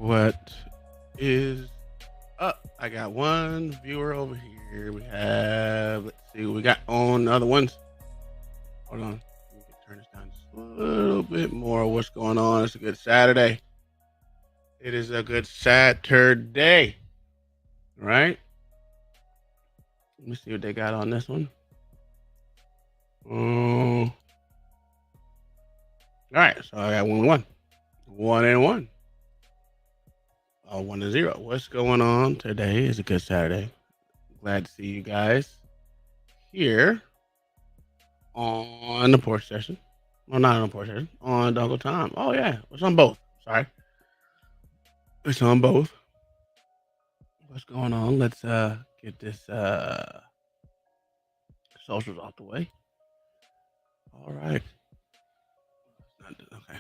What is up? I got one viewer over here. Let's see what we got on the other ones. Hold on. Let me turn this down just a little bit more. What's going on? It's a good Saturday. It is a good Saturday. Right? Let me see what they got on this one. All right. So I got 1-1. 1-1. 1-0. What's going on today? Is a good Saturday. Glad to see you guys here on the porch session. Well, not on the porch session. On Uncle Tom. Oh yeah, it's on both. Sorry, it's on both. What's going on? Let's get this socials off the way. All right. Okay.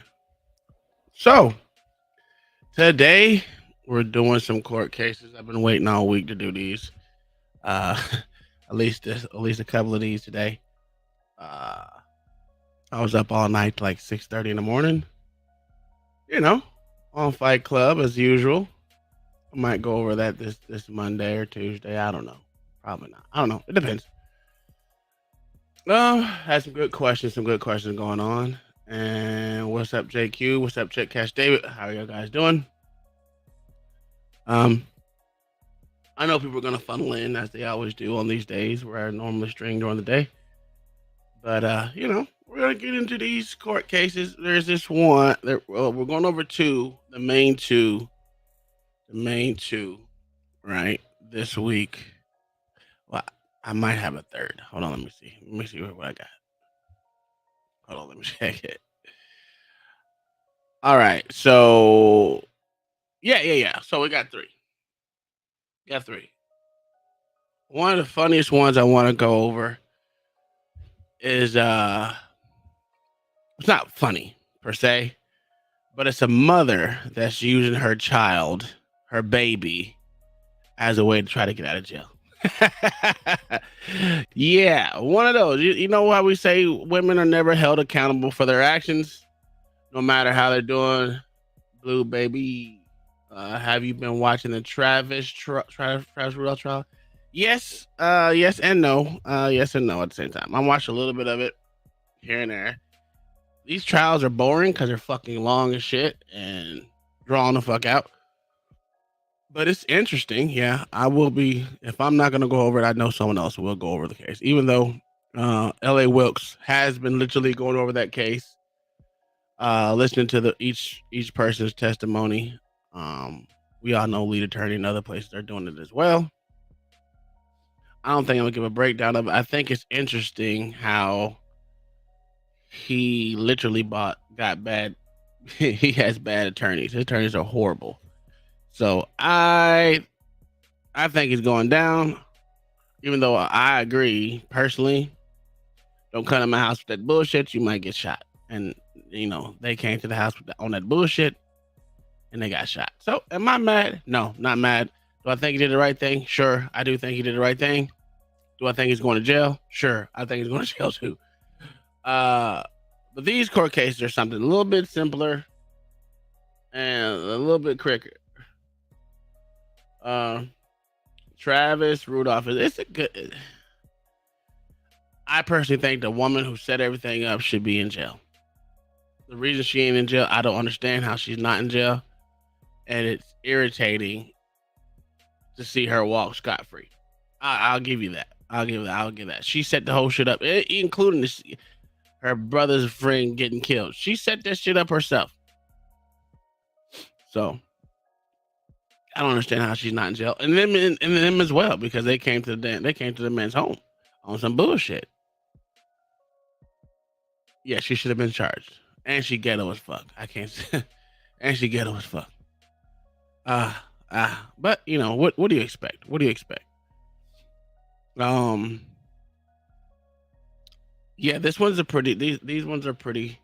So today we're doing some court cases. I've been waiting all week to do these. At least a couple of these today. I was up all night, like 6:30 in the morning. You know, on Fight Club as usual. I might go over that this Monday or Tuesday. I don't know. Probably not. I don't know. It depends. Had some good questions. Some good questions going on. And what's up, JQ? What's up, Chick Cash David? How are you guys doing? I know people are gonna funnel in as they always do on these days where I normally string during the day. But we're gonna get into these court cases. There's this one. We're going over two, the main two, right? This week. Well, I might have a third. Hold on, let me see. Let me see what I got. Hold on, let me check it. All right, so yeah. So we got three. Got three. One of the funniest ones I want to go over is it's not funny per se, but it's a mother that's using her child, her baby, as a way to try to get out of jail. Yeah, one of those. You know how we say women are never held accountable for their actions, no matter how they're doing. Blue baby, have you been watching the Travis Rudolph trial? Yes, yes and no. Yes and no at the same time. I watched a little bit of it here and there. These trials are boring because they're fucking long as shit and drawn the fuck out. But it's interesting. Yeah, I will be. If I'm not gonna go over it, I know someone else will go over the case. Even though L.A. Wilkes has been literally going over that case, listening to the each person's testimony. We all know lead attorney and other places are doing it as well. I don't think I'm gonna give a breakdown of it. I think it's interesting how he literally got bad. He has bad attorneys. His attorneys are horrible. So I think he's going down. Even though I agree personally, don't come to my house with that bullshit. You might get shot. And they came to the house on that bullshit, and they got shot. So am I mad? No, not mad. Do I think he did the right thing? Sure, I do think he did the right thing. Do I think he's going to jail? Sure, I think he's going to jail too. But these court cases are something a little bit simpler and a little bit quicker. Travis Rudolph it's a good. I personally think the woman who set everything up should be in jail. The reason she ain't in jail, I don't understand how she's not in jail, and it's irritating to see her walk scot free. I'll give you that. I'll give that. She set the whole shit up, including her brother's friend getting killed. She set that shit up herself. So I don't understand how she's not in jail, and them as well, because they came to the man's home on some bullshit. Yeah, she should have been charged, and she ghetto as fuck. I can't, and she ghetto as fuck. But what do you expect? What do you expect? Yeah, this one's a pretty. These ones are pretty.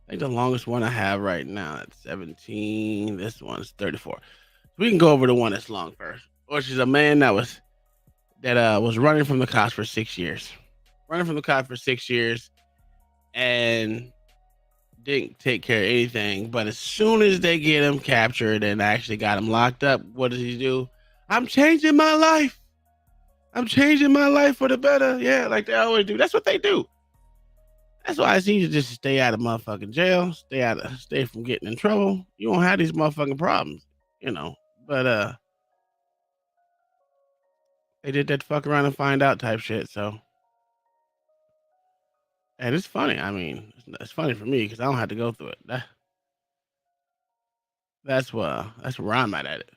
I think the longest one I have right now at 17. This one's 34. We can go over the one that's long first, which is a man that was running from the cops for 6 years. Running from the cops for 6 years, and didn't take care of anything. But as soon as they get him captured and actually got him locked up, what does he do? I'm changing my life. I'm changing my life for the better. Yeah, like they always do. That's what they do. That's why it's easy to just stay out of motherfucking jail, stay from getting in trouble. You won't have these motherfucking problems, you know. But they did that fuck around and find out type shit. So, and it's funny. I mean, it's funny for me because I don't have to go through it. That's where I'm at it.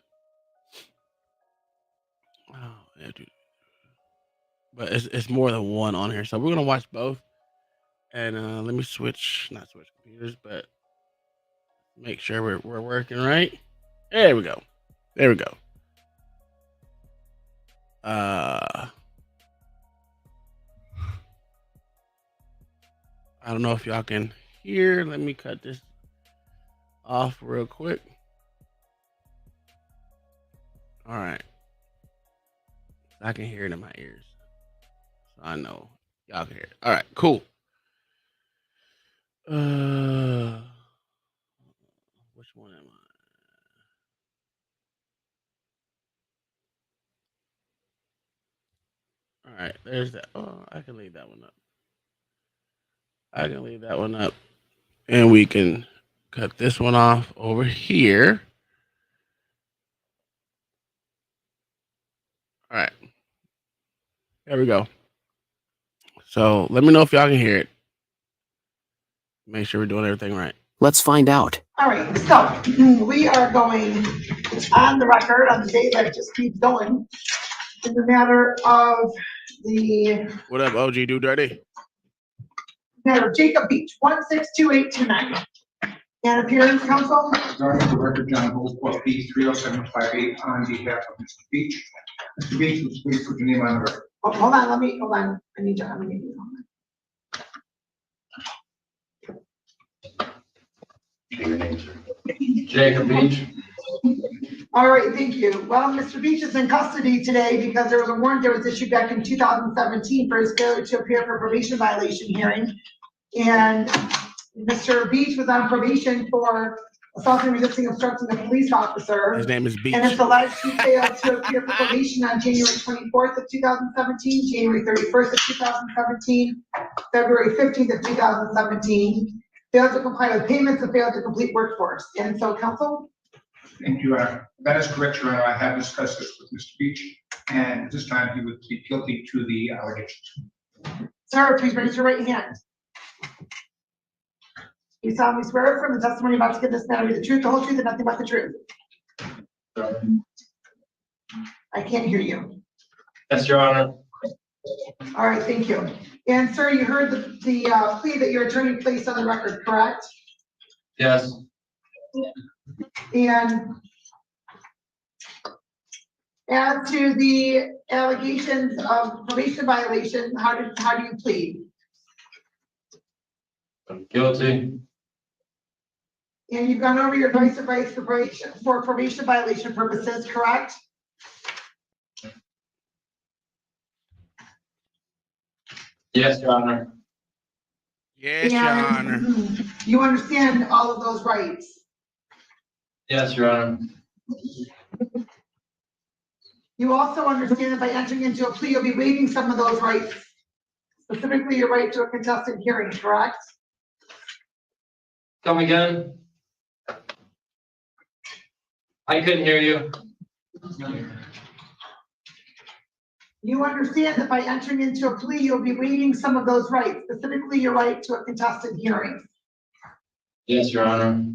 Oh, yeah, dude. But it's more than one on here, so we're gonna watch both. And let me not switch computers, but make sure we're working right. There we go. There we go. I don't know if y'all can hear. Let me cut this off real quick. All right. I can hear it in my ears. So I know y'all can hear it. All right, cool. Which one am I? All right, there's that. Oh, I can leave that one up. And we can cut this one off over here. All right. There we go. So let me know if y'all can hear it. Make sure we're doing everything right. Let's find out. All right, so we are going on the record on the day that just keeps going in the matter of the What up, OG Do Dirty? matter of Jacob Beach, 162829. And appearance, counsel? Regarding the record, John Goldsport, B 30758, on behalf of Mr. Beach. Mr. Beach, would you please put your name on the record? Oh, hold on. I need you. Your name, sir. Jacob Beach. All right, thank you. Well, Mr. Beach is in custody today because there was a warrant that was issued back in 2017 for his failure to appear for probation violation hearing. And Mr. Beach was on probation for assaulting, resisting, obstructing a police officer. His name is Beach. And it's alleged he failed to appear for probation on January 24th of 2017, January 31st of 2017, February 15th of 2017, failed to comply with payments and failed to complete workforce. And so, counsel? Thank you, that is correct, Your Honor. I have discussed this with Mr. Beach, and this time he would plead guilty to the allegations. Sir, please raise your right hand. You solemnly swear from the testimony about to give this matter be the truth, the whole truth, and nothing but the truth. I can't hear you. Yes, Your Honor. All right, thank you. And sir, you heard the plea that your attorney placed on the record, correct? Yes. And as to the allegations of probation violation, how do you plead? I'm guilty. And you've gone over your advice of rights for probation violation purposes, correct? Yes, Your Honor. Yes, Your Honor. You understand all of those rights? Yes, Your Honor. You also understand that by entering into a plea, you'll be waiving some of those rights, specifically your right to a contested hearing, correct? Come again? I couldn't hear you. You understand that by entering into a plea, you'll be waiving some of those rights, specifically your right to a contested hearing. Yes, Your Honor.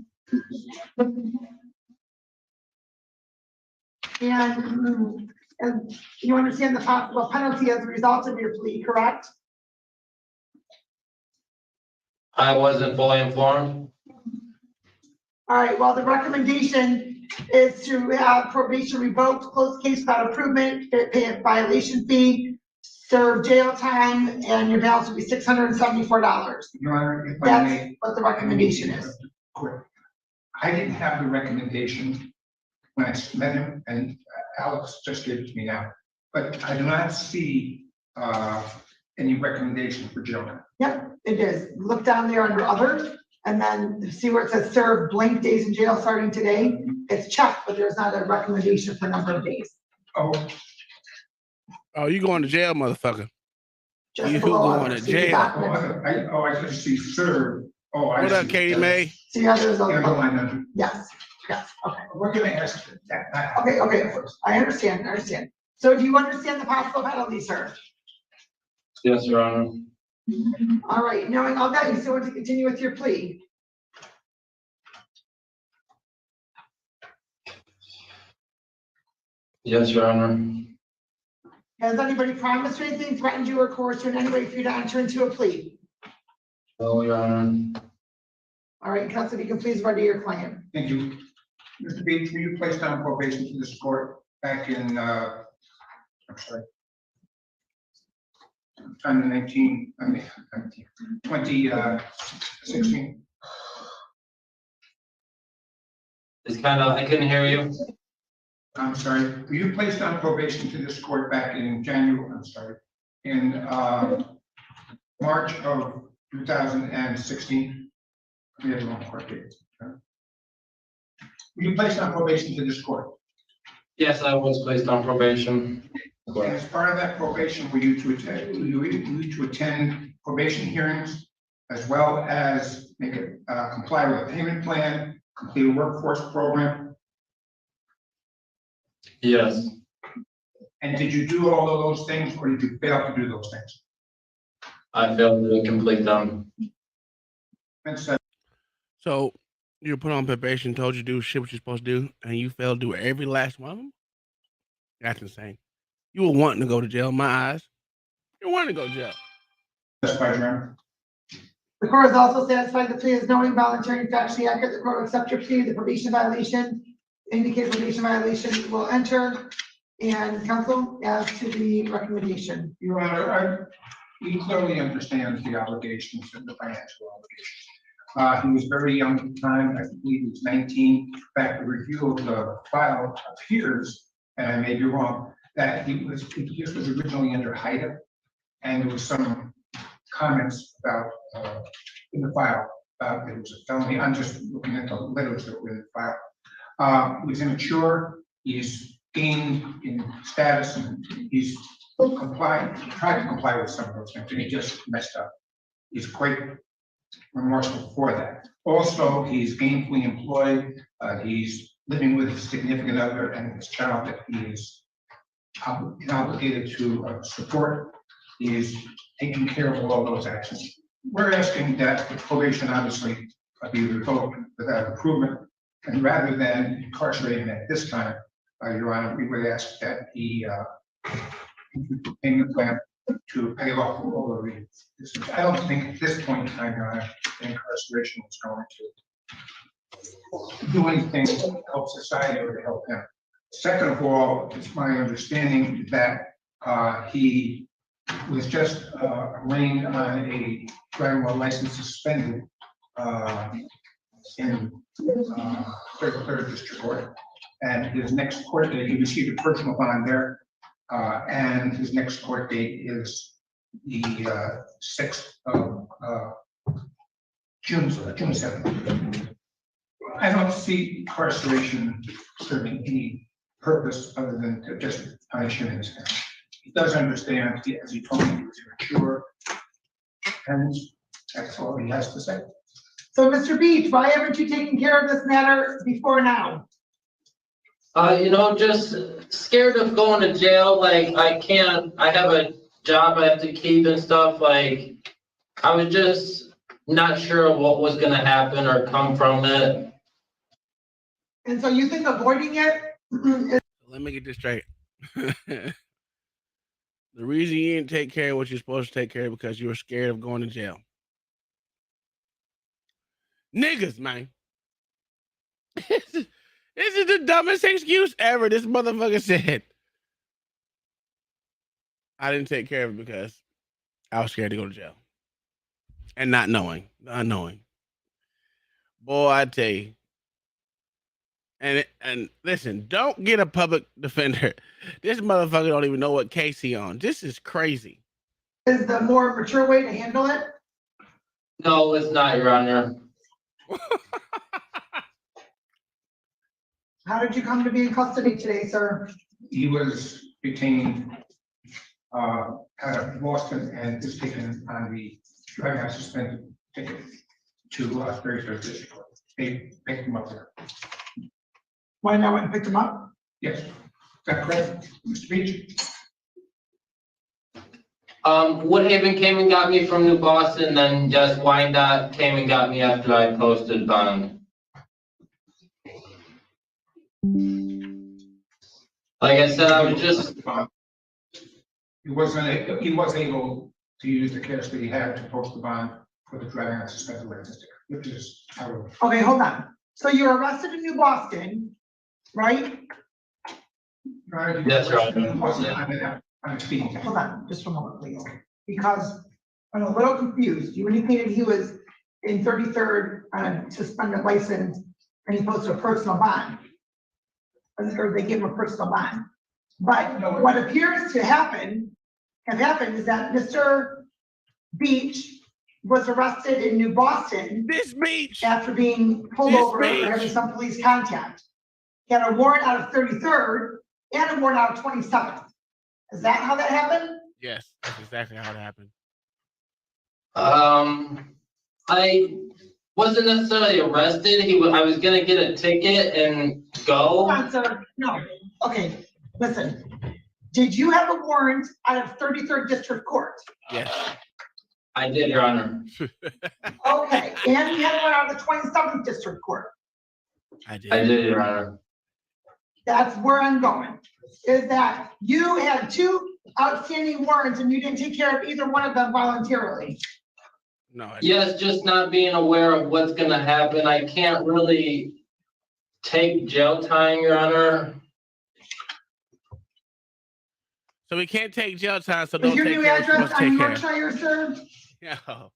And you understand the possible penalty as a result of your plea, correct? I wasn't fully informed. All right, well, the recommendation is to have probation revoked, close case without improvement, pay a violation fee, serve jail time, and your balance will be $674. Your Honor, if I That's may. what the recommendation is. Quick. I didn't have the recommendation when I met him, and Alex just gave it to me now. But I do not see any recommendation for jail time. Yep, it is. Look down there under other, And then see where it says serve blank days in jail starting today? It's checked, but there's not a recommendation for number of days. Oh, Oh, you going to jail, motherfucker? Just You below going others. to See the jail. document? I could see serve. Oh, I see. What up, Katie May? See how there's Underline a, under. yes, okay. We're gonna ask that. Okay, I understand. So do you understand the possible penalty, sir? Yes, Your Honor. All right, knowing all that, you still want to continue with your plea? Yes, Your Honor. Has anybody promised you anything, threatened you, or coerced you in any way for you to enter into a plea? No, Your Honor. All right, counsel, if you can please ready your claim. Thank you. Mr. Beach, were you placed on probation to this court back in, I'm sorry. 2016? It's kind of, I couldn't hear you. I'm sorry, were you placed on probation to this court back in March of 2016? We had the wrong court date. Were you placed on probation to this court? Yes, I was placed on probation. And as part of that probation, were you to attend probation hearings as well as comply with a payment plan, complete a workforce program? Yes, And did you do all of those things, or did you fail to do those things? I failed to complete them. And So you were put on probation, told you to do shit what you're supposed to do, and you failed to do every last one of them? That's insane. You were wanting to go to jail in my eyes. You wanted to go to jail. that's by Your The court is also satisfied the plea is knowing, voluntary, and factually accurate. The court will accept your plea. The probation violation, indicated probation violation will enter. And counsel, as to the recommendation. Your Honor, he clearly understands the obligations and the financial obligations. He was very young at the time, I believe he was 19. In fact, the review of the file appears, and I may be wrong, that this was originally under HIDA, and there was some comments about, in the file, about it was a felony. I'm just looking at the letters that were in the file. He was immature, he's gained in status, and he's tried to comply with some of those things, and he just messed up. He's quite remorseful for that. Also, he's gainfully employed, he's living with his significant other and his child that he is obligated to support. He is taking care of all those actions. We're asking that the probation obviously be revoked without improvement, and rather than incarcerate him at this time, Your Honor, we would ask that he payment plan to pay off all of these. I don't think at this point in time, Your Honor, incarceration is going to do anything to help society or to help him. Second of all, it's my understanding that he was just arraigned on a driving while license suspended in third district court. And his next court date, he received a personal bond there, and his next court date is the 6th of June 7th. I don't see incarceration serving any purpose other than to just punish him in his family. He does understand, as he told me, he was mature, and that's all he has to say. So, Mr. Beach, why haven't you taken care of this matter before now? Just scared of going to jail. Like, I have a job I have to keep and stuff. Like, I was just not sure what was going to happen or come from it. And so you think avoiding it is Let me get this straight. The reason you didn't take care of what you're supposed to take care of because you were scared of going to jail. Niggas, man. This is the dumbest excuse ever. This motherfucker said, I didn't take care of it because I was scared to go to jail. And not knowing. Boy, I tell you. And listen, don't get a public defender. This motherfucker don't even know what case he on. This is crazy. the more mature way to handle it? No, it's not, Your Honor. How did you come to be in custody today, sir? He was detained out of Boston and is taken on the driving out suspended ticket to 33rd District Court. They picked him up there. Why not went and picked him up? Yes, is that correct, Mr. Beach? Woodhaven came and got me from New Boston, then just Wyandotte came and got me after I posted bond. Like I said, I was just, He was able to use the cash that he had to post the bond for the driving out suspended license ticket, which is how. Okay, hold on. So you were arrested in New Boston, right? That's right. He wasn't on a speeding ticket. Hold on, just for a moment, please. Because I'm a little confused. You indicated he was in 33rd on a suspended license and he posted a personal bond. Or they gave him a personal bond. But what appears to have happened is that Mr. Beach was arrested in New Boston This Beach. after being pulled This over Beach. for having some police contact. He had a warrant out of 33rd and a warrant out of 27th. Is that how that happened? Yes, that's exactly how it happened. I wasn't necessarily arrested. I was gonna get a ticket and Hold go. on, sir. No. Okay, listen. Did you have a warrant out of 33rd District Court? Yes. I did, Your Honor. Okay, and you had one out of the 27th District Court. I did. I did, Your Honor. That's where I'm going, is that you had two outstanding warrants and you didn't take care of either one of them voluntarily. No. I didn't. Yes, just not being aware of what's gonna happen. I can't really take jail time, Your Honor. So we can't take jail time. So Is don't your take new care of address what's on take care. Yorkshire, sir? No.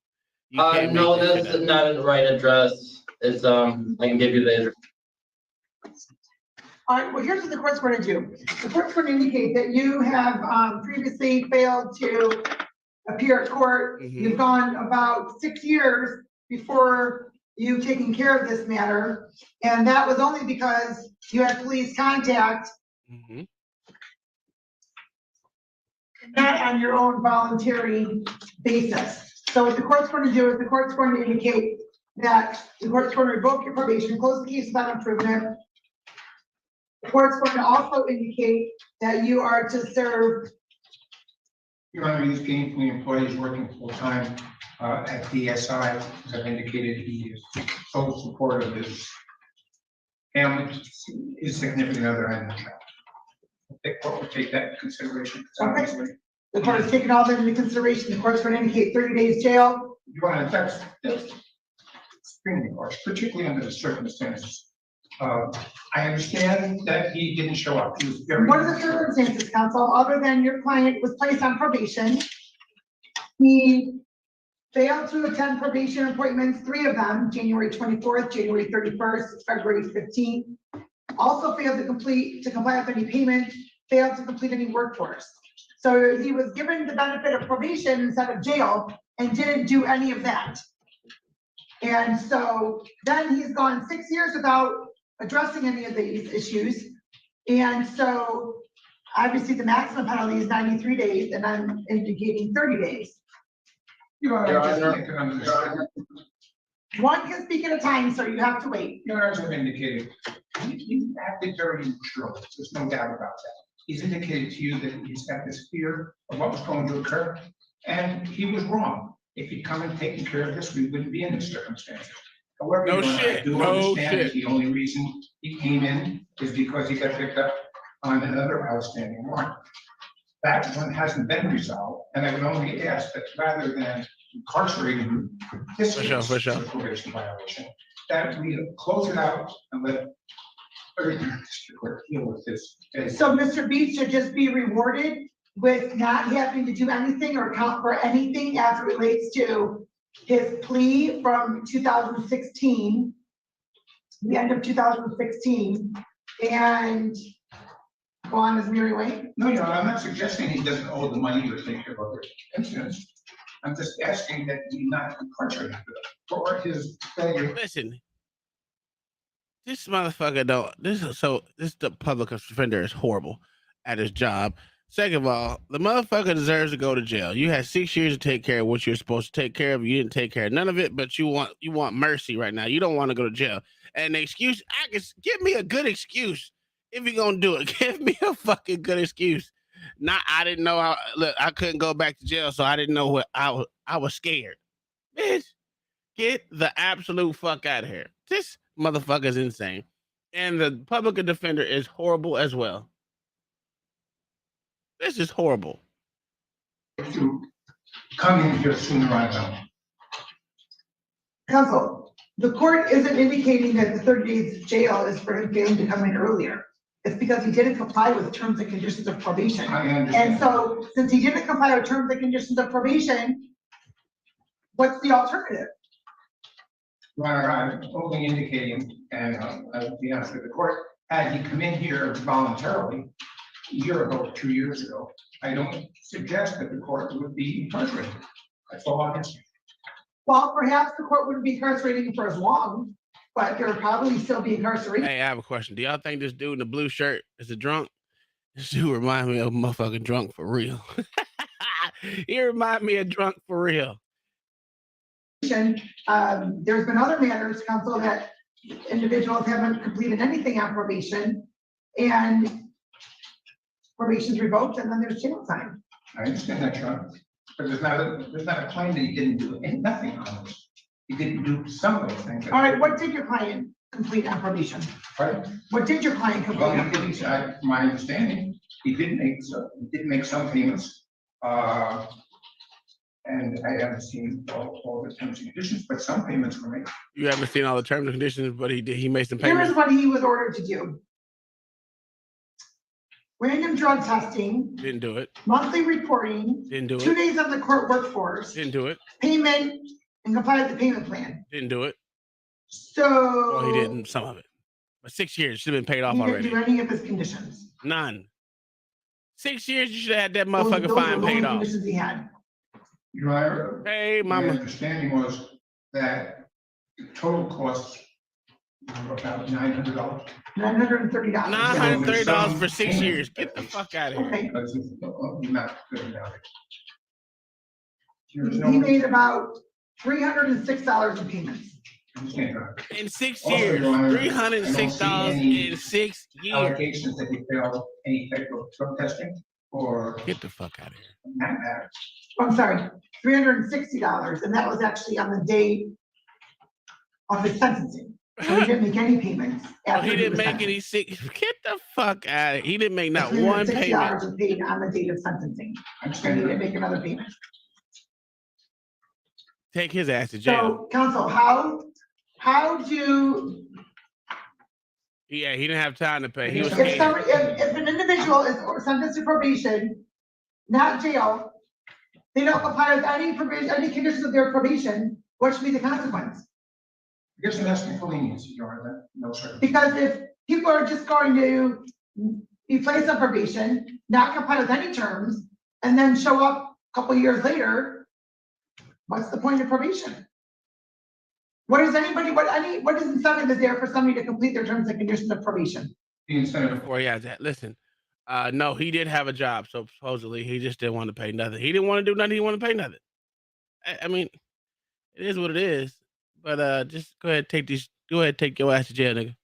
You can't No, make this shit that's up. not the right address. It's, I can give you the address. All right, well, here's what the court's going to do. The court's going to indicate that you have previously failed to appear at court. Mhm. You've gone about 6 years before you've taken care of this matter. And that was only because you had police contact, Mhm. not on your own voluntary basis. So what the court's going to do is the court's going to indicate that the court's going to revoke your probation, close the case without improvement. The court's going to also indicate that you are to serve. Your Honor, he's gainfully employed, he's working full-time at DSI. As I've indicated, he is sole support of his family, his significant other, and the court will take that into consideration. Obviously, The court has taken all that into consideration. The court's going to indicate 30 days jail. Your Honor, that's extremely harsh, particularly under the circumstances. I understand that he didn't show up. He was very. What are the circumstances, counsel, other than your client was placed on probation? He failed to attend probation appointments, 3 of them, January 24th, January 31st, February 15th. Also failed to comply with any payment, failed to complete any workforce. So he was given the benefit of probation instead of jail and didn't do any of that. And so then he's gone 6 years without addressing any of these issues. And so obviously the maximum penalty is 93 days and I'm indicating 30 days. Your Honor, Your I just Honor. think that under the One can speak at a time, so you have to wait. Your Honor, as I've indicated, he acted very neutral. There's no doubt about that. He's indicated to you that he's got this fear of what was going to occur, and he was wrong. If he'd come and taken care of this, we wouldn't be in this circumstance. However, No Your Honor, I shit. do No understand that shit. the only reason he came in is because he got picked up on another outstanding warrant. That one hasn't been resolved, and I would only ask that rather than incarcerating him, this For sure, is for sure. a probation violation, that we close it out and let everything in the district court deal with this. So Mr. Beach should just be rewarded with not having to do anything or account for anything as it relates to his plea from 2016, the end of 2016, and go on his merry way. No, Your Honor, I'm not suggesting he doesn't owe the money or take care of other incidents. I'm just asking that he not incarcerated for his failure. Listen, this motherfucker don't. This the public defender is horrible at his job. Second of all, the motherfucker deserves to go to jail. You had 6 years to take care of what you're supposed to take care of. You didn't take care of none of it, but you want mercy right now. You don't want to go to jail. And the excuse, give me a good excuse if you're gonna do it. Give me a fucking good excuse. Not I didn't know how. Look, I couldn't go back to jail, so I didn't know what I was scared. Bitch, get the absolute fuck out of here. This motherfucker's insane, and the public defender is horrible as well. This is horrible. To come in here sooner rather than. Counsel, the court isn't indicating that the 30 days jail is for him failing to come in earlier. It's because he didn't comply with terms and conditions of probation. I understand. And so, since he didn't comply with terms and conditions of probation, what's the alternative? Your Honor, I'm only indicating, and I'll be honest with the court, had he come in here voluntarily a year ago, 2 years ago, I don't suggest that the court would be incarcerated. That's all I'm asking. Well, perhaps the court wouldn't be incarcerating him for as long, but there would probably still be incarceration. Hey, I have a question. Do y'all think this dude in the blue shirt is a drunk? This dude remind me of a motherfucking drunk for real. He remind me of drunk for real. There's been other matters, counsel, that individuals haven't completed anything on probation, and probation's revoked, and then there's jail time. I understand that, Your Honor. But there's not a claim that he didn't do nothing on this. He didn't do some of those things. All right, what did your client complete on probation? Pardon? What did your client complete Well, on he didn't, probation? my understanding, he did make some payments. And I haven't seen all the terms and conditions, but some payments were made. You haven't seen all the terms and conditions, but he made some Here's payments. what he was ordered to do. Random drug testing, Didn't do it. monthly reporting, Didn't do 2 it. days on the court workforce, Didn't do it. payment, and comply with the payment plan. Didn't do it. So. Well, he didn't some of it. But 6 years should have been paid off He didn't already. do any of his conditions. None. 6 years, you should have had that Those motherfucking are fine the paid only off. conditions he had. Your Honor, Hey, my mama. understanding was that the total costs were about $900. $930. $930 for 6 years. Get the fuck out of here. Okay, Because it's not good enough. There's he no, made about $306 in payments. understand, Your Honor. In 6 Also, years, Your Honor, $306 in 6 years. Allegations that he failed any type of drug testing or Get the fuck out of here. that matter. I'm sorry, $360, and that was actually on the day of his sentencing. So he didn't make any payments. Oh, after he didn't was make sentenced. any six. Get the fuck out of here. He didn't make not one $360 payment. was paid on the date of sentencing, I and he understand. didn't make another payment. Take his ass to jail. So, counsel, how do, Yeah, he didn't have time to pay. He was if scared. if an individual is sentenced to probation, not jail, they don't comply with any provision, any conditions of their probation, what should be the consequence? I guess I'm asking for leniency, Your Honor. No, sir. Because if people are just going to be placed on probation, not comply with any terms, and then show up a couple years later, what's the point of probation? What is anybody, what is incentive is there for somebody to complete their terms and conditions of probation? The incentive. Before he had that. Listen, no, he did have a job, so supposedly he just didn't want to pay nothing. He didn't want to do nothing. He wanted to pay nothing. I mean, it is what it is. But just go ahead, take your ass to jail, nigga. Of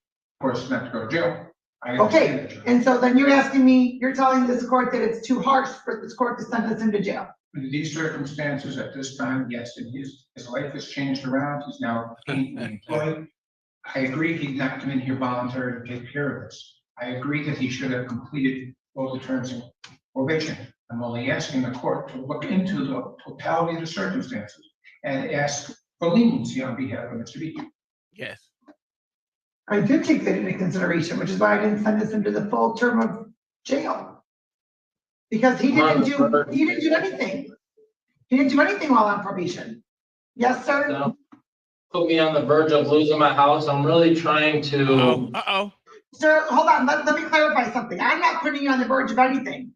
course, not to go to jail. I understand that, Your Honor. And so then you're asking me, you're telling this court that it's too harsh for this court to sentence him to jail. Under these circumstances, at this time, yes, and his life has changed around. He's now gainfully employed. I agree he did not come in here voluntarily to take care of this. I agree that he should have completed all the terms and probation. I'm only asking the court to look into the totality of the circumstances and ask for leniency on behalf of Mr. Beatty. Yes. I did take that into consideration, which is why I didn't sentence him to the full term of jail. Because he didn't do anything. He didn't do anything while on probation. Yes, sir? No. Put me on the verge of losing my house. I'm really trying to. Uh-oh. Sir, hold on, let me clarify something. I'm not putting you on the verge of anything.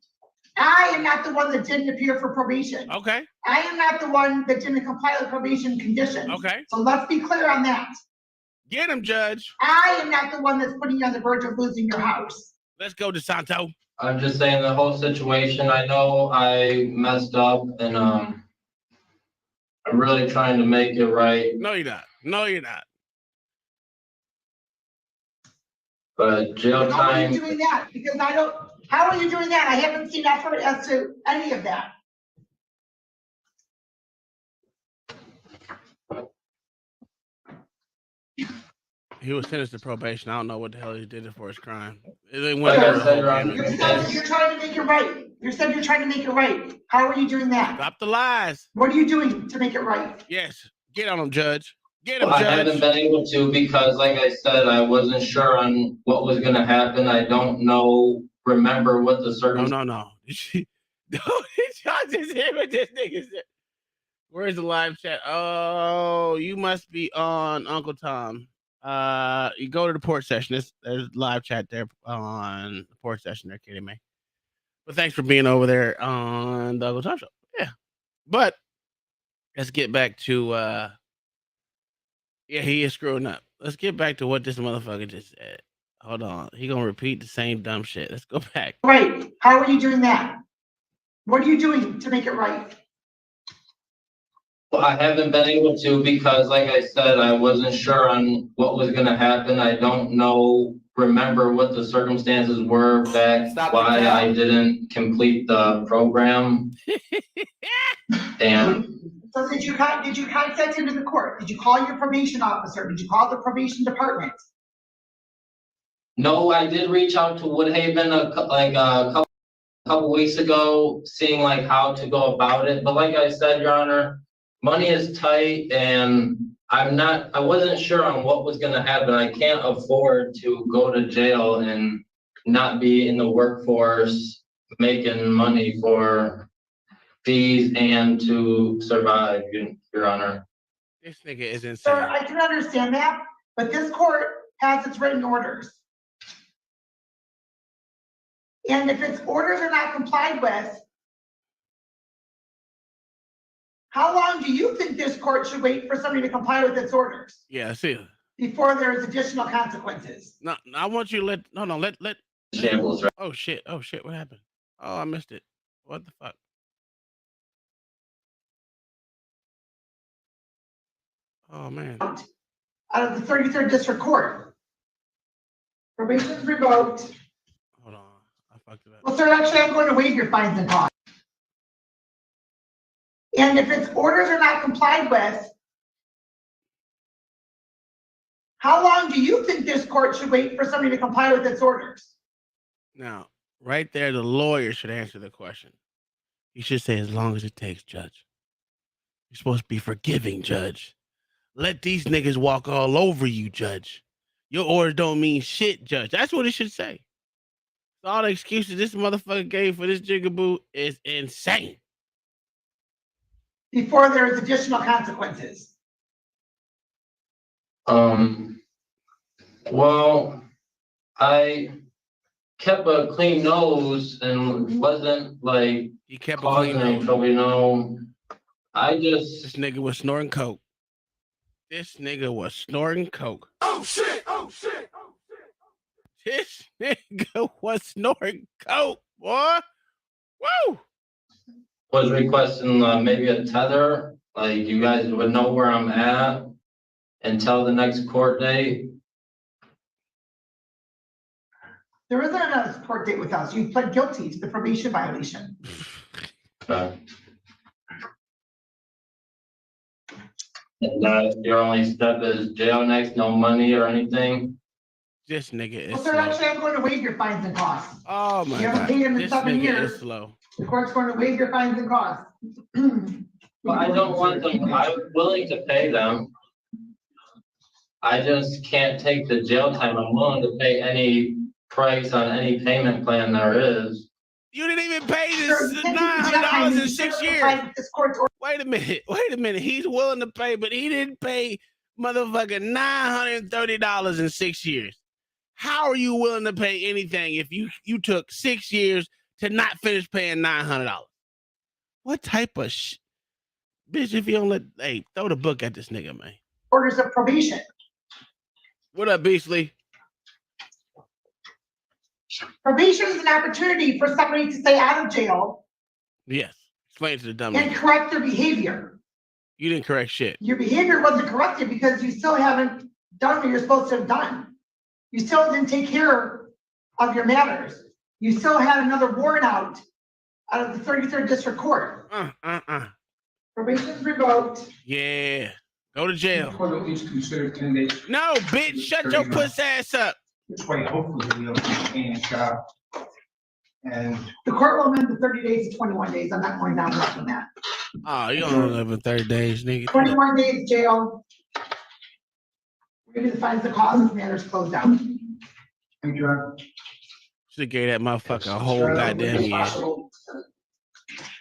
I am not the one that didn't appear for probation. Okay. I am not the one that didn't comply with probation conditions. Okay. So let's be clear on that. Get him, Judge. I am not the one that's putting you on the verge of losing your house. Let's go, DeSanto. I'm just saying the whole situation, I know I messed up and, I'm really trying to make it right, No, you're not. No, you're not. but jail How are you time, doing that? Because how are you doing that? I haven't seen effort as to any of that. He was sentenced to probation. I don't know what the hell he did for his crime. They went Like I over the said, whole Ron, gamut. You're trying to make it right. You said you're trying to make it right. How are you doing that? Stop the lies. What are you doing to make it right? Yes. Get on him, Judge. Get him, I haven't Judge. been able to because like I said, I wasn't sure on what was gonna happen. I don't remember what the No, circumstances. no. No, y'all just hear what this nigga said. Where's the live chat? Oh, you must be on Uncle Tom. You go to the port session. There's live chat there on the port session there, Kitty May. But thanks for being over there on the Uncle Tom show. Yeah. But let's get back to yeah, he is screwing up. Let's get back to what this motherfucker just said. Hold on. He gonna repeat the same dumb shit. Let's go back. Right. How are you doing that? What are you doing to make it right? I haven't been able to because like I said, I wasn't sure on what was gonna happen. I don't remember what the circumstances were back, why I didn't complete the program. And So did you contact him to the court? Did you call your probation officer? Did you call the probation department? no, I did reach out to Woodhaven a couple weeks ago, seeing like how to go about it. But like I said, Your Honor, money is tight and I wasn't sure on what was gonna happen. I can't afford to go to jail and not be in the workforce making money for fees and to survive, Your Honor. This nigga is insane. Sir, I can understand that, but this court has its written orders. And if its orders are not complied with, how long do you think this court should wait for somebody to comply with its orders Yeah, see. before there's additional consequences? No, I want you to let. Shambles, right? Oh shit! What happened? Oh, I missed it. What the fuck? Oh man. Out of the 33rd District Court. Probation is revoked. Hold on. I fucked it up. Well, sir, actually, I'm going to waive your fines and costs. And if its orders are not complied with, how long do you think this court should wait for somebody to comply with its orders? Now, right there, the lawyer should answer the question. He should say, as long as it takes, Judge. You're supposed to be forgiving, Judge. Let these niggas walk all over you, Judge. Your orders don't mean shit, Judge. That's what it should say. All the excuses this motherfucker gave for this jigaboo is insane. Before there is additional consequences. Well, I kept a clean nose and wasn't like He kept a causing clean any nose. trouble, I This just, nigga was snorting coke. This nigga was snorting coke. Oh shit! Oh shit! Oh shit! This nigga was snorting coke, boy. Woo! was requesting maybe a tether, like you guys would know where I'm at until the next court date. There isn't another court date with us. You pled guilty to the probation violation. And your only step is jail next, no money or anything. This nigga is Well, sir, slow. actually, I'm going to waive your fines and costs. Oh my You haven't god. paid him in This 7 nigga years. is slow. The court's going to waive your fines and costs. But I don't want them, I'm willing to pay them. I just can't take the jail time. I'm willing to pay any price on any payment plan there is. You didn't even pay Sir, this you can't take the jail time $900 in and 6 you years. can't comply with this court's order. Wait a minute. He's willing to pay, but he didn't pay motherfucking $930 in 6 years. How are you willing to pay anything if you took 6 years to not finish paying $900. What type of bitch? If you don't hey, throw the book at this nigga, man. Orders of probation. What up, Beasley? Probation is an opportunity for somebody to stay out of jail Yes. Explain to the dummy. and correct their behavior. You didn't correct shit. Your behavior wasn't corrected because you still haven't done what you're supposed to have done. You still didn't take care of your matters. You still had another warrant out of the 33rd District Court. Probation is revoked. Yeah. Go to jail. Court at least consider 10 days. No, bitch, shut your puss ass up. This way, hopefully, we'll maintain his job. And The court will amend the 30 days to 21 days. I'm not going down less than that. Oh, you don't live in 30 days, nigga. 21 days jail. Maybe defines the cause of matters closed out. hey, John, Should have gave that motherfucker a whole goddamn year.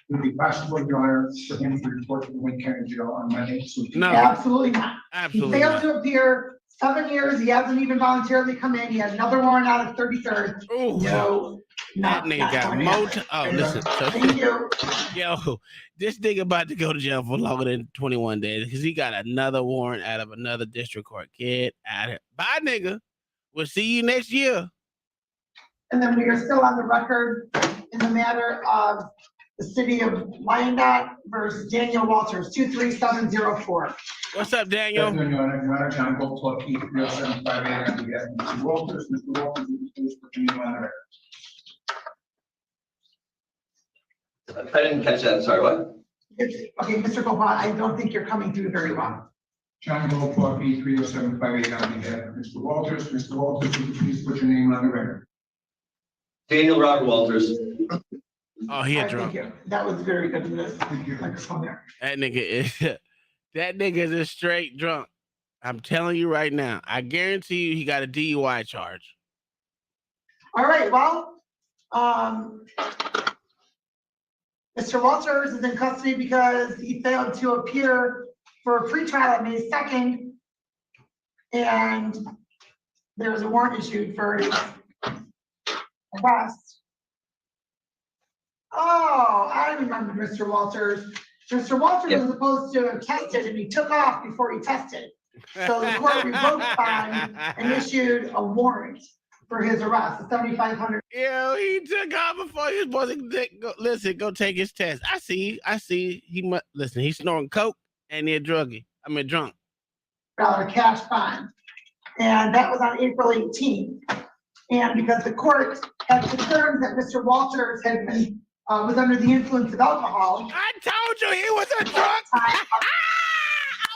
would it be possible, Your Honor, for him to report to the Wayne County Jail on Monday? So we can- No, Absolutely not. He absolutely failed not. to appear 7 years. He hasn't even voluntarily come in. He has another warrant out of 33rd. Ooh, No. that nigga got more. Oh, listen. Thank you. Yo, this nigga about to go to jail for longer than 21 days because he got another warrant out of another district court. Get out of here. Bye, nigga. We'll see you next year. And then we are still on the record in the matter of the city of Wyandotte versus Daniel Walters, 23704. What's up, Daniel? Your Honor, John Goldclough, Key 30758, on behalf of Mr. Walters, would you please put your name on the record? I didn't catch that, sorry, what? Okay, Mr. Copa, I don't think you're coming through very well. John Goldclough, Key 30758, on behalf of Mr. Walters, would you please put your name on the record? Daniel Robert Walters. Oh, he I a think drunk. that was very good in this Thank you. microphone there. That nigga is that nigga is a straight drunk. I'm telling you right now. I guarantee you he got a DUI charge. All right, well, Mr. Walters is in custody because he failed to appear for a pretrial on May 2nd. And there was a warrant issued for his arrest. Oh, I remember Mr. Walters. Mr. Walters was supposed to have tested and he took off before he tested. So the court revoked bond and issued a warrant for his arrest, the 7,500. Yo, he took off before he was supposed to listen, go take his test. I see. He must listen, he's snoring coke and he's drunk. Cash bond. And that was on April 18th. And because the court had confirmed that Mr. Walters had been, was under the influence of alcohol. I told you he was a drunk. I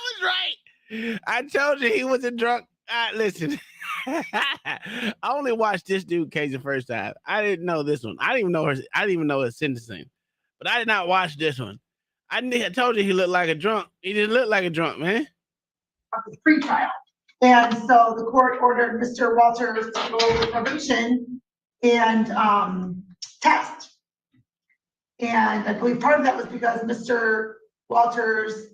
was right. I told you he was a drunk. Listen, I only watched this dude case the first time. I didn't know this one. I didn't even know his sentencing, but I did not watch this one. I told you he looked like a drunk. He didn't look like a drunk, man. Pre-trial. And so the court ordered Mr. Walters to go to probation and test. And I believe part of that was because Mr. Walters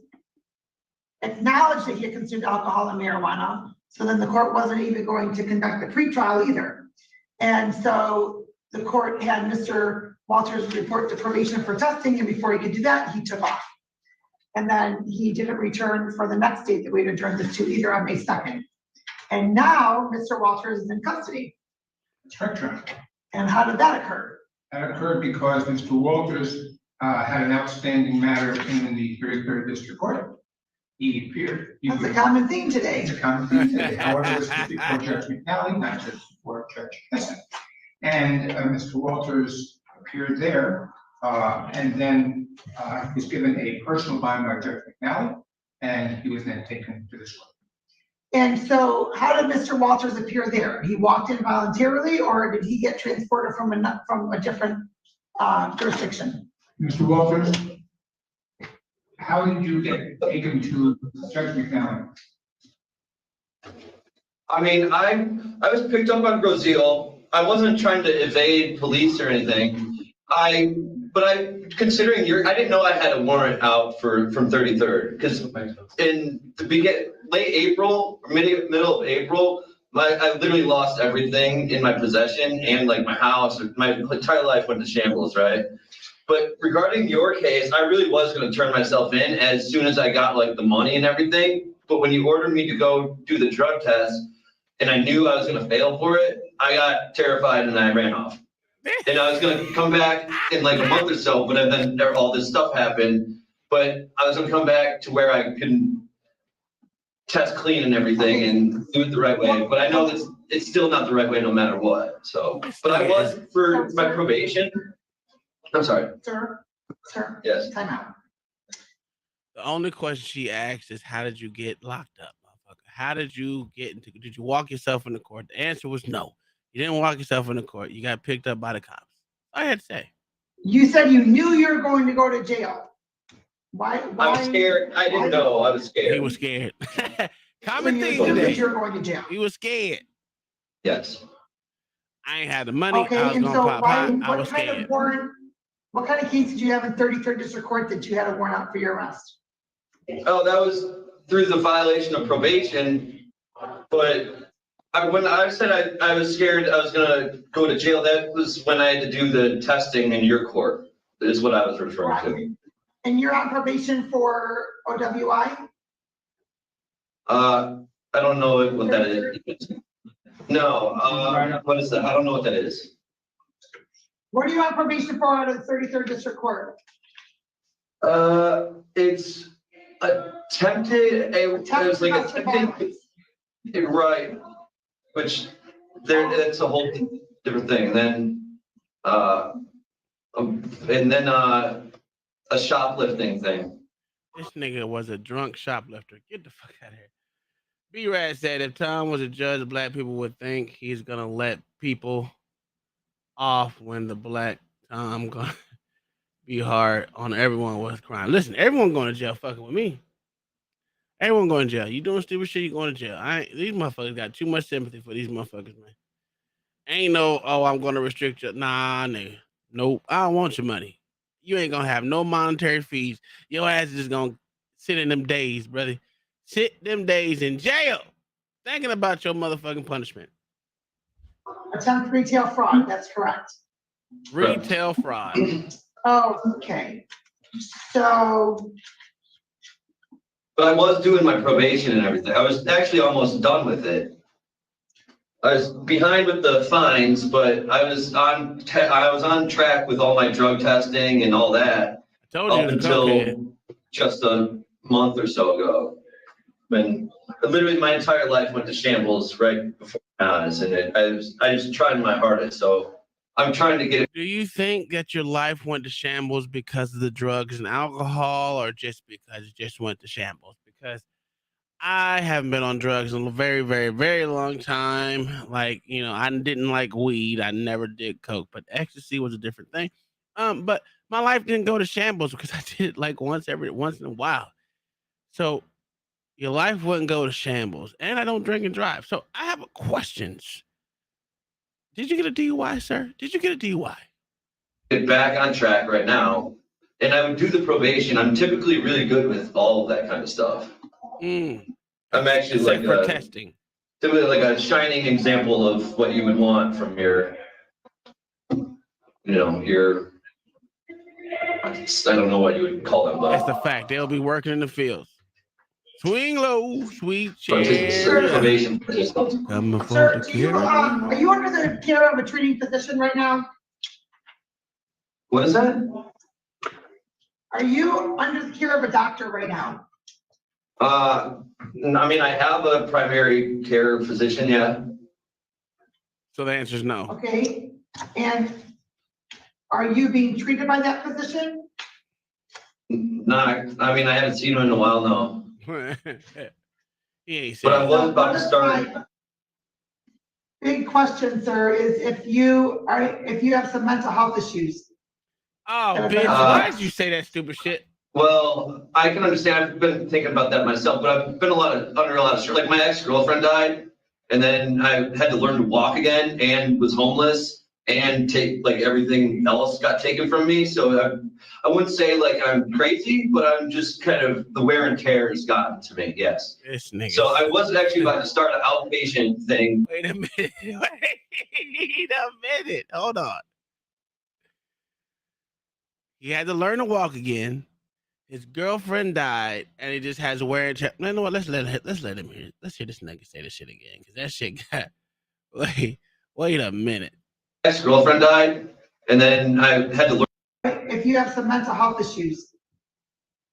acknowledged that he had consumed alcohol and marijuana. So then the court wasn't even going to conduct the pretrial either. And so the court had Mr. Walters report to probation for testing, and before he could do that, he took off. And then he didn't return for the next date that we'd adjourned this to either on May 2nd. And now Mr. Walters is in custody. That's right, John. And how did that occur? That occurred because Mr. Walters had an outstanding matter in the 33rd District Court. He appeared. That's a common theme today. It's a common thing today. However, this was before Judge McNally, not just before Judge Hessen. And Mr. Walters appeared there, and then was given a personal bond by Judge McNally, and he was then taken to this court. And so how did Mr. Walters appear there? He walked in voluntarily, or did he get transported from a different jurisdiction? Mr. Walters, how did you get taken to Judge McNally? I mean, I was picked up on Brazil. I wasn't trying to evade police or anything. Considering I didn't know I had a warrant out from 33rd, because in the late April, or middle of April, I literally lost everything in my possession and like my house, my entire life went to shambles, right? But regarding your case, I really was gonna turn myself in as soon as I got like the money and everything. But when you ordered me to go do the drug test and I knew I was gonna fail for it, I got terrified and I ran off. And I was gonna come back in like a month or so, but then all this stuff happened. But I was gonna come back to where I can test clean and everything and do it the right way. But I know that it's still not the right way no matter what, so. But I was, for my probation, I'm sorry, Sir, yes. time out. The only question she asked is, how did you get locked up, motherfucker? How did you did you walk yourself in the court? The answer was no. You didn't walk yourself in the court. You got picked up by the cops. I had to say. You said you knew you were going to go to jail. Why? I was scared. I didn't know. I was scared. He was scared. So Common you thing knew that today. you were going to jail. He was scared. Yes. I ain't had the money. Okay, I was and gonna so pop why, hot. I what was kind scared. of warrant, what kind of case did you have in 33rd District Court that you had a warrant out for your arrest? Oh, that was through the violation of probation, but when I said I was scared I was gonna go to jail, that was when I had to do the testing in your court, is what I was referring to. And you're on probation for OWI? I don't know what that is. No, what is that? I don't know what that is. What are you on probation for out of the 33rd District Court? It's attempted, it was like Domestic attempted, violence. right, which it's a whole different thing, and then a shoplifting thing. This nigga was a drunk shoplifter. Get the fuck out of here. B-Rad said if Tom was a judge, black people would think he's gonna let people off when the black Tom gonna be hard on everyone with crime. Listen, everyone going to jail fucking with me. Everyone going to jail. You doing stupid shit, you going to jail. These motherfuckers got too much sympathy for these motherfuckers, man. Ain't no, oh, I'm gonna restrict you. Nah, nigga. Nope. I don't want your money. You ain't gonna have no monetary fees. Your ass is just gonna sit in them days, brother. Sit them days in jail, thinking about your motherfucking punishment. Attempt retail fraud, that's correct. Retail fraud. Oh, okay. So, But I was doing my probation and everything. I was actually almost done with it. I was behind with the fines, but I was on track with all my drug testing and all that I told you up it was until cocaine. just a month or so ago. When literally my entire life went to shambles right before my eyes, and I just tried my hardest. So I'm trying to get it. Do you think that your life went to shambles because of the drugs and alcohol, or just because it just went to shambles? Because I haven't been on drugs in a very, very, very long time. Like, you know, I didn't like weed. I never did coke, but ecstasy was a different thing. But my life didn't go to shambles because I did it like once in a while. So your life wouldn't go to shambles, and I don't drink and drive. So I have questions. Did you get a DUI, sir? Did you get a DUI? Get back on track right now, and I would do the probation. I'm typically really good with all of that kind of stuff. I'm actually Except like for a, testing. typically like a shining example of what you would want from your, I don't know what you would call them, That's but the fact. They'll be working in the fields. Swing low, sweet probation cherry. participants. Come sir, for the are you under the care of a treating physician right now? What is that? Are you under the care of a doctor right now? I mean, I have a primary care physician, yeah. So the answer is no. Okay, and are you being treated by that physician? I mean, I haven't seen him in a while now, He ain't but I saying. was about to start. My big question, sir, is if you have some mental health issues. Oh, bitch, why did you say that stupid shit? Well, I can understand. I've been thinking about that myself, but I've been under a lot of stress. Like my ex-girlfriend died, and then I had to learn to walk again and was homeless. and take like everything else got taken from me. So I wouldn't say like I'm crazy, but I'm just kind of the wear and tear has gotten to me. Yes. This nigga. So I was actually about to start an outpatient thing. Wait a minute. Wait a minute. Hold on. He had to learn to walk again. His girlfriend died, and he just has wear and tear. You know what? Let's let him hear. Let's hear this nigga say this shit again, because that shit got. Wait a minute. Ex-girlfriend died, and then I had to learn. If you have some mental health issues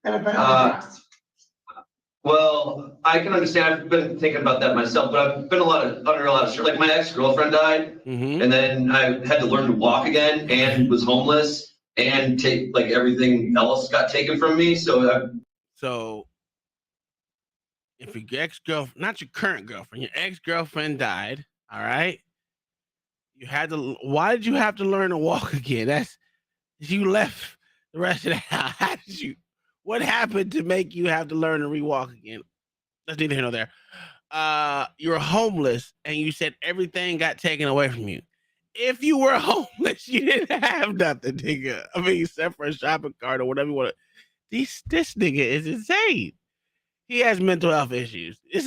that have been unaddressed. Well, I can understand. I've been thinking about that myself, but I've been under a lot of stress. Like my ex-girlfriend died, and then I had to learn to walk again, and was homeless, and take like everything else got taken from me. So if your ex-girlfriend, not your current girlfriend, your ex-girlfriend died, all right, you had to. Why did you have to learn to walk again? You left the rest of the house. How did you? What happened to make you have to learn to re-walk again? That's neither here nor there. You were homeless, and you said everything got taken away from you. If you were homeless, you didn't have nothing, nigga. I mean, except for a shopping cart or whatever you want to. This nigga is insane. He has mental health issues. This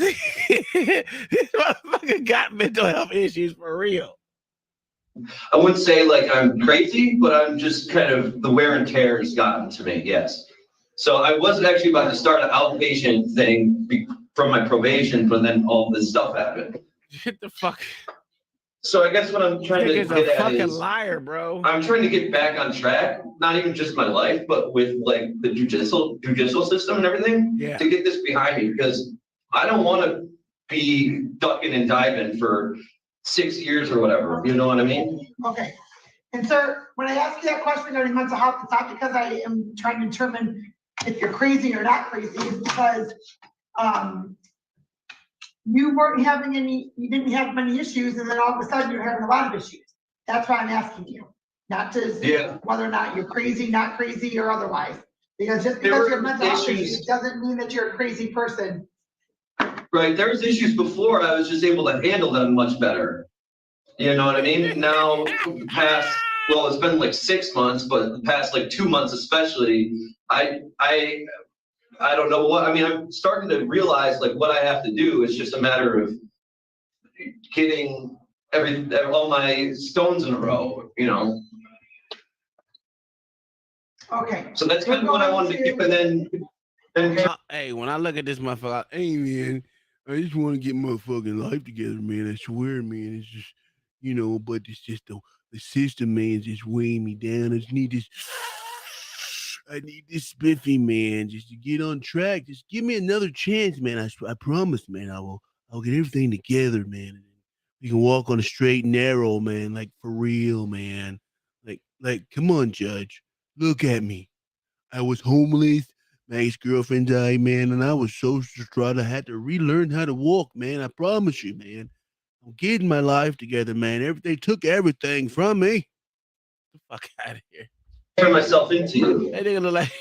motherfucker got mental health issues for real. I wouldn't say like I'm crazy, but I'm just kind of the wear and tear has gotten to me. Yes. So I wasn't actually about to start an outpatient thing from my probation, but then all this stuff happened. Get the fuck. So I guess what I'm trying to get a at fucking is liar, bro. I'm trying to get back on track, not even just my life, but with like the judicial system and everything to get this behind me, because I don't want to be ducking and diving for 6 years or whatever. You know what I mean? Okay. And sir, when I ask you that question regarding mental health, it's not because I am trying to determine if you're crazy or not crazy. It's because you didn't have many issues, and then all of a sudden you're having a lot of issues. That's why I'm asking you, not to whether or not you're crazy, not crazy, or otherwise. Because just because you have mental health issues doesn't mean that you're a crazy person. Right. There was issues before. I was just able to handle them much better. You know what I mean? Now, it's been like 6 months, but the past like 2 months especially, I don't know what, I mean, I'm starting to realize like what I have to do. It's just a matter of getting all my stones in a row, you know? Okay. So that's kind of what I wanted to get, and then hey, when I look at this motherfucker, hey man, I just want to get my fucking life together, man. I swear, man. It's just, but it's just the system, man, just weighing me down. I need this spiffy, man, just to get on track. Just give me another chance, man. I promise, man. I'll get everything together, man. We can walk on a straight and narrow, man. Like for real, man. Like, come on, Judge. Look at me. I was homeless. My ex-girlfriend died, man, and I was so distraught I had to relearn how to walk, man. I promise you, man. I'm getting my life together, man. They took everything from me. Get the fuck out of here. turn myself into you. That nigga look like.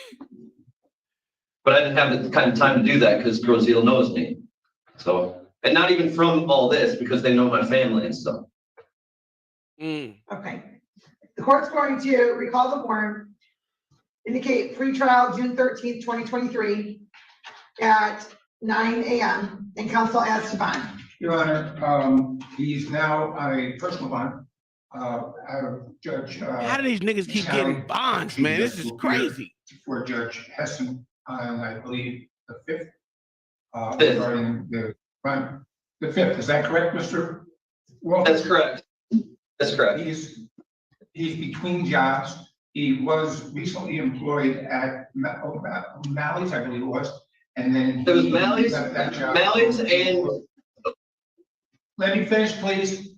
But I didn't have the kind of time to do that because Grozeal knows me. So, and not even from all this because they know my family and stuff. Okay. The court's going to recall the warrant, indicate free trial June 13th, 2023 at 9 a.m. and counsel as to bond. Your Honor, he's now on a personal bond. Judge. How do these niggas keep getting bonds, man? This is crazy. For Judge Hessen on, I believe, the 5th. Fifth. Regarding the crime. The 5th, is that correct, Mr. Wolf? That's correct. That's correct. He's between jobs. He was recently employed at Mally's, I believe it was, and then It was Mally's, left that job. Mally's and. Let me finish, please.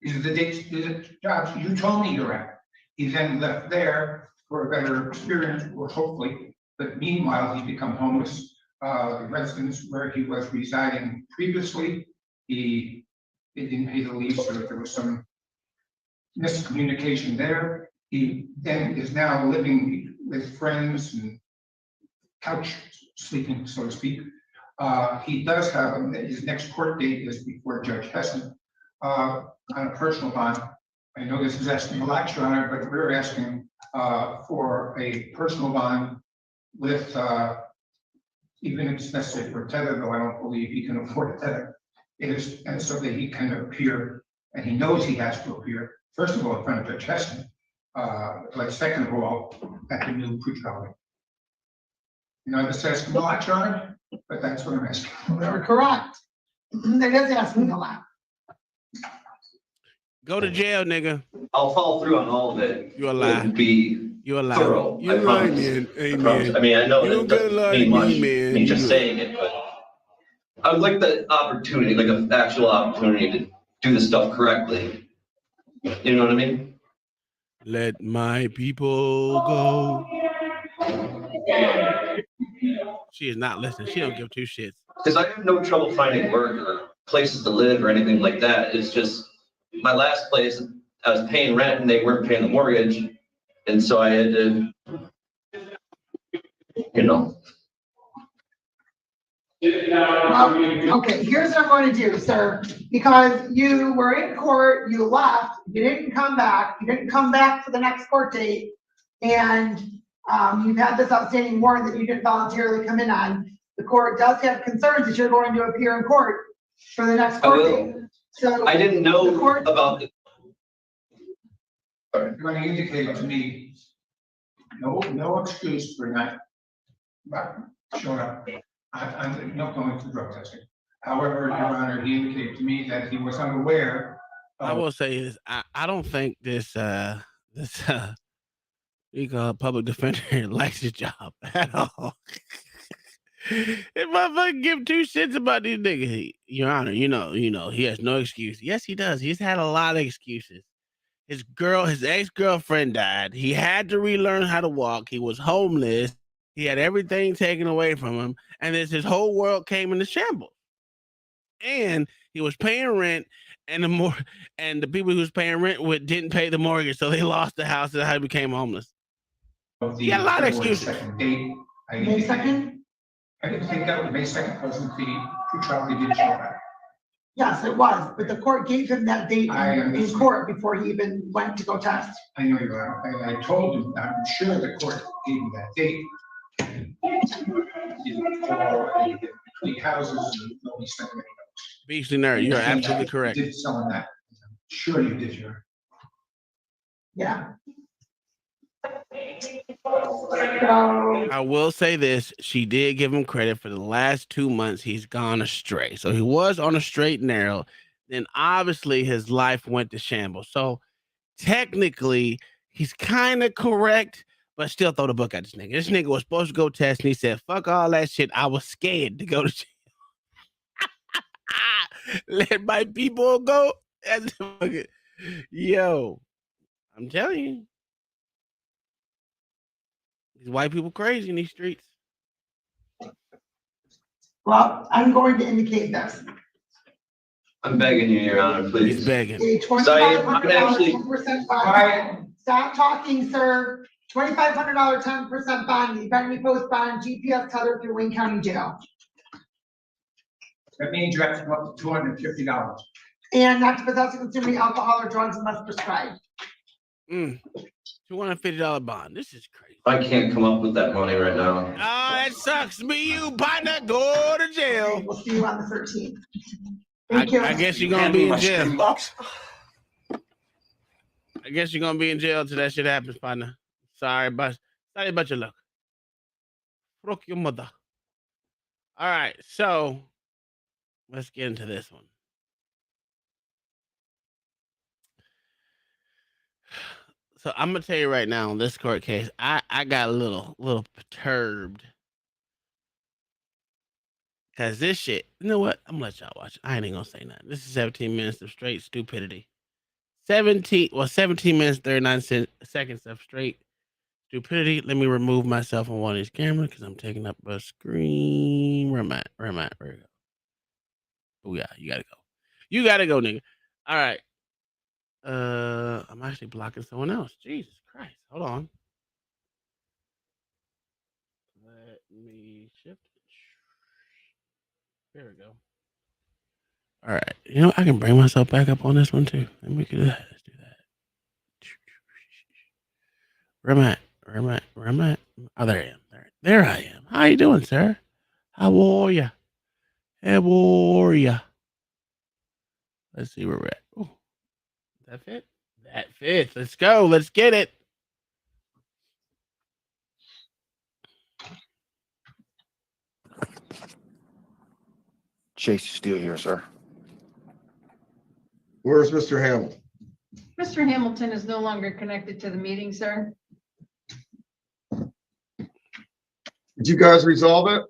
These are the dates, these are the jobs you told me you're at. He then left there for a better experience, or hopefully, but meanwhile, he's become homeless. The residence where he was residing previously, they didn't pay the lease, so there was some miscommunication there. He then is now living with friends and couch sleeping, so to speak. He does have his next court date is before Judge Hessen on a personal bond. I know this is asking a lot, Your Honor, but we're asking for a personal bond with, even if it's necessary for a tether, though I don't believe he can afford a tether. It is, and so that he can appear, and he knows he has to appear, first of all, in front of Judge Heston, but second of all, at the new pretrial. You know, this is asking a lot, Your Honor, but that's what I'm asking. You're correct. That is asking a lot. Go to jail, nigga. I'll follow through on all of it. You a lie. It'll be You a lie. thorough, You I lie, promise. man. I promise. Amen. I mean, I know You that don't gotta doesn't lie to mean me, much, man. me just You- saying it, but I would like the opportunity, like an actual opportunity to do the stuff correctly. You know what I mean? Let my people go. She is not listening. She don't give two shits. Because I have no trouble finding work or places to live or anything like that. It's just my last place, I was paying rent and they weren't paying the mortgage. And so I had to, you know. Well, okay, here's what I'm going to do, sir, because you were in court, you left, you didn't come back for the next court date, and you've had this outstanding warrant that you didn't voluntarily come in on. The court does have concerns that you're going to appear in court for the next court date. So I didn't know The court- about the. You're going to indicate to me, no excuse for not showing up. I'm not going to drug testing. However, Your Honor, he indicated to me that he was unaware. I will say this. I don't think this we call it public defender likes his job at all. If motherfucker give two shits about these niggas, Your Honor, you know, he has no excuse. Yes, he does. He's had a lot of excuses. His ex-girlfriend died. He had to relearn how to walk. He was homeless. He had everything taken away from him. And then his whole world came into shambles. And he was paying rent, and the people he was paying rent with didn't pay the mortgage, so they lost the house, and how he became homeless. He had a lot of excuses. Date, May 2nd? I didn't think that was May 2nd, wasn't the pretrial he didn't show up. Yes, it was, but the court gave him that date I in understand. court before he even went to go test. I know, Your Honor, and I told him, I'm sure the court gave him that date. Between houses, and nobody sent him any notes. Beastly nerd, you're absolutely correct. You did someone that. Sure you did, Your Honor. Yeah. So, I will say this: she did give him credit for the last 2 months he's gone astray. So he was on a straight and narrow. Then obviously his life went to shambles. So technically he's kind of correct, but still throw the book at this nigga. This nigga was supposed to go test, and he said, "Fuck all that shit. I was scared to go to jail." Let my people go. That's fucking, yo, I'm telling you. These white people crazy in these streets. well, I'm going to indicate this. I'm begging you, Your Honor, He's please. begging. A Sorry, I'm actually- $2,500 Quiet. bond. Stop talking, sir. $2,500 10% bond, event post bond, GPS tether through Wayne County Jail. That means you have to come up to $250. And not to possess or consume any alcohol or drugs unless prescribed. $250 bond. This is crazy. I can't come up with that money right now. Oh, that sucks. Me, you, partner, go to jail. We'll see you on the 13th. Thank you. I guess you're gonna be in jail. I guess you're gonna be in jail till that shit happens, partner. Sorry about your luck. Fuck your mother. All right, so let's get into this one. So I'm gonna tell you right now, in this court case, I got a little perturbed. Cause this shit, you know what? I'm gonna let y'all watch it. I ain't even gonna say nothing. This is 17 minutes of straight stupidity. 17 minutes, 39 seconds of straight stupidity. Let me remove myself on one of these cameras because I'm taking up a screen. Where am I? Where we go? Oh yeah, you gotta go. You gotta go, nigga. All right. I'm actually blocking someone else. Jesus Christ. Hold on. Let me shift. There we go. All right. You know, I can bring myself back up on this one too. Let me do that. Let's do that. Where am I? Where am I? Where am I? Oh, there I am. There I am. How you doing, sir? How are ya? How are ya? Let's see where we're at. Ooh, that fit? That fits. Let's go. Let's get it. Chase is still here, sir. Where's Mr. Hamilton? Mr. Hamilton is no longer connected to the meeting, sir. Did you guys resolve it?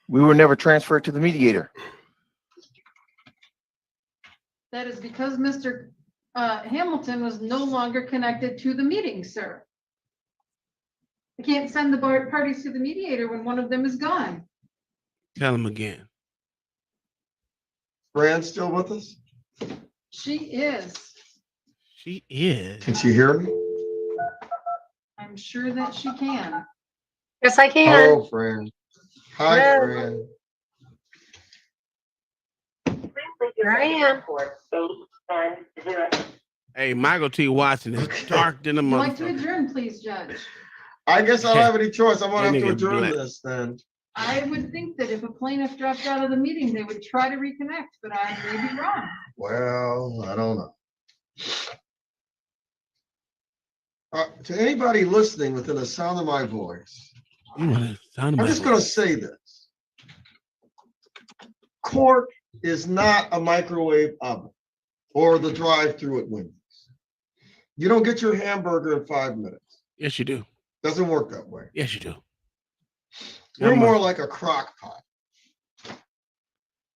We were never transferred to the mediator. That is because Mr. Hamilton was no longer connected to the meeting, sir. I can't send the parties to the mediator when one of them is gone. Tell him again. Fran still with us? She is. She is. Can she hear me? I'm sure that she can. Yes, I can. Hello, Fran. Hi, Hello. Fran. Here I am. Hey, Michael T. Watson is dark than a Would you like to motherfucker. adjourn, please, Judge? I guess I don't have any choice. I'm gonna That have to nigga adjourn black. this then. I would think that if a plaintiff dropped out of the meeting, they would try to reconnect, but I may be wrong. Well, I don't know. To anybody listening within the sound of my voice, You wanna sound I'm my just gonna voice. say this. Court is not a microwave oven or the drive-through at Wendy's. You don't get your hamburger in 5 minutes. Yes, you do. Doesn't work that way. Yes, you do. We're I'm more a- like a crock pot.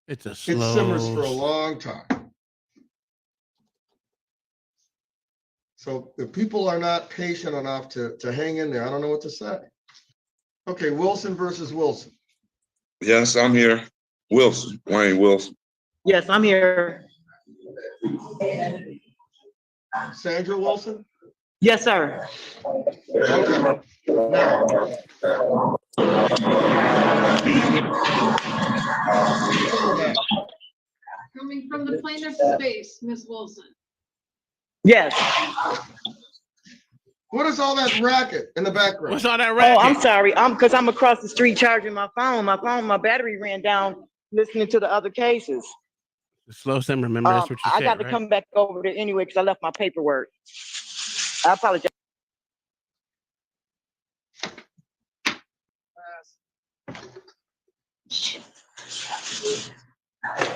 It's a It slow. simmers for a long time. So if people are not patient enough to hang in there, I don't know what to say. Okay, Wilson versus Wilson. Yes, I'm here. Wilson, Wayne Wilson. Yes, I'm here. Sandra Wilson? Yes, sir. Okay. Now. Coming from the plaintiff's space, Ms. Wilson. Yes. What is all that racket in the background? What's all that Oh, racket? I'm sorry. Because I'm across the street charging my phone. My battery ran down listening to the other cases. The slow simmer. Remember, that's what you I said, got to right? come back over there anyway because I left my paperwork. I apologize.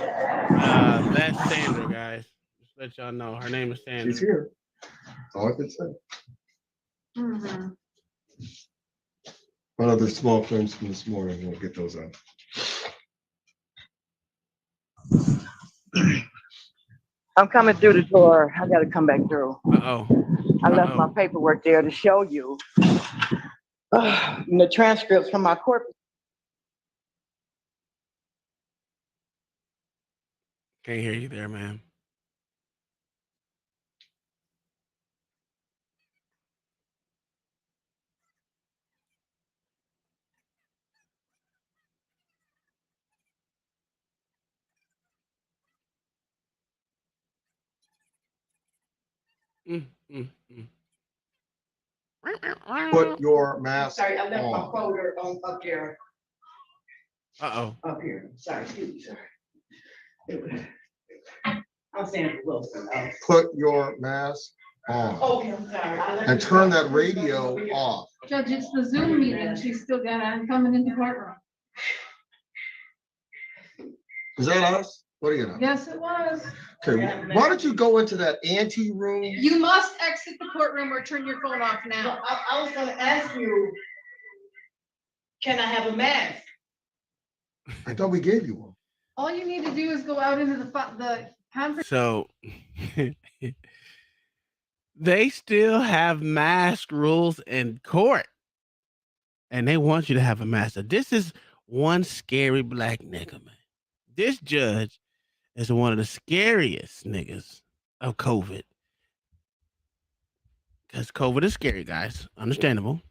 That's Sandra, guys. Just let y'all know. Her name is Sandra. She's here. That's all I can say. Mhm. One other small claims from this morning, we'll get those out. I'm coming through the door. I got to come back through. Uh-oh. I left my Uh-oh. paperwork there to show you. The transcripts from my court. Can't hear you there, man. Mm, mm, mm. Put your mask Sorry, I left my on. folder up there, Uh-oh. up here. Sorry, excuse me, sir. I'm Sandra Wilson. Put your mask on. Okay, I'm sorry. And turn that radio off. Judge, it's the Zoom meeting. She's still got on coming into courtroom. Is that us? What do you know? Yes, it was. Okay, why don't you go into that ante room? You must exit the courtroom or turn your phone off now. I was gonna ask you, can I have a mask? I thought we gave you one. All you need to do is go out into the conference. So they still have mask rules in court. And they want you to have a mask. So this is one scary black nigga, man. This judge is one of the scariest niggas of COVID. Because COVID is scary, guys. Understandable.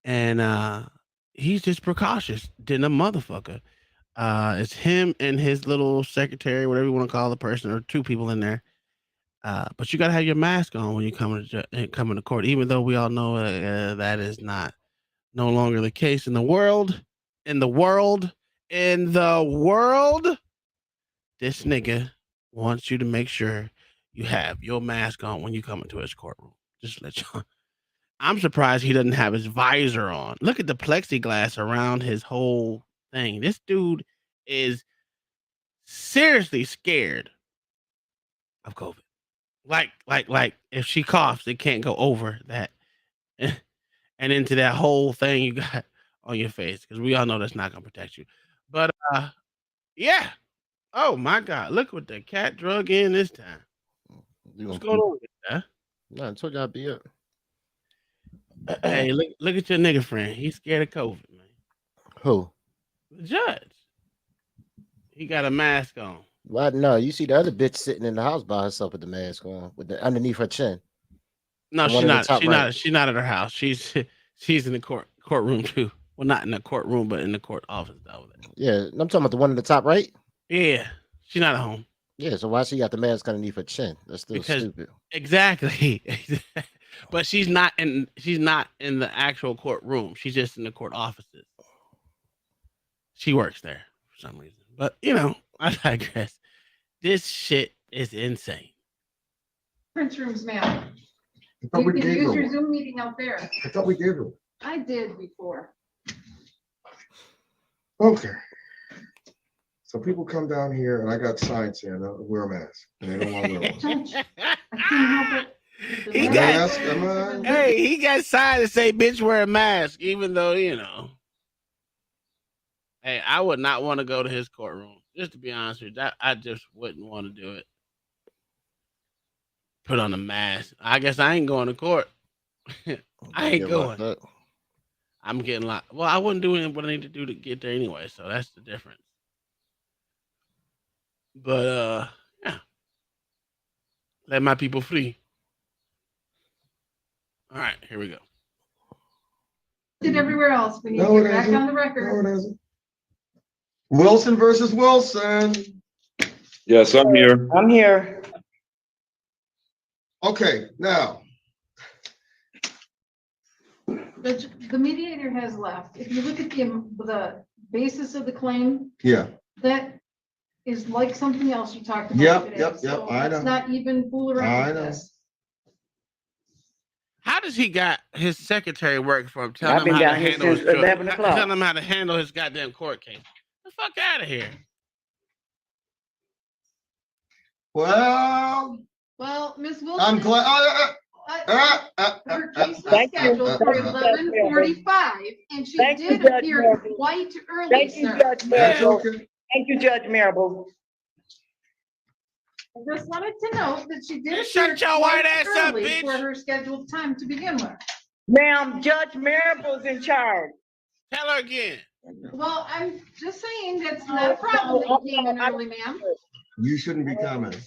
And he's just precautious than a motherfucker. It's him and his little secretary, whatever you want to call the person, or two people in there. But you gotta have your mask on when you come to court, even though we all know that is no longer the case in the world. In the world, this nigga wants you to make sure you have your mask on when you come into his courtroom. Just let you. I'm surprised he doesn't have his visor on. Look at the plexiglass around his whole thing. This dude is seriously scared of COVID. Like if she coughs, it can't go over that and into that whole thing you got on your face, because we all know that's not gonna protect you. But yeah. Oh my God! Look what the cat drug in this time. What's going on with that? No, I told you I'd be up. Hey, look at your nigga friend. He's scared of COVID, man. Who? The judge. He got a mask on. Well, no, you see the other bitch sitting in the house by herself with the mask on, with the underneath her chin. No, The she's one in the not. top She's right. not. She's not at her house. She's in the courtroom too. Well, not in the courtroom, but in the court office over there. Yeah, I'm talking about the one in the top right. Yeah, she's not at home. Yeah, so why she got the mask underneath her chin? That's still Because- stupid. Exactly. But she's not in the actual courtroom. She's just in the court offices. She works there for some reason. But I digress. This shit is insane. Prince rooms, ma'am. I thought You we can gave use her your one. Zoom meeting out there. I thought we gave her one. I did before. Okay. So people come down here and I got signs saying, wear a mask. And they don't want to wear one. Judge, I can't help it. He Am I got- ask- am I- Hey, he got signed to say bitch wear a mask, even though, Hey, I would not want to go to his courtroom. Just to be honest with you, I just wouldn't want to do it. Put on a mask. I guess I ain't going to court. I ain't Get going. locked up. I'm getting locked. Well, I wouldn't do what I need to do to get there anyway, so that's the difference. But yeah. Let my people free. All right, here we go. Did everywhere else. We need No, to it get back isn't. on the record. No, it isn't. Wilson versus Wilson. Yes, I'm here. I'm here. Okay, now, The mediator has left. If you look at the basis of the claim, yeah, that is like something else you talked about Yep, today. yep, So I let's know. not even fool I around with know. this. How does he got his secretary work for him? I've Telling him been how to down here handle his since 11 o'clock. Telling him how to handle his goddamn court case. The fuck out of here. well, Well, Ms. Wilson. I'm glad. Her case was Thank you. scheduled for Thank you, Judge 11:45, and she Thank you, did Judge appear Marable. quite early, Thank you, sir. Judge That's Marable. okay. Thank you, Judge Marable. I just wanted to note that she did You shut appear your white quite ass up, early bitch. for her scheduled time to begin with. Ma'am, Judge Marable's in charge. Tell her again. Well, I'm just saying that's not a problem that you came in early, ma'am. You shouldn't be commenting.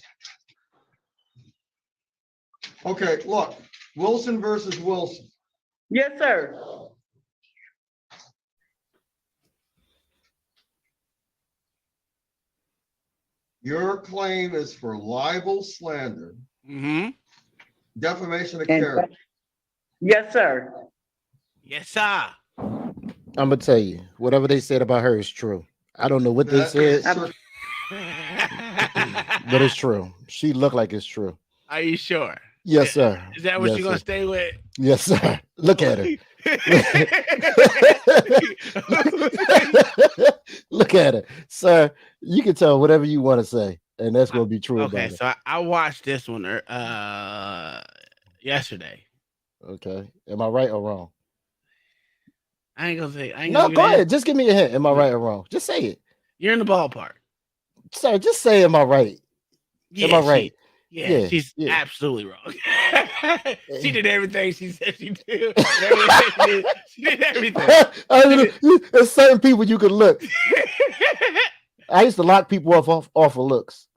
Okay, look, Wilson versus Wilson. Yes, sir. Your claim is for libel, slander, Mm-hmm. defamation of And- character. Yes, sir. Yes, sir. I'm gonna tell you, whatever they said about her is true. I don't know what they That- said, sir, but it's true. She looked like it's true. Are you sure? Yes, sir. Is that what Yes, you're gonna sir. stay with? Yes, sir. Look at her. Look at her, sir. You can tell whatever you want to say, and that's gonna be true Okay, about it. so I watched this one yesterday. Okay, am I right or wrong? I ain't gonna say. I ain't No, gonna go give you ahead. Just give me a hint. Am I right or wrong? Just say it, You're in the ballpark. sir. Just say, am I right? Am I right? Yeah, Yeah, she's yeah. absolutely wrong. She did everything she said she did. She did everything. I mean, there's certain people you could look. I used to lock people off of looks.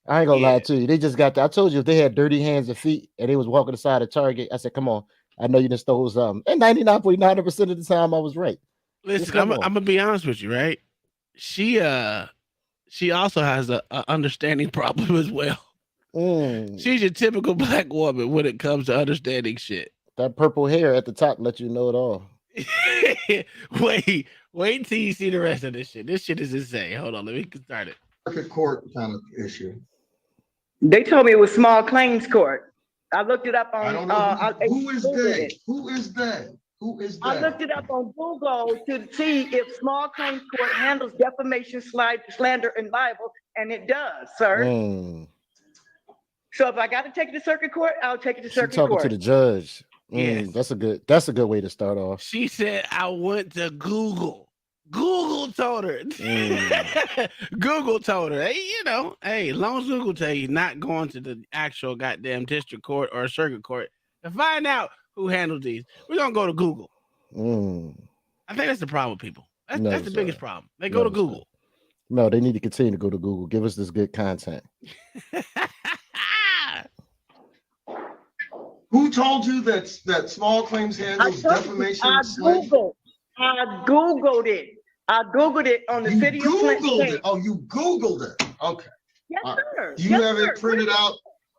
I ain't gonna lie to you. They just got I told you if they had dirty hands and feet and they was walking aside of Target, I said, come on. I know you done stole something. And 99.9% of the time I was right. Listen, come I'm on. gonna be honest with you, right? She also has a understanding problem as well. She's your typical black woman when it comes to understanding shit. That purple hair at the top let you know it all. Wait till you see the rest of this shit. This shit is insane. Hold on, let me start it. Circuit court kind of issue. They told me it was small claims court. I looked it up on. I don't know who is Googled they? it. Who is they? Who is I they? looked it up on Google to see if small claims court handles defamation, slander, and libel, and it does, sir. So if I got to take it to circuit court, I'll take it to She circuit talking court. to the judge. Yes. That's a good way to start off. She said, I went to Google. Google told her. Google told her, hey, hey, as long as Google tell you not going to the actual goddamn district court or circuit court to find out who handled these, we're going to go to Google. I think that's the problem with people. That's the biggest problem. They go to Google. No, they need to continue to go to Google. Give us this good content. Who told you that small claims handles defamation? I Googled it. I Googled it on the You city of Flint. Googled it. Oh, you Googled it. Okay. Yes, sir. Do you have it printed out?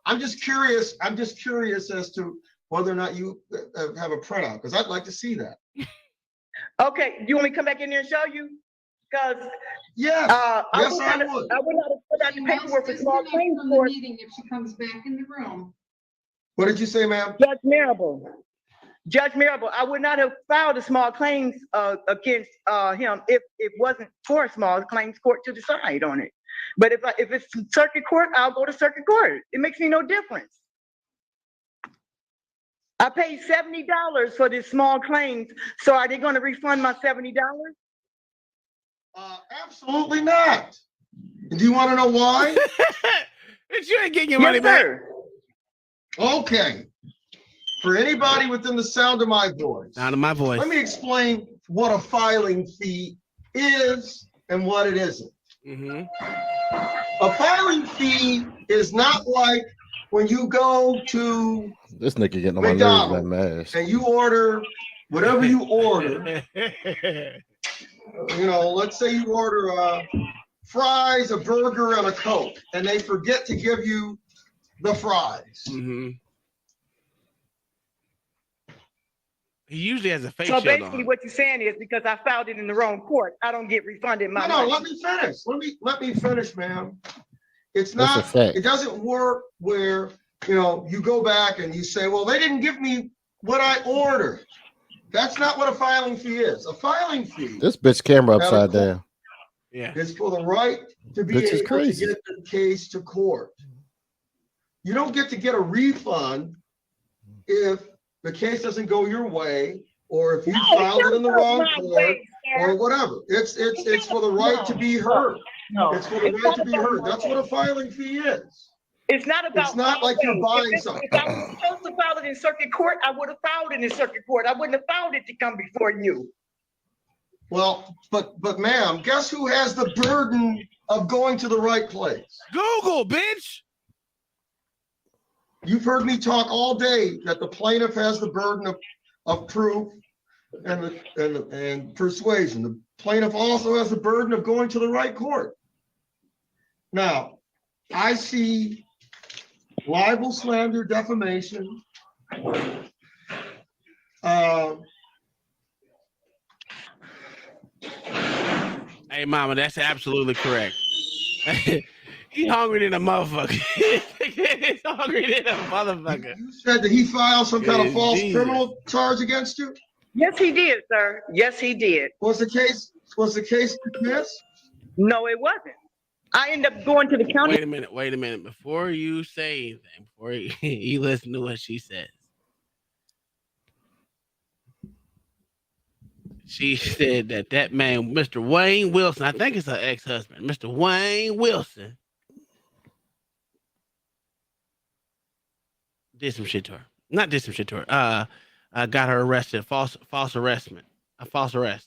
I'm just curious as to whether or not you have a printout, because I'd like to see that. Okay, you want me to come back in there and show you? Because yes, I yes, would I not would. have put out the paperwork for small claims From the court. meeting if she comes back in the room. What did you say, ma'am? Judge Marable, I would not have filed a small claims against him if it wasn't for a small claims court to decide on it. But if it's circuit court, I'll go to circuit court. It makes me no difference. I paid $70 for this small claims, so are they going to refund my $70? Absolutely not. Do you want to know why? You ain't getting your money back. Okay. For anybody within the sound of my voice. Let me explain what a filing fee is and what it isn't. A filing fee is not like when you go to This nigga getting on my nerves, McDonald's man. and you order whatever you order. Let's say you order fries, a burger, and a Coke, and they forget to give you the fries. He usually has a face So shield basically on. what you're saying is because I filed it in the wrong court, I don't get refunded my No, money. let me finish. Let me finish, ma'am. It's That's a not, fact. it doesn't work where, you go back and you say, well, they didn't give me what I ordered. That's not what a filing fee is. A filing fee This bitch camera upside down. is for the right to be Bitch is able to crazy. get the case to court. You don't get to get a refund if the case doesn't go your way, or if you filed it in the wrong court, or whatever. It's for the right to be heard. It's for the right to be heard. That's what a filing fee is. It's not about. It's not like you're buying something. If I was supposed to file it in circuit court, I would have filed it in circuit court. I wouldn't have filed it to come before you. Well, but ma'am, guess who has the burden of going to the right place? Google, bitch. You've heard me talk all day that the plaintiff has the burden of proof and persuasion. The plaintiff also has the burden of going to the right court. Now, I see libel, slander, defamation. Hey, mama, that's absolutely correct. He hungry than a motherfucker. He's hungry than a motherfucker. You said that he filed some kind of false Jesus. criminal charge against you? Yes, he did, sir. Yes, he did. Was the case dismissed? No, it wasn't. I ended up going to the county. Wait a minute. Before you say anything, before you listen to what she says. She said that man, Mr. Wayne Wilson, I think it's her ex-husband, Mr. Wayne Wilson, did some shit to her. Not did some shit to her. Got her arrested. False arrest. False arrestment.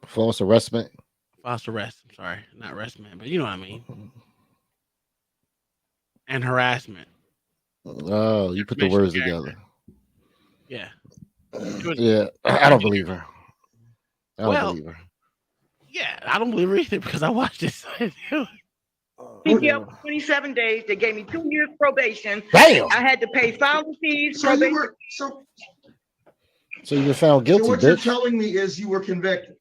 False arrest. I'm sorry, not arrestment, but you know what I mean. And harassment. Oh, you put the words together. Yeah. Yeah, I don't believe her. I don't Well, believe her. Yeah, I don't believe her either because I watched this. in jail for 27 days. They gave me 2 years probation. Damn. I had to pay filing fees. So you probation. were, So you were found so guilty, what you're bitch. telling me is you were convicted.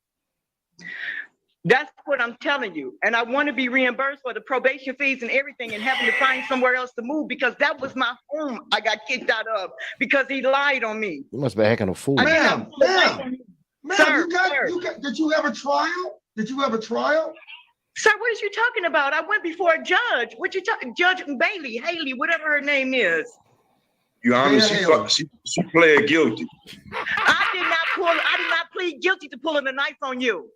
That's what I'm telling you. And I want to be reimbursed for the probation fees and everything and having to find somewhere else to move because that was my home I got kicked out of because he lied on me. You must be acting a fool. Ma'am, Sir, you got, did you have a trial? Did you have a trial? Sir, what is you talking about? I went before a judge. What you talking? Judge Bailey, Haley, whatever her name is. Your Honor, she pled guilty. I did not plead guilty to pulling a knife on you.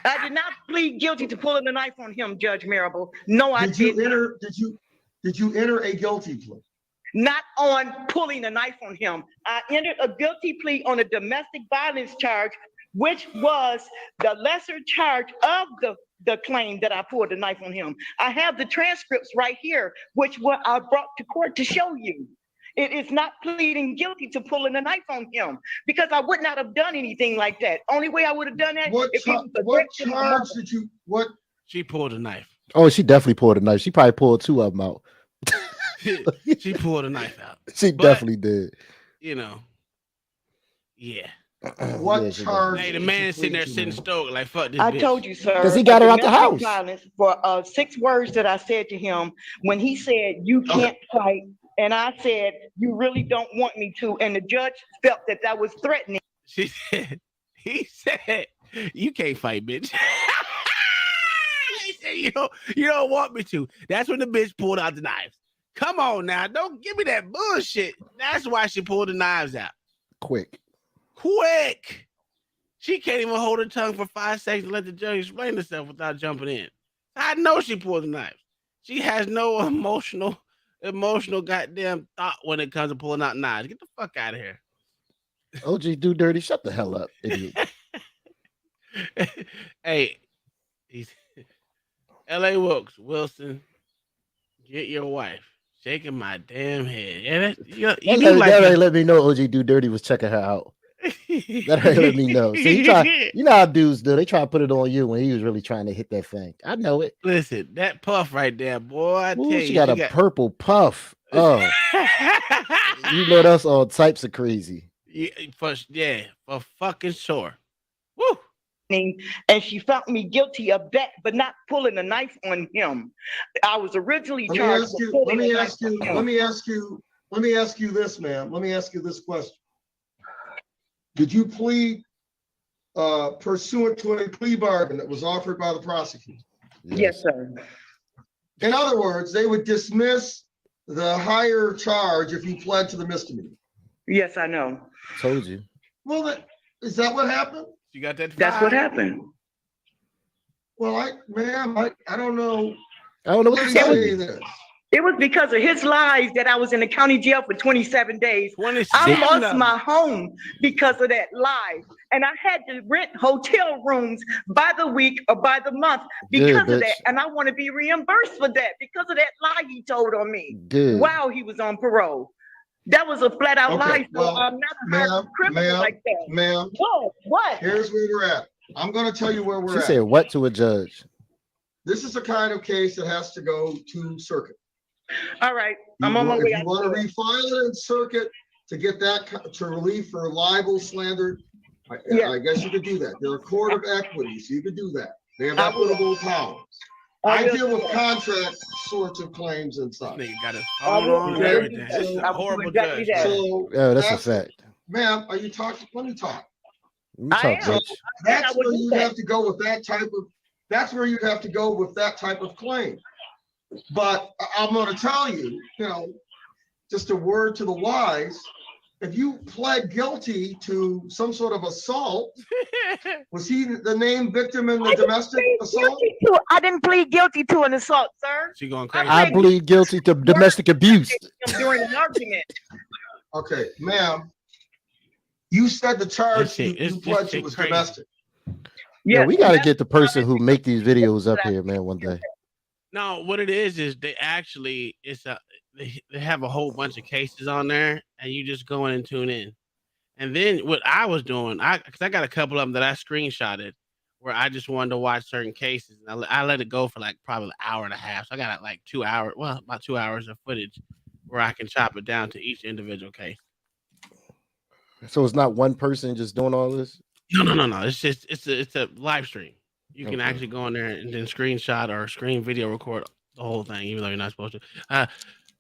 I did not plead guilty to pulling a knife on him, Judge Marable. No, I didn't. Did you enter a guilty plea? Not on pulling a knife on him. I entered a guilty plea on a domestic violence charge, which was the lesser charge of the claim that I pulled a knife on him. I have the transcripts right here, which what I brought to court to show you. It is not pleading guilty to pulling a knife on him because I would not have done anything like that. Only way I would have done that What charge did you, what? She pulled a knife. Oh, she definitely pulled a knife. She probably pulled 2 of them out. She pulled a knife out. She definitely did. You know. Yeah. What charge? Hey, the man is sitting there sitting stoked like fuck this I bitch. told you, sir. Because he got her out the house. Violence for 6 words that I said to him when he said, you can't fight. And I said, you really don't want me to. And the judge felt that that was threatening. He said, you can't fight, bitch. He said, you don't want me to. That's when the bitch pulled out the knives. Come on now. Don't give me that bullshit. That's why she pulled the knives out. Quick. She can't even hold her tongue for 5 seconds and let the judge explain herself without jumping in. I know she pulled the knives. She has no emotional goddamn thought when it comes to pulling out knives. Get the fuck out of here. OG Do Dirty, shut the hell up, idiot. Hey, L.A. Wilson, get your wife. Shaking my damn head. Yeah, that let me know OG Do Dirty was checking her out. That let me know. See, you know how dudes do. They try to put it on you when he was really trying to hit that thing. I know it. Listen, that puff right there, boy. I tell you, she got a purple puff. Oh, you know that's all types of crazy. For fucking sure. Woo. And she found me guilty of that, but not pulling a knife on him. I was originally charged. Let me ask you this, ma'am. Let me ask you this question. Did you plead pursuant to a plea bargain that was offered by the prosecutor? Yes, sir. In other words, they would dismiss the higher charge if you pled to the misdemeanor. Yes, I know. Told you. Well, is that what happened? You got that? That's what happened. Well, I don't know. I don't know what to say. It was because of his lies that I was in the county jail for 27 days. I lost my home because of that lie. And I had to rent hotel rooms by the week or by the month because of that. And I want to be reimbursed for that because of that lie he told on me while he was on parole. That was a flat out lie. So I'm not a criminal like that. Ma'am. What? Here's where we're at. I'm going to tell you where we're at. She said what to a judge? This is the kind of case that has to go to circuit. All right, I'm on my way. If you want to refile it in circuit to get that to relief for libel, slander, I guess you could do that. They're a court of equity, so you could do that. They have equitable powers. I deal with contract sorts of claims and such. Got it wrong and everything. That's a horrible judge. Yeah, that's a fact. Ma'am, are you talking? Let me talk. Bitch. That's where you have to go with that type of. That's where you'd have to go with that type of claim. But I'm going to tell you, just a word to the wise. If you pled guilty to some sort of assault, was he the named victim in the domestic assault? I didn't plead guilty to an assault, sir. She going crazy. I plead guilty to domestic abuse. During an argument. Okay, ma'am. You said the charge you pled to was domestic. Yeah, we got to get the person who make these videos up here, man, one day. No, what it is they actually they have a whole bunch of cases on there, and you just go in and tune in. And then what I was doing, because I got a couple of them that I screenshotted, where I just wanted to watch certain cases. And I let it go for like probably an hour and a half. So I got like 2 hours, well, about 2 hours of footage where I can chop it down to each individual case. So it's not one person just doing all this? No. It's a live stream. You can Okay. actually go in there and then screenshot or screen video record the whole thing, even though you're not supposed to.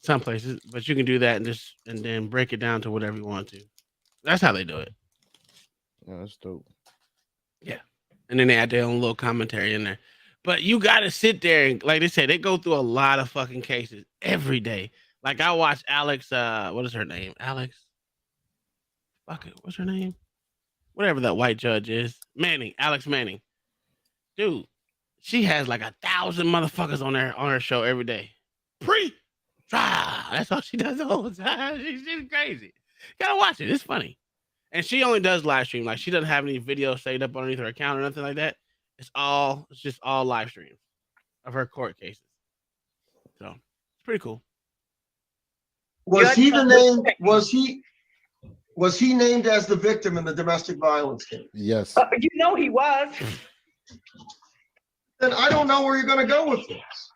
Some places, but you can do that and then break it down to whatever you want to. That's how they do it. Yeah, that's dope. Yeah. And then they add their own little commentary in there. But you got to sit there and, like they said, they go through a lot of fucking cases every day. Like I watched Alex, what is her name? Alex? Fuck it. What's her name? Whatever that white judge is. Manning. Alex Manning. Dude, she has like 1,000 motherfuckers on her show every day. Pre-trial. That's all she does the whole time. She's crazy. Gotta watch it. It's funny. And she only does live stream. Like she doesn't have any videos saved up underneath her account or nothing like that. It's just all live streams of her court cases. So it's pretty cool. Was he the name? Was he named as the victim in the domestic violence case? Yes. You know he was. Then I don't know where you're going to go with this.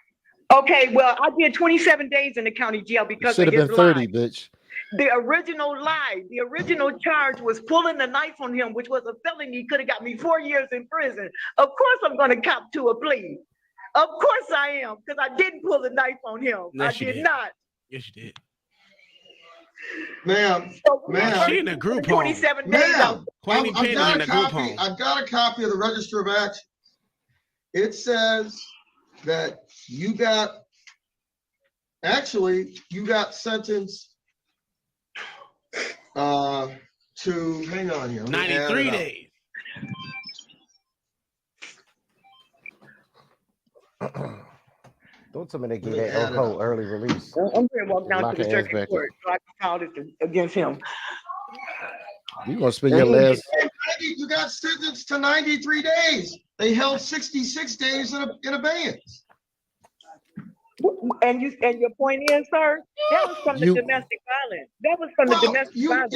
Okay, well, I did 27 days in the county jail because Should of have his been 30, lie. bitch. The original lie, the original charge was pulling the knife on him, which was a felony. Could have got me 4 years in prison. Of course, I'm going to cop to a plea. Of course I am, because I didn't pull the knife on him. Yes, I you did did. not. Yes, you did. Ma'am, She in a group home. 27 days. ma'am, Queenie I've Penn is got in a a group copy. home. I've got a copy of the Register of Action. It says that you got sentenced to, hang on here. let me add 93 it up. days. Don't tell me they gave Let me that add it whole up. early release. I'm going to walk down Lock to the her ass circuit back court so I can file this against him. You gonna spend your last? You got sentenced to 93 days. They held 66 days in abeyance. And your point is, sir, that was from the domestic violence. That was from the domestic violence.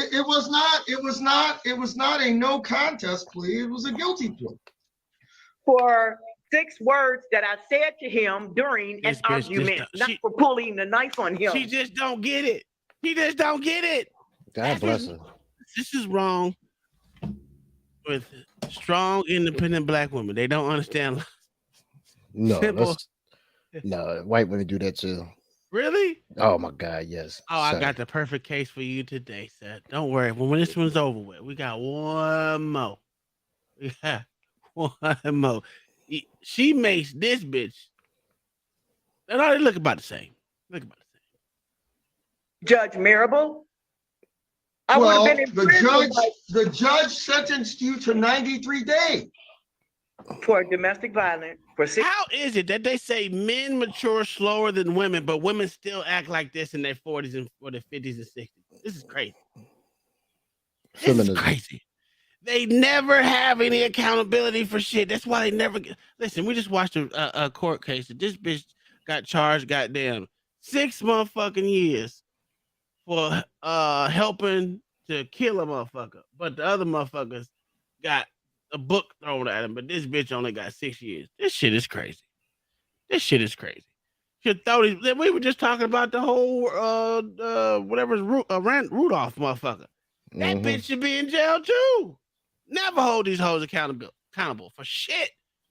It was not a no contest plea. It was a guilty plea. For 6 words that I said to him during an This bitch just argument, don't- not she- for pulling the knife on him. She just don't get it. He just don't get it. God bless her. This is wrong with strong, independent black women. They don't understand. No, Simple. no, white women do that too. Really? Oh my God, yes. Oh, I Son. got the perfect case for you today, sir. Don't worry. When this one's over with, we got one more. We got one more. She makes this bitch. And all they look about the same. Look about the same. Judge Marable. I would have been in prison the judge sentenced you to 93 days. for domestic violence for 6. How is it that they say men mature slower than women, but women still act like this in their 40s and or their 50s and 60s? This is crazy. This Feminism. is crazy. They never have any accountability for shit. That's why they never get. Listen, we just watched a court case that this bitch got charged, goddamn, 6 motherfucking years for helping to kill a motherfucker, but the other motherfuckers got a book thrown at him. But this bitch only got 6 years. This shit is crazy. This shit is crazy. Should throw these. We were just talking about the whole whatever's Rudolph motherfucker. That bitch should be in jail too. Never hold these hoes accountable for shit.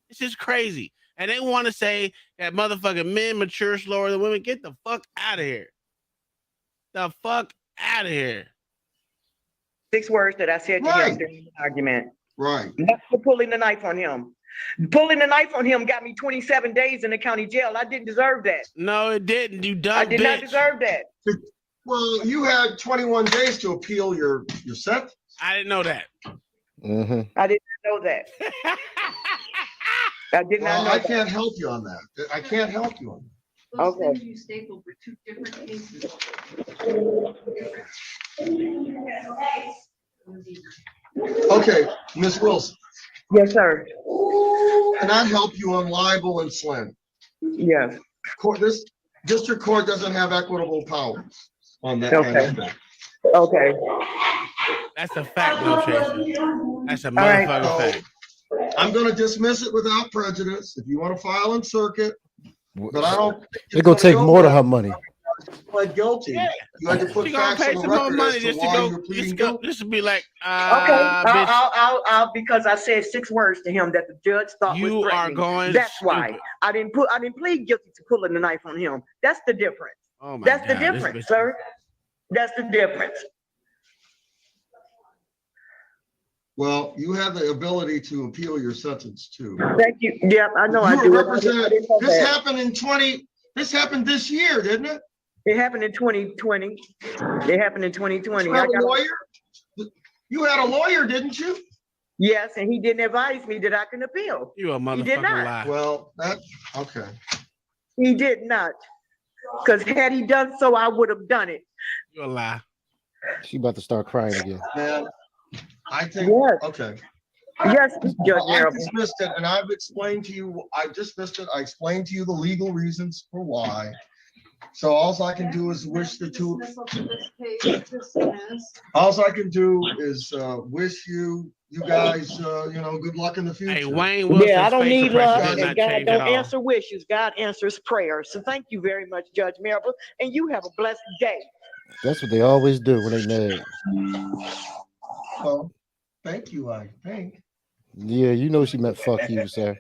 It's just crazy. And they want to say that motherfucking men mature slower than women. Get the fuck out of here. The fuck out of here. 6 words that I said to him during the argument. Right. Not for pulling the knife on him. Pulling the knife on him got me 27 days in the county jail. I didn't deserve that. No, it didn't. You dumb I did not deserve that. Well, you had 21 days to appeal your sentence. I didn't know that. I did not know that. I did not know I that. can't help you on that. I can't help you on that. Those Okay. things you stapled were 2 different cases. Okay, Ms. Wilson. Yes, sir. Can I help you on libel and slander? Yes. This district court doesn't have equitable powers on that kind of thing. Okay. That's a fact, though, Tracy. That's a right. motherfucking fact. I'm gonna dismiss it without prejudice. If you want to file in circuit, but I don't. think They're it's gonna take go more than that her money. Pled guilty. Yeah. You had to put She gonna facts pay on the some more record money as to just to why go. you're pleading Just go. guilty. Just to be like, Okay, bitch, I'll, because I said 6 words to him that the judge thought you was are threatening. going. That's why stupid. I didn't plead guilty to pulling the knife on him. That's the difference. Oh my That's God, the this difference, bitch- sir. That's the difference. Well, you have the ability to appeal your sentence too. Thank you. Yeah, I know I You do. were I didn't know this that. happened in this happened this year, didn't it? It happened in 2020. It happened in 2020. You had a lawyer? You had a lawyer, didn't you? Yes, and he didn't advise me that I can appeal. You a He did motherfucking not. lie. Well, okay. He did not. Because had he done so, I would have done it. You a lie. She about to start crying again. Man, I think, Yes. okay. Yes, Judge I Marable. dismissed it and I've explained to you, I dismissed it. I explained to you the legal reasons for why. So all I can do is wish the two, all I can do is wish you guys, good luck in the future. Hey, Wayne Wilson's Yeah, I don't facial need love, expression did and not God change at don't all. answer wishes. God answers prayers. So thank you very much, Judge Marable, and you have a blessed day. That's what they always do when they mad. Well, thank you, I think. Yeah, you know she meant fuck you, sir.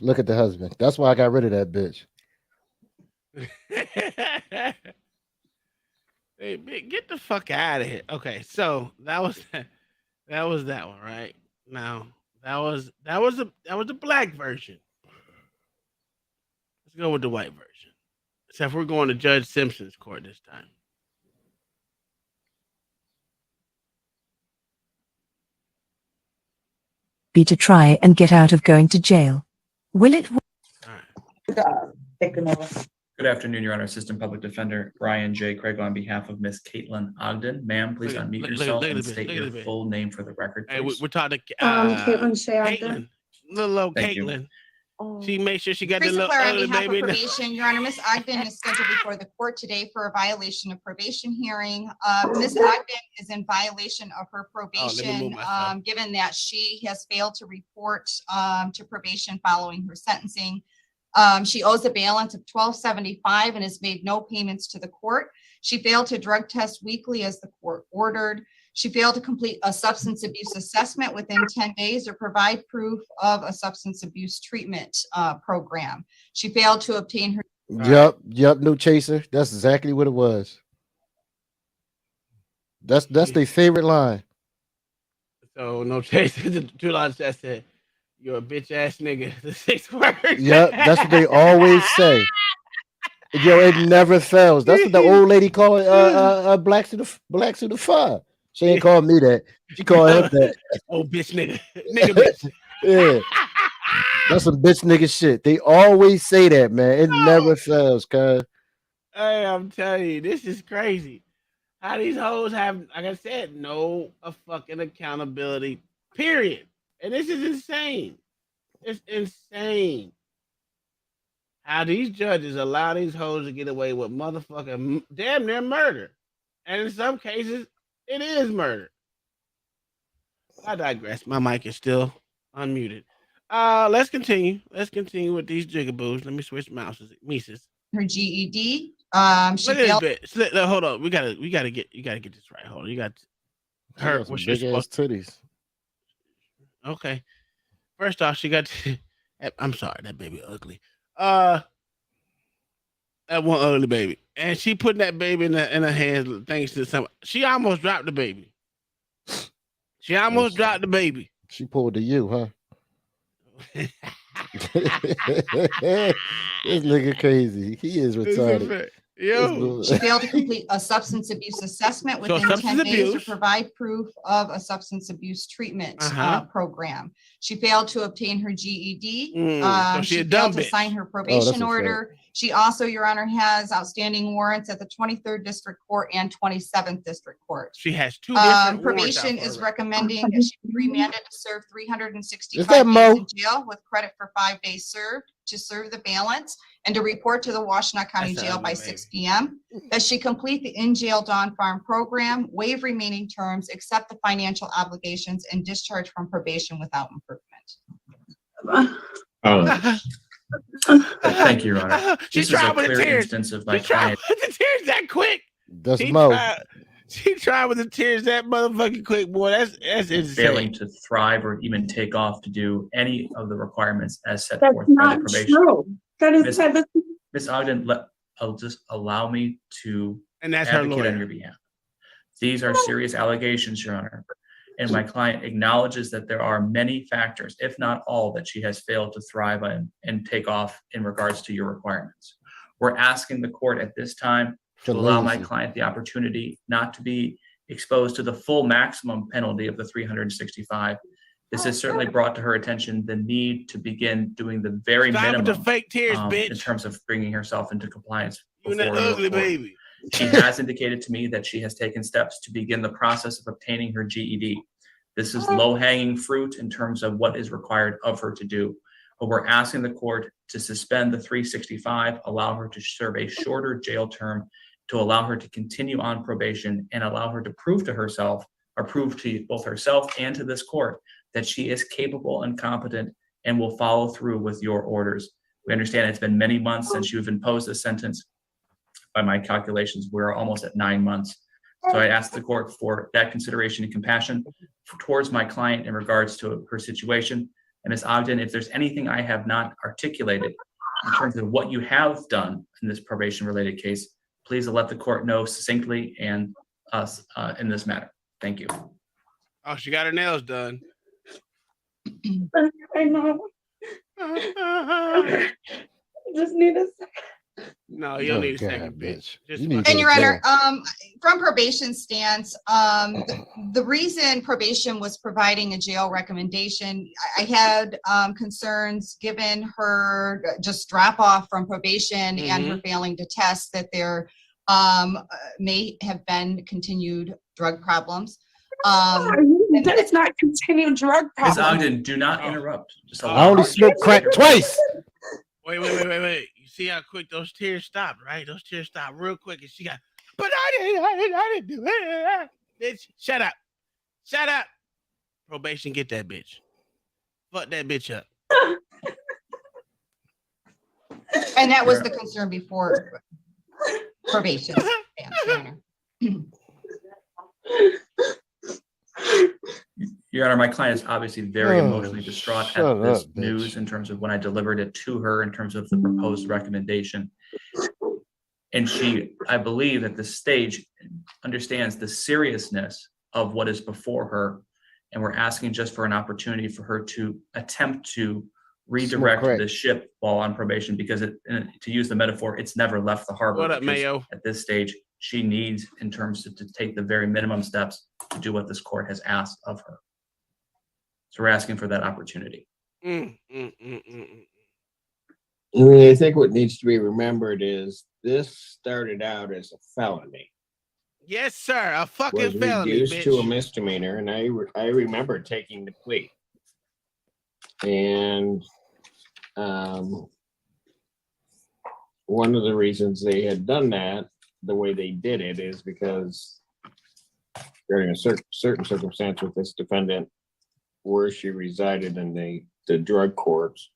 Look at the husband. That's why I got rid of that bitch. Hey, get the fuck out of here. Okay, so that was that one, right? Now that was the black version. Let's go with the white version. Except we're going to Judge Simpson's court this time. Be to try and get out of going to jail. Will it? Good afternoon, Your Honor. Assistant Public Defender Brian J. Craig on behalf of Miss Caitlin Ogden. Ma'am, please unmute yourself and state your full name for the record, Hey, please. we're talking Caitlin Shea Ogden. Caitlin, little old Thank you. Caitlin. She made sure she got the Teresa little Clare on ugly behalf of baby. probation. Your Honor, Ms. Ogden is scheduled before the court today for a violation of probation hearing. Ms. Ogden is in violation of her probation, given that she has failed to report to probation following her sentencing. She owes a balance of $12.75 and has made no payments to the court. She failed to drug test weekly as the court ordered. She failed to complete a substance abuse assessment within 10 days or provide proof of a substance abuse treatment program. She failed to obtain her. Yep, no chaser. That's exactly what it was. That's their favorite line. So no chase. The 2 lines that said, "You're a bitch ass nigga." The 6 words. Yep, that's what they always say. Yo, it never fails. That's what the old lady called blacks to the fire. She ain't called me that. She called him that. Oh, bitch nigga. Nigga bitch. Yeah. That's some bitch nigga shit. They always say that, man. It never fails, cuz. Hey, I'm telling you, this is crazy. How these hoes have, like I said, no fucking accountability, period. And this is insane. It's insane. How these judges allow these hoes to get away with motherfucking damn near murder. And in some cases, it is murder. I digress. My mic is still unmuted. Let's continue. Let's continue with these jigaboos. Let me switch mouses. Mises. Her GED. She Look at failed. this bit. Hold on. You gotta get this right. Hold on. You got her. Some What she's big ass supposed. titties. Okay. First off, she got. I'm sorry, that baby ugly. That one ugly baby, and she putting that baby in her hands thanks to some. She almost dropped the baby. She almost dropped the baby. She pulled the U, huh? This nigga crazy. He is retarded. Yo. She failed to complete a substance abuse assessment within 10 substance days or abuse. provide proof of a substance abuse treatment program. She failed to obtain her GED. So she a dumb failed to bitch. sign her that's probation a order. She also, Your Honor, has outstanding warrants at the 23rd District Court and 27th District Court. She has 2 different warrants out Probation for is her. recommending that she be remanded to serve 365 Is that days Mo? in jail with credit for 5 days served to serve the balance and to report to the Washtenaw County That's Jail ugly, by baby. 6 p.m. That she complete the in-jail Dawn Farm program, waive remaining terms, accept the financial obligations, and discharge from probation without improvement. Thank you, Your Honor. She This is a tried with the clear tears. instance of my She tried client. with the tears that quick. That's She Mo. tried with the tears that motherfucking quick, boy. That's insane. Failing to thrive or even take off to do any of the requirements as set That's forth by the not probation. true. That is, Miss- that's Ms. Ogden, just allow me to And that's her advocate lawyer. on your behalf. These are serious allegations, Your Honor. And my client acknowledges that there are many factors, if not all, that she has failed to thrive on and take off in regards to your requirements. We're asking the court at this time to allow my Lazy. client the opportunity not to be exposed to the full maximum penalty of the 365. This has certainly brought to her attention the need to begin doing the very Stop with minimum the fake tears, in bitch. terms of bringing herself into compliance. You that before your ugly court. baby. She has indicated to me that she has taken steps to begin the process of obtaining her GED. This is low-hanging fruit in terms of what is required of her to do. But we're asking the court to suspend the 365, allow her to serve a shorter jail term, to allow her to continue on probation and allow her to prove to herself, or prove to both herself and to this court, that she is capable and competent and will follow through with your orders. We understand it's been many months since you've imposed this sentence. By my calculations, we're almost at 9 months. So I asked the court for that consideration and compassion towards my client in regards to her situation. And Ms. Ogden, if there's anything I have not articulated in terms of what you have done in this probation-related case, please let the court know succinctly and us in this matter. Thank you. Oh, she got her nails done. I know. Just need a second. No, you don't Oh, need a God, second, bitch. Just You need And to Your go to Honor, jail. from probation stance, the reason probation was providing a jail recommendation, I had concerns given her just drop off from probation and her failing to test that there may have been continued drug problems. It's not continued drug Ms. problems. Ogden, do not interrupt. Just I allow only her. smoked crack twice. Wait. You see how quick those tears stopped, right? Those tears stopped real quick, and she got. But I didn't do it, bitch. Shut up. Probation, get that bitch. Fuck that bitch up. And that was the concern before probation. Your Honor. Your Honor, my client is obviously very Oh, emotionally distraught shut at this up, bitch. news in terms of when I delivered it to her in terms of the proposed recommendation. And she, I believe at this stage, understands the seriousness of what is before her. And we're asking just for an opportunity for her to attempt to redirect crack. the ship while on probation, because it, and to use the metaphor, it's never left the harbor. What up, because Mayo? At this stage, she needs, in terms of, to take the very minimum steps to do what this court has asked of her. So we're asking for that opportunity. I mean, I think what needs to be remembered is this started out as a felony. Yes, sir. A Was fucking felony, reduced to a bitch. misdemeanor, and I remember taking the plea. And one of the reasons they had done that, the way they did it, is because during a certain circumstance with this defendant, where she resided in the drug courts,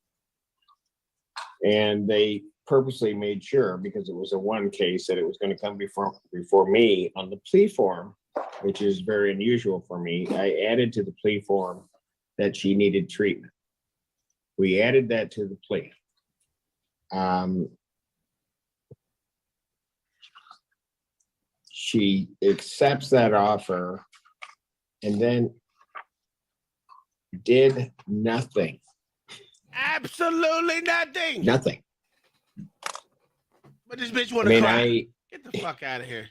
and they purposely made sure, because it was a one case, that it was going to come before me on the plea form, which is very unusual for me. I added to the plea form that she needed treatment. We added that to the plea. She accepts that offer and then did nothing. Absolutely nothing. Nothing. But this bitch I want to mean, cry. Get the fuck out of here.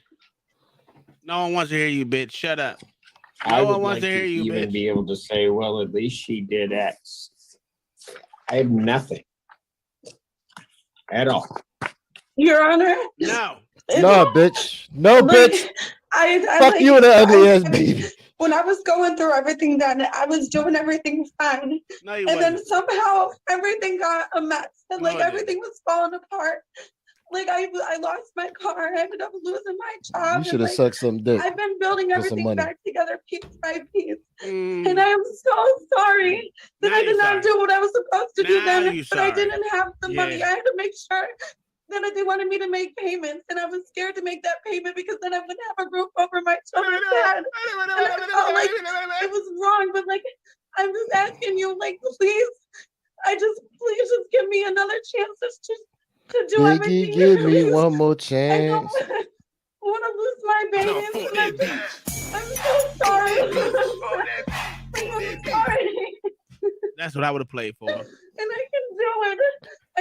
No one wants to hear you, bitch. Shut up. I No would one wants like to hear to you, even bitch. be able to say, well, at least she did X. I have nothing at all. Your Honor. No. No, bitch. No, Like, bitch. I Fuck like- you and the ugly ass I- baby. when I was going through everything that I was doing everything fine. No, you And then wasn't. somehow everything got a mess and No, like it didn't. everything was falling apart. Like I lost my car. I ended up losing my job. You and, should have like, sucked some dick. I've been building for some everything money. back together piece by piece. Mm. And I am so sorry that Now I you're did not sorry. do what I was supposed to do Now then, you're but I sorry. didn't have the money. Yeah. I had to make sure that they wanted me to make payments, and I was scared to make that payment because then I wouldn't have a roof over my children's head. And I felt like it was wrong, but like I'm just asking you, like, please, please just give me another chance to do Biggie, everything. give me Please. one more I don't chance. want to lose my babies. And I'm so sorry. I'm sorry. That's what I would have played for. And I can do it.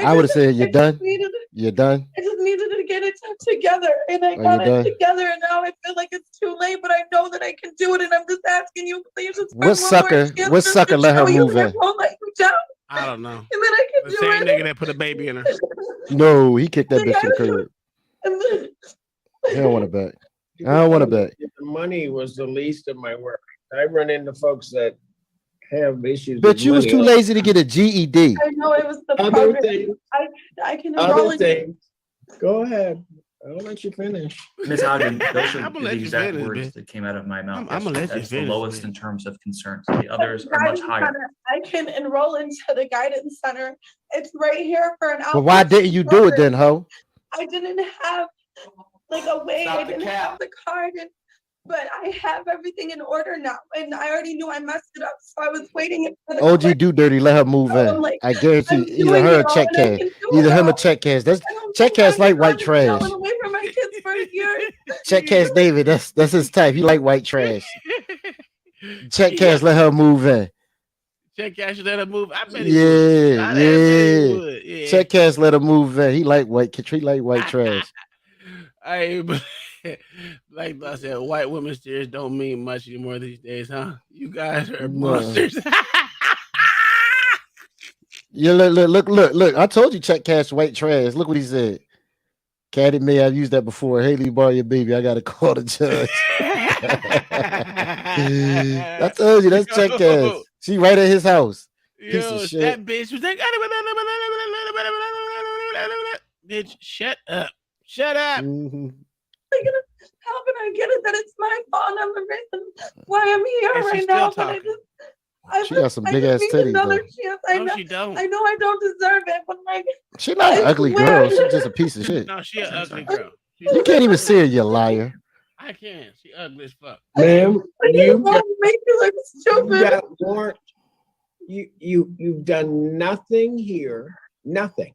I would have said, "You're done. Needed, You're done." I just needed to get it together, and I Are got you it done? together, and now I feel like it's too late, but I know that I can do it, and I'm just asking you, please, just for What one sucker? more chance What just sucker to let her show you move that I in? won't let you down, I don't know. and then I can The do same it. nigga that put a baby in her. No, he kicked that Like, bitch to the I- curb. and then- He don't want to bet. I don't want to bet. The money was the least of my worries. I run into folks that have issues. But with you was money. too lazy to get a GED. I know it was the Other program. things, I can enroll other in. things. Go ahead. I'll let you finish. Ms. Ogden, those are I'ma the let you exact finish, words bitch. that came out of my mouth. I'ma let you That's the finish, lowest bitch. in terms of concerns. The others are much Guidance higher. center. I can enroll into the guidance center. It's right here for an outreach. But why didn't you do it then, ho? I didn't have like a way. Stop I the didn't cap. have the card, but I have everything in order now, and I already knew I messed it up, so I was waiting for the OG do dirty. Let her move I'm in. like, I guarantee I'm you, either doing her or it all, check and I cash. can do Either it him or all. check cash. That's I don't check think cash like white I've been trash. going away from my kids for years. Check cash David. That's his type. He like white trash. Check cash. Let her move in. Check cash let her move. I bet he would. Yeah, I bet he yeah. would. Yeah. Check cash. Let her move in. He like white. Treat like white trash. Hey, but like I said, white women's tears don't mean much anymore these days, huh? You guys are No. monsters. Yeah, look. I told you check cash white trash. Look what he said. Caddy May, I've used that before. Haley, borrow your baby. I gotta call the judge. I told you that's check cash. She right at his house. Piece Yo, of shit. that bitch was like, bitch, shut up. Shut up. Mhm. How can I get it that it's my fault? I'm the reason why I'm here And she's right still now, but talking. She got some big I ass just need titties, another though. chance. I No, know, she don't. I know I don't deserve it, but like, She's not an I ugly swear. girl. She's just a piece of shit. No, she an ugly girl. You can't even see her, you liar. I can't. She ugly as fuck. Ma'am, I just you want to make you look stupid. got warrant. You've done nothing here. Nothing.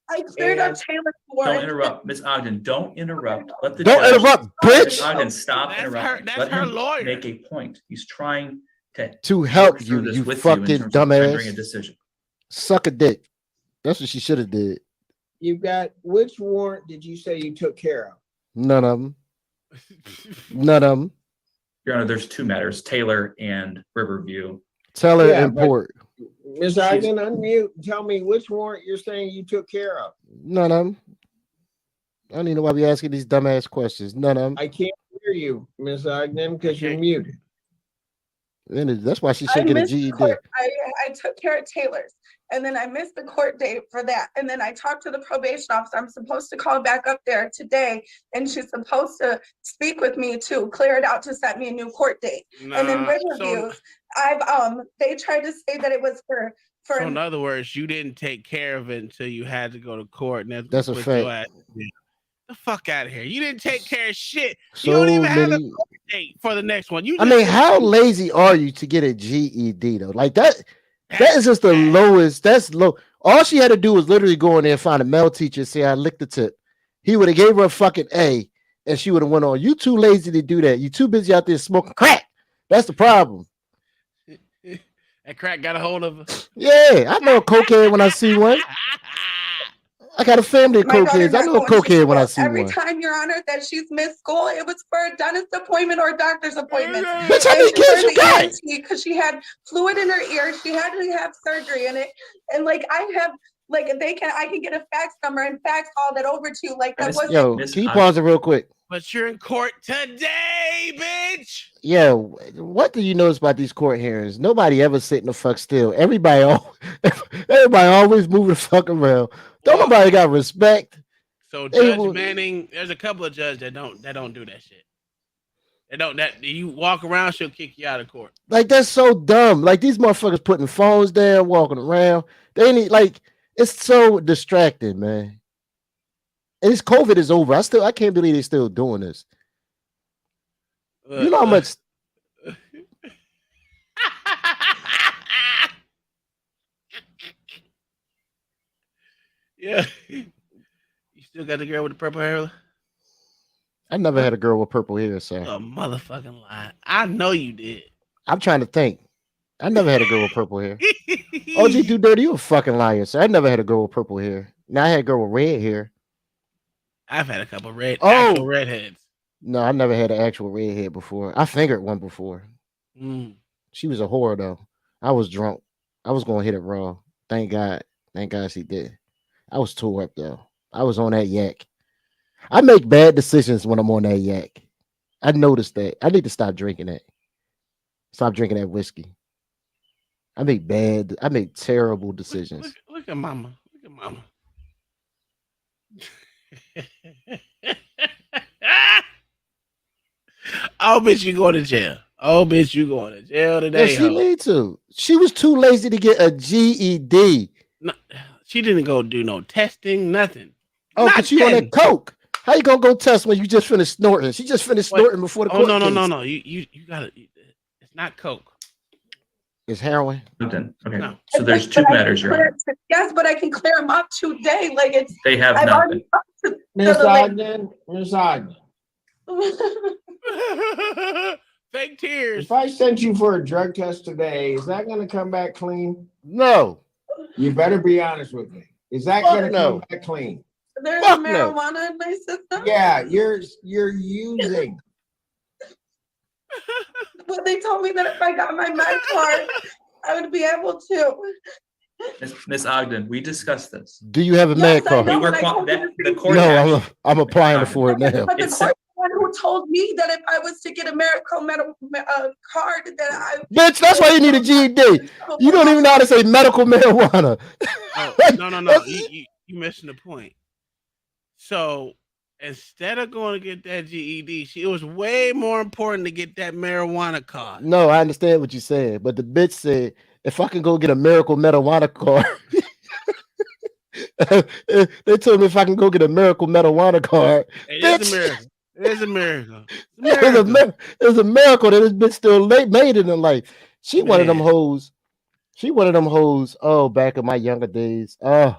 I cleared up Taylor's warrant. Don't interrupt. Ms. Ogden, don't interrupt. Let the Don't judge- interrupt, Ms. bitch. Ogden, stop That's interrupting. her- Let that's her him lawyer. make a point. He's trying To help work through you, this you with fucking in terms of rendering a dumbass. decision. Suck a dick. That's what she should have did. You've got, which warrant did you say you took care of? None of them. None of them. Your Honor, there's two matters, Taylor and Riverview. Tell her Yeah, import. Ms. Ogden, unmute. Tell me which warrant you're saying you took care of. None of them. I don't even know why we asking these dumbass questions. None of them. I can't hear you, Ms. Ogden, because you're muted. And that's why she I should get a missed the GED. court. I took care of Taylor's, and then I missed the court date for that. And then I talked to the probation officer. I'm supposed to call back up there today, and she's supposed to speak with me to clear it out to set me a new court date. And then Nah, Riverview, they tried to say that it was for So in other words, you didn't take care of it until you had to go to court. And That's a put fact. your ass in. The fuck out of here! You didn't take care of shit. So You don't even have a many- court date for the next one. You I just mean, how lazy are you to get a GED though? Like that is just the lowest. That's low. All she had to do was literally go in there and find a male teacher and say, I licked the tip. He would have gave her a fucking A and she would have went on. You too lazy to do that. You too busy out there smoking crack. That's the problem. that crack got a hold of her. Yeah, I know a cokehead when I see one. I got a family of My daughter's cokeheads. I not know a going to cokehead when I school. see Every one. time, Your Honor, that she's missed school, it was for a dentist appointment or a doctor's appointment. Bitch, how many kids you got? Because she had fluid in her ear, she had to have surgery in it, and like I have Like if I can get a fax number and fax all that over to you. Like that wasn't. Yo, can you pause it real quick? But you're in court today, bitch. Yo, what do you notice about these court hearings? Nobody ever sitting the fuck still. Everybody always moving the fuck around. Don't nobody got respect. So Judge Manning, there's a couple of judges that don't do that shit. They don't that you walk around, she'll kick you out of court. Like that's so dumb. Like these motherfuckers putting phones down, walking around. They need like it's so distracting, man. And this COVID is over. I can't believe they're still doing this. You know how much Yeah. You still got the girl with the purple hair? I never had a girl with purple hair, sir. A motherfucking lie. I know you did. I'm trying to think. I never had a girl with purple hair. OG Too Dirty, you a fucking liar, sir. I never had a girl with purple hair. Now I had a girl with red hair. I've had a couple actual redheads. No, I never had an actual redhead before. I fingered one before. She was a whore though. I was drunk. I was gonna hit it raw. Thank God. Thank God she did. I was tore up though. I was on that yak. I make bad decisions when I'm on that yak. I noticed that. I need to stop drinking that. Stop drinking that whiskey. I make terrible decisions. Look at mama. Look at mama. Oh, bitch, you going to jail. Oh, bitch, you going to jail today. Yeah, she need to. She was too lazy to get a GED. No, she didn't go do no testing, nothing. Oh, but you on that coke. How you gonna go test when you just finished snorting? She just finished snorting before the court no. case. You got it. It's not coke. It's heroin. Okay. No. So there's two matters here. Yes, but I can clear them up today. Like it's. They have I've nothing. Miss Ogden, Miss Ogden. Fake tears. If I sent you for a drug test today, is that going to come back clean? No. You better be honest with me. Is that going to come back clean? There's Fuck marijuana in my system. Yeah, you're using. But they told me that if I got my med card, I would be able to. Miss Ogden, we discussed this. Do you have a med card? We were the court. No, I'm applying for it now. But the court one who told me that if I was to get a medical card, that I. Bitch, that's why you need a GED. You don't even know how to say medical marijuana. No. You missing the point. So instead of going to get that GED, it was way more important to get that marijuana card. No, I understand what you're saying, but the bitch said, if I can go get a miracle marijuana card, they told me if I can go get a miracle marijuana card. It's a miracle. It's a miracle. It's a miracle that this bitch still made it in life. She one of them hoes. She one of them hoes. Oh, back in my younger days. Oh,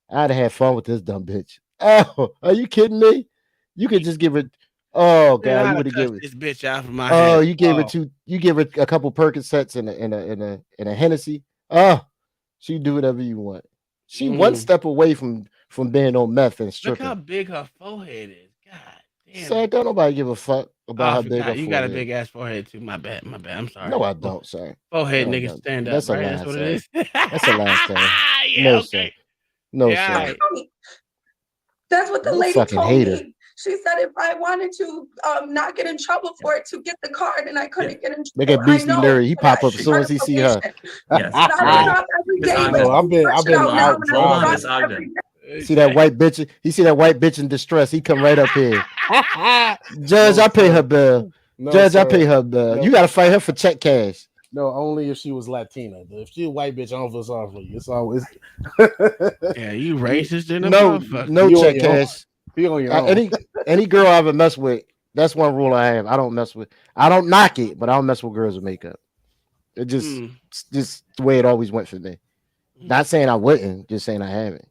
I'd have had fun with this dumb bitch. Oh, are you kidding me? You could just give her. Oh God, you would have given this bitch out from my Oh, head. you gave her two. You give her a couple Percocets and a Hennessy. Oh, she do whatever you want. She one step away from being on meth and Look stripping. how big her forehead is. God damn. So don't nobody give a fuck about how big her You got a forehead big ass forehead too. My bad. I'm sorry. No, I don't, sir. Forehead No, I nigga don't. stand up. That's a Right? lie, That's what sir. it is. That's a lie, sir. Yeah, No, okay. sir. No, Yeah, sir. That's what the You lady fucking told hater. me. She said if I wanted to not get in trouble for it, to get the card, and I couldn't get in Look trouble. at Beastie Larry. He pop up as soon as he see her. Yes. I stop every Miss day, Ogden. like, No, I've been push it out now, out and I Hold on, driving. Miss Ogden. See that white bitch? He see that white bitch in distress. He come right up here. Judge, I pay her bill. No, Judge, I sir. pay her bill. No. You gotta fight her for check cash. No, only if she was Latina. If she a white bitch, I don't feel sorry for you. It's always Yeah, you racist in a No, motherfucker. no You on check your own. cash. Be on your own. Any girl I ever mess with, that's one rule I have. I don't mess with. I don't knock it, but I don't mess with girls with makeup. It just, it's just the way it always went for me. Not saying I wouldn't, just saying I haven't.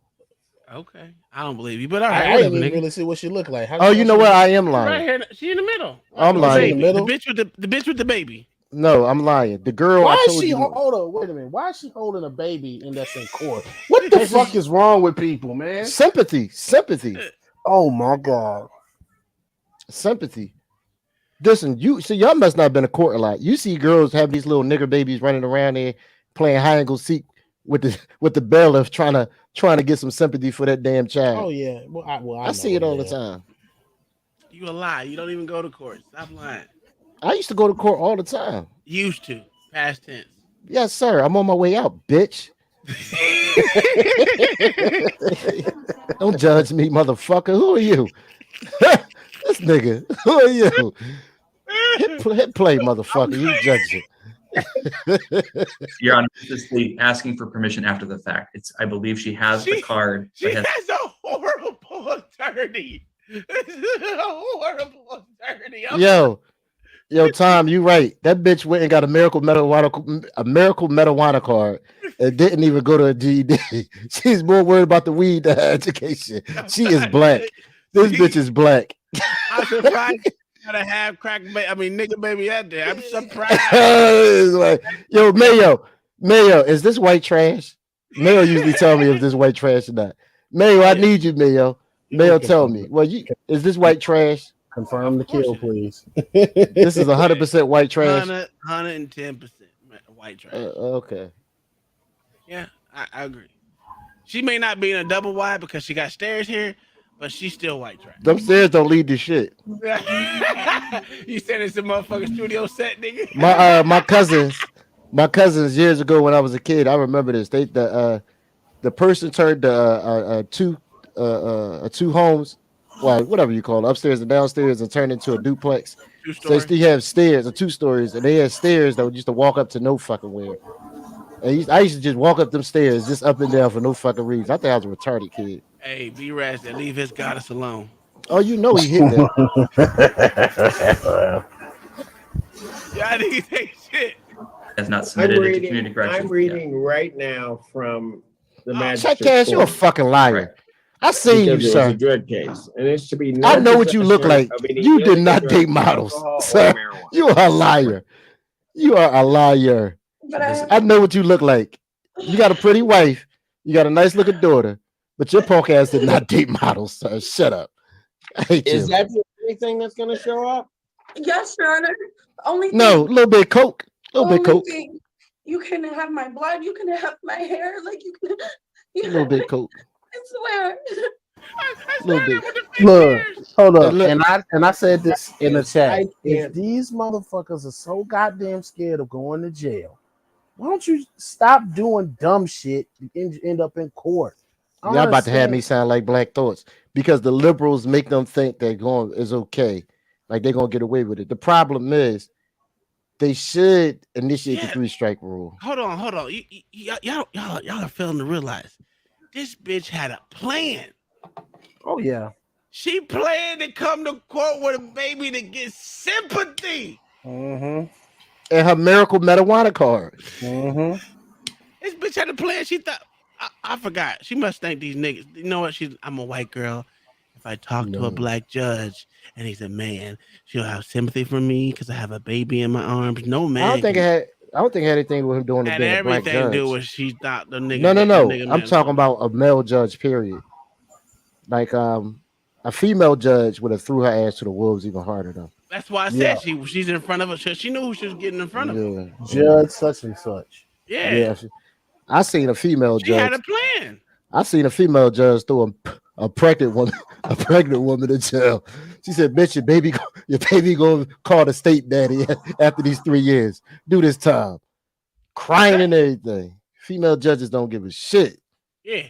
Okay, I don't believe you, but all I right, didn't whatever, even nigga. really see what she looked like. How Oh, you know what? I am Right lying. here, she in the middle. I'm The lying. baby. The bitch with the baby. No, I'm lying. The girl Why I is told she? you. Hold on, wait a minute. Why is she holding a baby and that's in court? What the fuck is wrong with people, man? Sympathy. Oh my God. Sympathy. Listen, y'all must not have been in court a lot. You see girls have these little nigger babies running around there playing hide and go seek with the bailiff trying to get some sympathy for that damn child. Oh yeah. I I see know, it all the yeah. time. You a lie. You don't even go to court. Stop lying. I used to go to court all the time. Used to. Past tense. Yes, sir. I'm on my way out, bitch. Don't judge me, motherfucker. Who are you? This nigga. Who are you? Hit play, motherfucker. You judge it. Your Honor, this is the asking for permission after the fact. I believe she has the card. She has a horrible attorney. This is a horrible attorney. Yo, Tom, you right. That bitch went and got a miracle marijuana card and didn't even go to a GED. She's more worried about the weed than her education. She is black. This bitch is black. I'm surprised you gotta have nigga baby out there. I'm surprised. Like, yo, Mayo, is this white trash? Mayo usually tell me if this white trash or not. Mayo, I need you, Mayo. Mayo, tell me. Well, is this white trash? Confirm the kill, please. This is 100% white trash. 110% white trash. Okay. Yeah, I agree. She may not be in a double wide because she got stairs here, but she's still white trash. Them stairs don't lead to shit. You said it's a motherfucking studio set, nigga. My cousins years ago when I was a kid, I remember this. The person turned two homes, well, whatever you call it, upstairs and downstairs, and turned into a duplex. So they still have stairs, or 2 stories, and they had stairs that used to walk up to no fucking where. And I used to just walk up them stairs, just up and down for no fucking reason. I think I was a retarded kid. Hey, B-Rats, that leave his goddess alone. Oh, you know he hit that. Y'all need that shit. Has not submitted it to community corrections. I'm reading right now from the Check Cash, you a fucking liar. I seen you, because it sir. was a drug case, and it's to be. I know what you look like. You did not date models, sir. You are a liar. You are a liar. I know what you look like. You got a pretty wife. You got a nice looking daughter, but your punk ass did not date models, sir. Shut up. I hate Is you. that the only thing that's going to show up? Yes, Your Honor. Only No, a little bit of coke. A little bit of coke. thing. You can have my blood. You can have my hair. Like you can. A little bit of coke. I swear. A little bit. Look, hold up. Look. And I said this in the I chat. can't. If these motherfuckers are so goddamn scared of going to jail, why don't you stop doing dumb shit and end up in court? Y'all about to have me sound like Black Thoughts because the liberals make them think they're going is okay, like they're gonna get away with it. The problem is they should initiate the 3-strike rule. Hold on. Y'all are failing to realize this bitch had a plan. Oh yeah. She planned to come to court with a baby to get sympathy. Mm-hmm. And her miracle marijuana card. Mm-hmm. This bitch had a plan. She thought I forgot. She must think these niggas. You know what? I'm a white girl. If I talk to a black judge and he's a man, she'll have sympathy for me because I have a baby in my arms. No man. I don't think it had anything with him doing had being a black everything to judge. do with she thought the nigga. No. the nigga I'm man- talking about a male judge, period. Like a female judge would have threw her ass to the wolves even harder though. That's why I said she's in front of her. She knew who she was getting in front of. Yeah. Judge such and such. Yeah. I seen a female She judge. had a plan. I seen a female judge throw a pregnant woman in jail. She said, "Bitch, your baby gonna call the state daddy after these 3 years. Do this time." Crying and everything. Female judges don't give a shit. Yeah.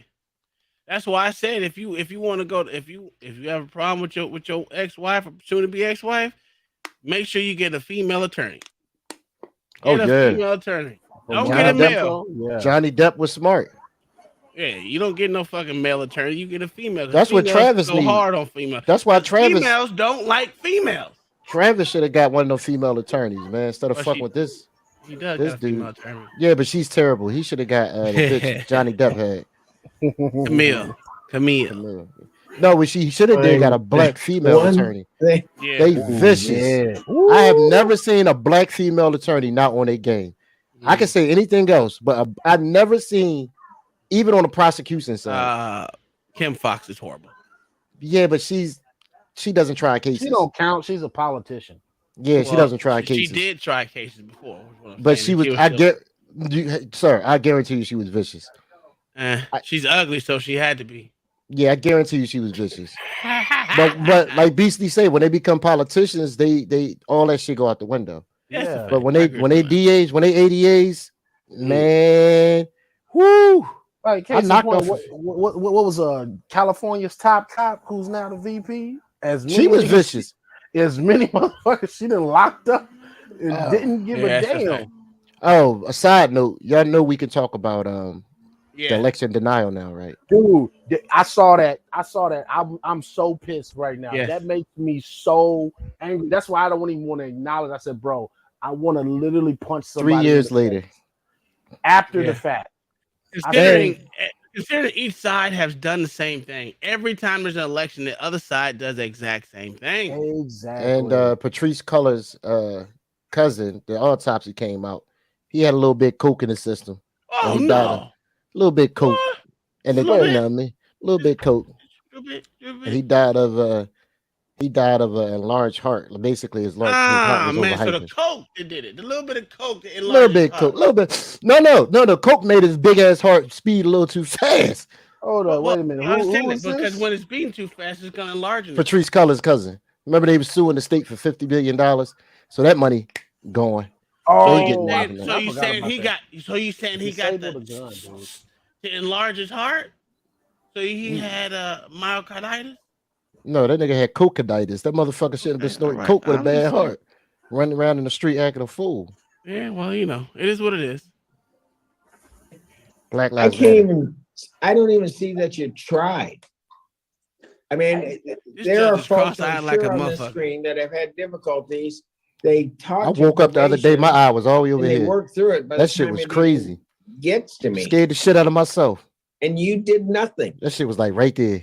That's why I said if you want to go if you have a problem with your ex-wife or soon to be ex-wife, make sure you get a female attorney. Oh, Get a yeah. female attorney. Don't Johnny get a Depp, male. Yeah. Johnny Depp was smart. Yeah, you don't get no fucking male attorney. You get a female. 'Cause That's what females Travis go needs. hard on females. That's why Travis Females don't like females. should have got one of those female attorneys, man, instead of Well, fucking she- with this. He does This got a female dude. attorney. Yeah, but she's terrible. He should have got the bitch Johnny Depp had. Camille. No, what she should have did got a black female attorney. Yeah. They vicious. I have never seen a black female attorney not on a game. I can say anything else, but I've never seen, even on the prosecution side. Kim Fox is horrible. Yeah, but she doesn't try cases. She don't count. She's a politician. Yeah, she doesn't try cases. She did try cases before. is what I'm But saying. she was. still- Sir, I guarantee you she was vicious. She's ugly, so she had to be. Yeah, I guarantee you she was vicious. but like Beastie say, when they become politicians, they all that shit go out the window. Yeah. But when they DAs, when they ADAs, man, whoo. Right, I knocked off. What was California's top cop, who's now the VP? She was vicious. As many motherfuckers she done locked up and didn't give a damn. Oh, a side note, y'all know we can talk about the election denial now, right? Dude, I saw that. I'm so pissed right now. Yes. That makes me so angry. That's why I don't even want to acknowledge. I said, bro, I want to literally punch somebody. 3 years later. After the fact. Considering each side has done the same thing. Every time there's an election, the other side does the exact same thing. Exactly. And Patrice Cullors' cousin, the autopsy came out. He had a little bit of coke in his system. Oh, he no. A little bit coke. And then, you know what I mean? A little bit coke. And he died of an enlarged heart. Basically, his heart was man, so the overhyped. coke that did it. The little bit of coke that A little bit coke. A little bit. No. The coke made his big ass heart speed a little too fast. Hold on, wait a minute. I Who understand was it, because this? when it's beating too fast, it's gonna enlarge it. Patrice Cullors' cousin. Remember they was suing the state for $50 billion. So that money gone. Oh, so he getting So nothing. you saying he got? So you saying he got the gun, dude. to enlarge his heart? So he had myocarditis. No, that nigga had cocaitis. That motherfucker shouldn't have been snorting coke with a bad heart. Running around in the street acting a fool. Yeah, well, you know, it is what it is. Black I Lives can't Matter. even, I don't even see that you tried. I mean, This there judge are is folks cross-eyed I'm like sure a on this motherfucker. screen that have had difficulties. They talk. I woke up the other day, my eye was all the way over and they here. work through it. By That the shit time was it crazy. even gets to me. Scared the shit out of myself. And you did nothing. That shit was like right there.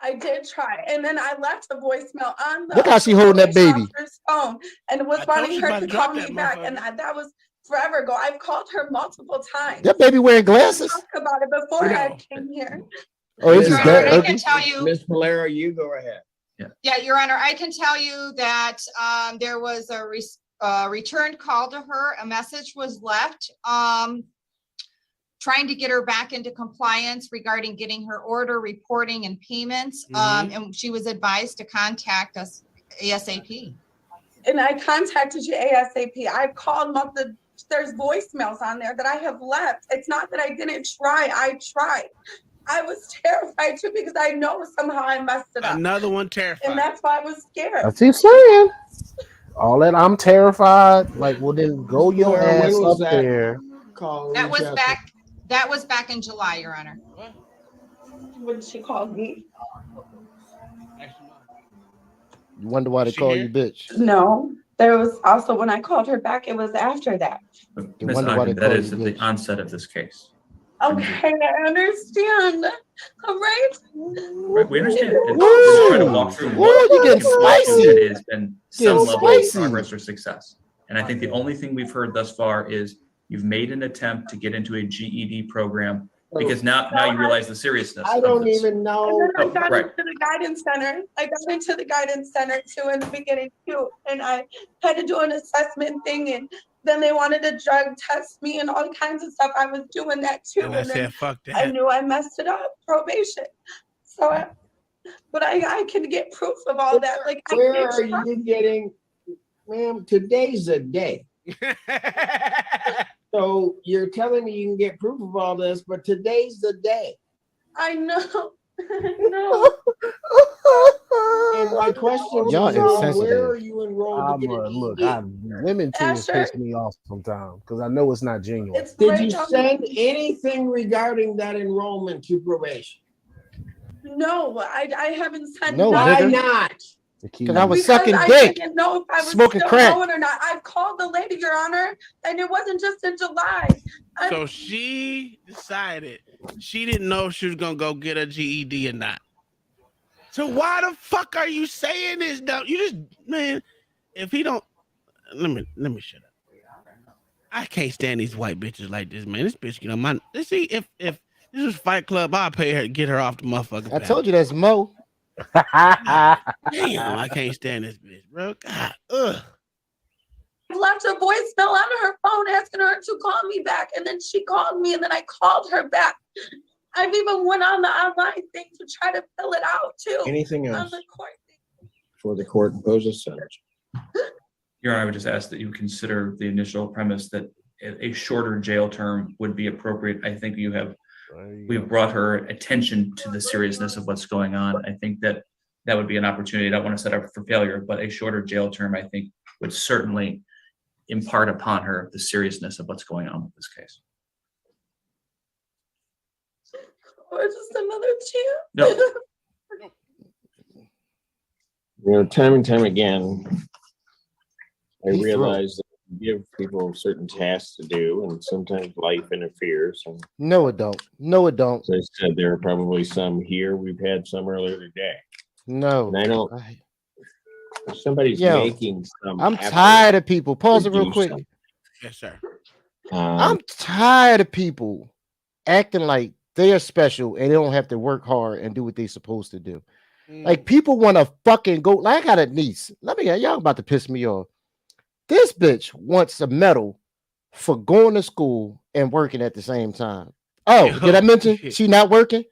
I did try, and then I left a voicemail on the Look how she holding that baby. officer's phone and was told wanting you her about to to drop call me that back, motherfucker. and that was forever ago. I've called her multiple times. That baby wearing glasses? Talk about it before I came here. Oh, this is Your that Honor, I ugly? can tell you. Miss Valero, you go ahead. Yeah, Your Honor, I can tell you that there was a returned call to her. A message was left trying to get her back into compliance regarding getting her order, reporting, and payments. And she was advised to contact us ASAP. And I contacted you ASAP. I've called there's voicemails on there that I have left. It's not that I didn't try. I tried. I was terrified too because I know somehow I messed it up. Another one terrified. And that's why I was scared. I keep saying. All that I'm terrified. Like, well, then go your When ass was up that there. call? That was reach out back. That was back in July, Your Honor. When she called me. You wonder why they call you bitch. No, there was also when I called her back, it was after that. Ms. wonder why Ogden, they that call is you at the bitch. onset of this case. Okay, I understand. All right. Right, we understand. We're trying to walk through what you getting spicy. it has been some Getting level of spicy. progress or success. And I think the only thing we've heard thus far is you've made an attempt to get into a GED program because now you realize the seriousness I of don't this. even know. And then I Oh, got right. into the guidance center. I got into the guidance center too in the beginning too. And I had to do an assessment thing, and then they wanted to drug test me and all kinds of stuff. I was doing that too. And I And then said, fuck I that. knew I messed it up, probation. So but I can get proof of all that. Like I Where did are try. you getting, ma'am? Today's a day. So you're telling me you can get proof of all this, but today's the day. I know. No. And my question Y'all is, where insensitive. are you enrolled to get an Look, ED? women tears Asher. piss me off sometimes because I know it's not genuine. It's Did right you down- send anything regarding that enrollment to probation? No, I haven't sent No, Why nigga. not? Because I was Because sucking I dick. didn't know if I was smoking still crack. going or not. I've called the lady, Your Honor, and it wasn't just in July. So she decided she didn't know if she was gonna go get a GED or not. So why the fuck are you saying this? Though you just man, if he don't, let me shut up. I can't stand these white bitches like this, man. This bitch, you know, my let's see if this was Fight Club, I'll pay her to get her off the motherfucking. I told you that's Mo. Damn, I can't stand this bitch, bro. God, ugh. left a voicemail on her phone asking her to call me back, and then she called me, and then I called her back. I've even went on the online thing to try to fill it out too. Anything On else the court. before the court imposes sentence? Your Honor, I would just ask that you consider the initial premise that a shorter jail term would be appropriate. I think we've brought her attention to the seriousness of what's going on. I think that would be an opportunity. I don't want to set up for failure, but a shorter jail term, I think, would certainly impart upon her the seriousness of what's going on with this case. Or just another chance. No. You know, time and time again, I He's realize that you give people certain tasks to do, and sometimes life interferes. And No, it don't. No, it don't. as I said, there are probably some here. We've had some earlier today. No. And I don't. If somebody's Yo, making some. I'm effort tired of people. Pause to it real do quick. something, Yes, sir. I'm tired of people acting like they are special and they don't have to work hard and do what they're supposed to do. Like people want to fucking go. Like I got a niece. Let me y'all about to piss me off. This bitch wants a medal for going to school and working at the same time. Oh, did I mention she not working?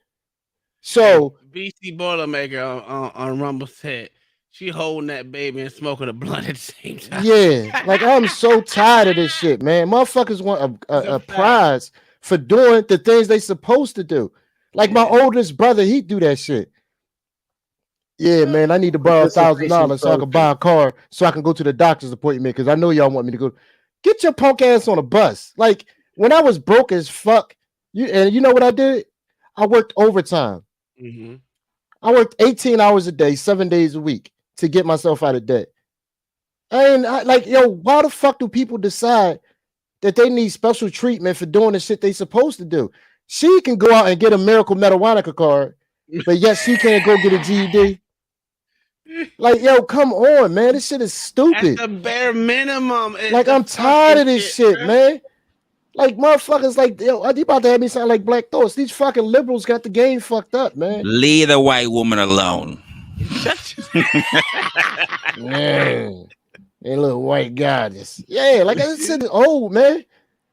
So BC Boilermaker on Rumble said she holding that baby and smoking a blunt at the same time. yeah, like I'm so tired of this shit, man. Motherfuckers want a prize for doing the things they supposed to do. Like my oldest brother, he do that shit. Yeah, man, I need to borrow $1,000 so I can buy a car so I can go to the doctor's appointment because I know y'all want me to go. Get your punk ass on a bus. Like when I was broke as fuck, you know what I did? I worked overtime. Mm-hmm. I worked 18 hours a day, 7 days a week to get myself out of debt. And like, yo, why the fuck do people decide that they need special treatment for doing the shit they supposed to do? She can go out and get a miracle marijuana card, but yet she can't go get a GED. Like, yo, come on, man. This shit is stupid. That's the bare minimum. Like, I'm tired of this shit, man. Like, motherfuckers, like, yo, you about to have me sound like Black Thoughts. These fucking liberals got the game fucked up, man. Leave the white woman alone. Man, a little white goddess. Yeah, like this shit is old, man.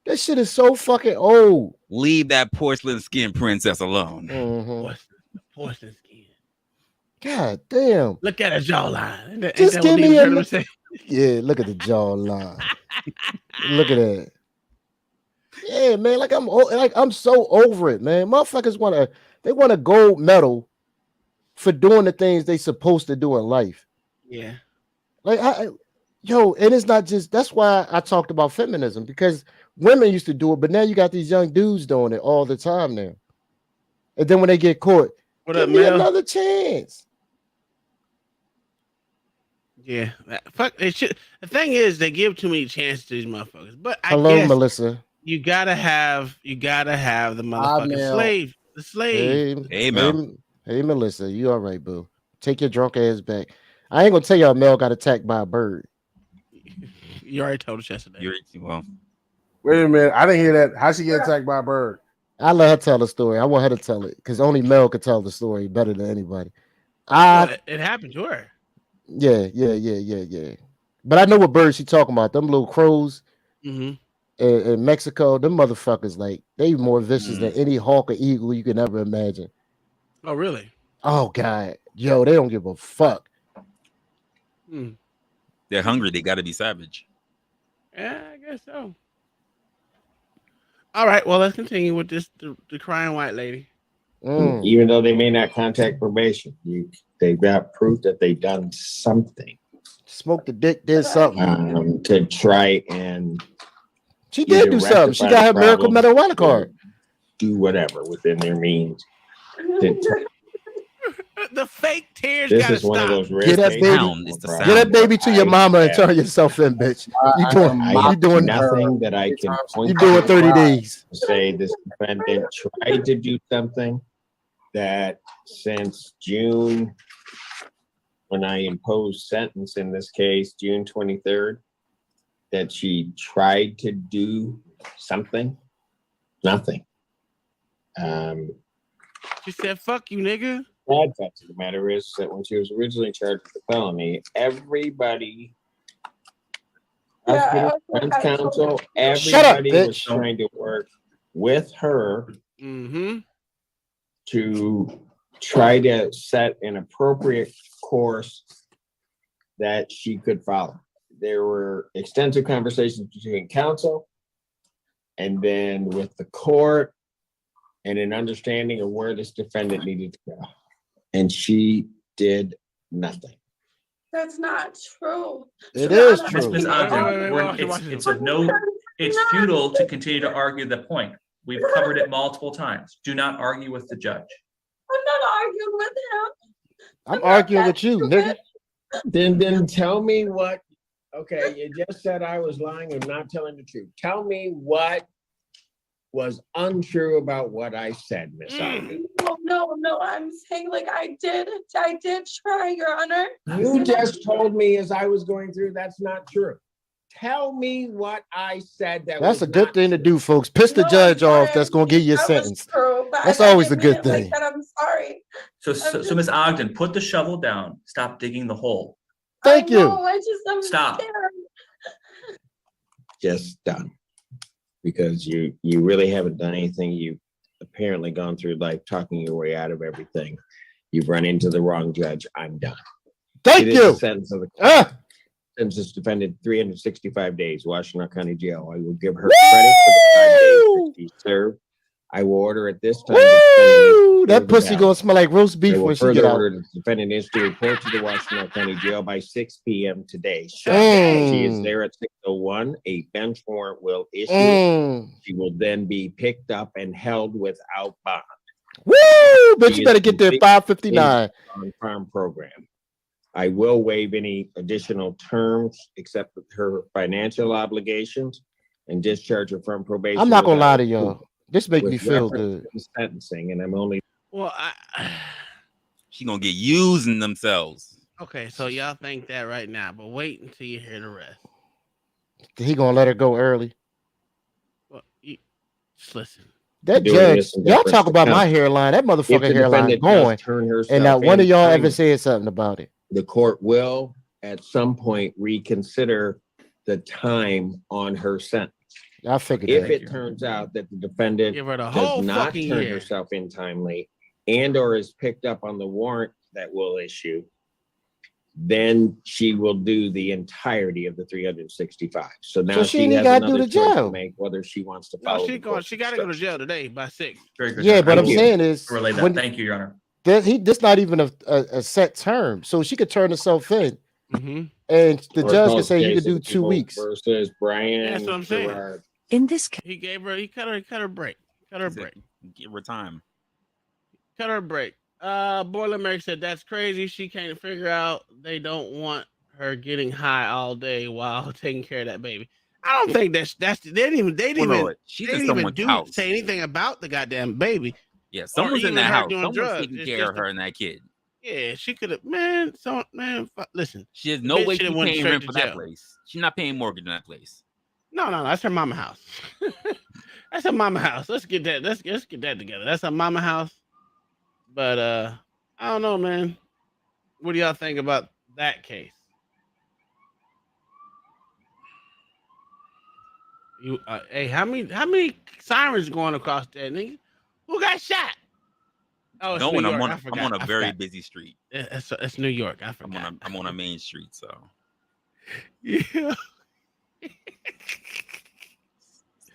That shit is so fucking old. Leave that porcelain skin princess alone. Mhm. Porcelain skin. God damn. Look at her jawline. Ain't Just that give what me these a journalists say? yeah. Look at the jawline. Look at that. Yeah, man. Like I'm so over it, man. Motherfuckers want a gold medal for doing the things they supposed to do in life. Yeah. Like yo, and it's not just that's why I talked about feminism because women used to do it, but now you got these young dudes doing it all the time now. And then when they get caught, give me another chance. Yeah, fuck. They should. The thing is, they give too many chances to these motherfuckers. But I Hello, guess Melissa. you gotta have the motherfucking Mel. slave. The slave. Hey, Melissa, you all right, boo? Take your drunk ass back. I ain't gonna tell y'all Mel got attacked by a bird. You already told us yesterday. Well, wait a minute. I didn't hear that. How she get attacked by a bird? I let her tell the story. I want her to tell it because only Mel could tell the story better than anybody. It happened to her. Yeah. But I know what birds she talking about. Them little crows in Mexico. Them motherfuckers, like they more vicious than any hawk or eagle you can ever imagine. Oh, really? Oh God, yo, they don't give a fuck. they're hungry. They got to be savage. Yeah, I guess so. All right, well, let's continue with this the crying white lady. Even though they may not contact probation, they've got proof that they've done something. Smoked the dick, did something to try and. She did do something. She got her miracle marijuana card. Do whatever within their means. The fake tears. This gotta is one stop. of those rare Get that cases baby. Get that baby to your mama and turn yourself in, bitch. You doing nothing that I can point. You doing 30 days. Say this defendant tried to do something that since June, when I imposed sentence in this case, June 23rd, that she tried to do something, nothing. She said, "Fuck you, nigga." Bad fact of the matter is that when she was originally charged with the felony, everybody prosecutor, defense counsel, Shut up, everybody was bitch. trying to work with her to try to set an appropriate course that she could follow. There were extensive conversations between counsel and then with the court and an understanding of where this defendant needed to go. And she did nothing. That's not true. It is Ms. true. Ms. Ogden, Wait, we're- watch it. it's of no, it's futile to continue to argue the point. We've covered it multiple times. Do not argue with the judge. I'm not arguing with him. I'm arguing with you, nigga. Then tell me what, okay, you just said I was lying and not telling the truth. Tell me what was untrue about what I said, Miss Ogden. No, I'm saying like I did try, Your Honor. You just told me as I was going through, that's not true. Tell me what I said that That's was a good not thing to true. do, folks. Piss the judge off. That's gonna give you a sentence. That's always a good thing. I'm sorry. So Ms. Ogden, put the shovel down. Stop digging the hole. Thank you. I'm Stop. scared. Just done. Because you really haven't done anything. You've apparently gone through life talking your way out of everything. You've run into the wrong judge. I'm done. Thank It is you. the sentence of the sentence this defendant 365 days, Washington County Jail. I will give her credit for the 5 days that she served. I will order at this time. the Woo! defendant That is pussy further gonna smell like roast I beef will when she further get out. order the defendant is to report to the Washington County Jail by 6 p.m. today. She is there at 6:01. A bench warrant will issue. She will then be picked up and held without bond. Woo! But She you better is get there completely 5:59. On farm program. I will waive any additional terms except for her financial obligations and discharge her from probation. I'm not gonna lie without to y'all. approval. This make me With feel reference good. to sentencing, and I'm only Well, She gonna get using themselves. okay, so y'all think that right now, but wait until you hear the rest. He gonna let her go early. Well, just listen. That doing judge, this in y'all deference talk to about my counsel. hairline. That If motherfucker the hairline defendant does going, turn herself and not one in of y'all ever timely, said something about it. the court will at some point reconsider the time on her sentence. I figured If that. it turns out that the defendant Give her the whole does not fucking turn year. herself in timely and or is picked up on the warrant that will issue, then she will do the entirety of the 365. So now So she she ain't has gotta do another the choice to jail. make whether she wants to No, follow. she the going. court's She got to go to instructions. jail today by 6. Very good. Yeah, Your but Honor. I'm Thank you. saying is Relay that. when Thank you, Your Honor. this not even a set term, so she could turn herself in, Mm-hmm. and the Court judge could calls say you case could of do the 2 people weeks. versus Brian That's what I'm saying. Gerard. In this case, He gave her. He cut her break. Cut her break. Give her time. Cut her break. Boilermaker said that's crazy. She can't figure out they don't want her getting high all day while taking care of that baby. I don't think that's they didn't Well, no, even she's they in didn't even someone's house. say anything about the goddamn baby. Yeah, Or someone's in even that her house. doing Someone's drugs. taking It's care just of her and that kid. Yeah, she could have, listen. She has the no bitch way shoulda she's went paying straight rent to for that jail. place. She's not paying mortgage in that place. No, that's her mama house. That's her mama house. Let's get that. Let's get that together. That's her mama house. But I don't know, man. What do y'all think about that case? You, hey, how many sirens going across there, nigga? Who got shot? Oh, it's No, New and York. I'm I on forgot. a I very forgot. busy street. It's New York. I forgot. I'm on a main street, so Yeah. that's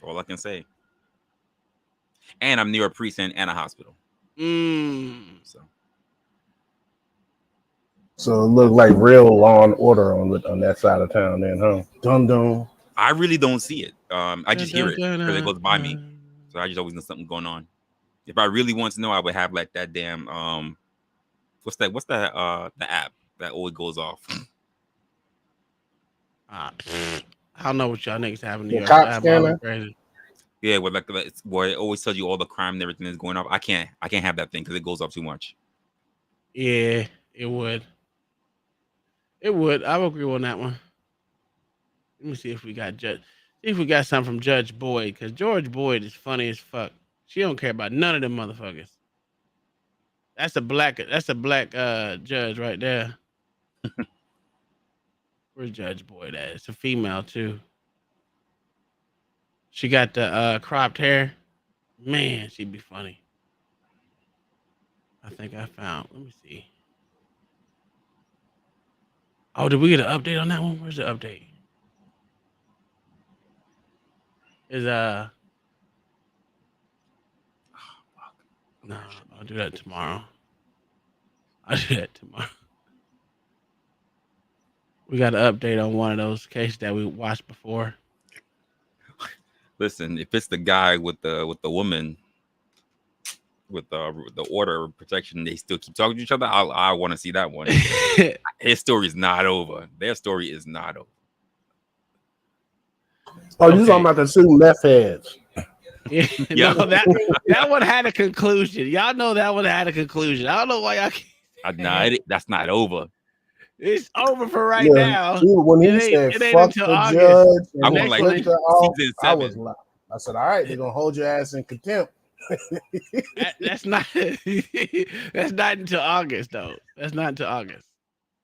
all I can say. And I'm near a precinct and a hospital. So So it looked like real law and order on that side of town then, huh? Dum dum. I really don't see it. I just hear it because it goes by me. So I just always know something going on. If I really want to know, I would have like that damn what's that the app that always goes off. I don't know what y'all niggas have in New The York. cop That scanner? crazy. Yeah, where where it always tells you all the crime and everything is going off. I can't have that thing because it goes off too much. Yeah, it would. It would. I would agree on that one. Let me see if we got something from Judge Boyd, because George Boyd is funny as fuck. She don't care about none of them motherfuckers. That's a black judge right there. Where's Judge Boyd at? It's a female too. She got the cropped hair. Man, she'd be funny. I think I found. Let me see. Oh, did we get an update on that one? Where's the update? Is no, I'll do that tomorrow. I'll do that tomorrow. We got an update on one of those cases that we watched before. Listen, if it's the guy with the woman with the order of protection, they still keep talking to each other. I want to see that one. His story is not over. Their story is not over. Oh, you talking about the two meth heads? Yeah. No, that one had a conclusion. Y'all know that one had a conclusion. I don't know why y'all. That's not over. It's over for right now. When he said "fuck the judge," I want like season 7. I said, "All right, they're gonna hold your ass in contempt." That's not. That's not until August, though. That's not until August.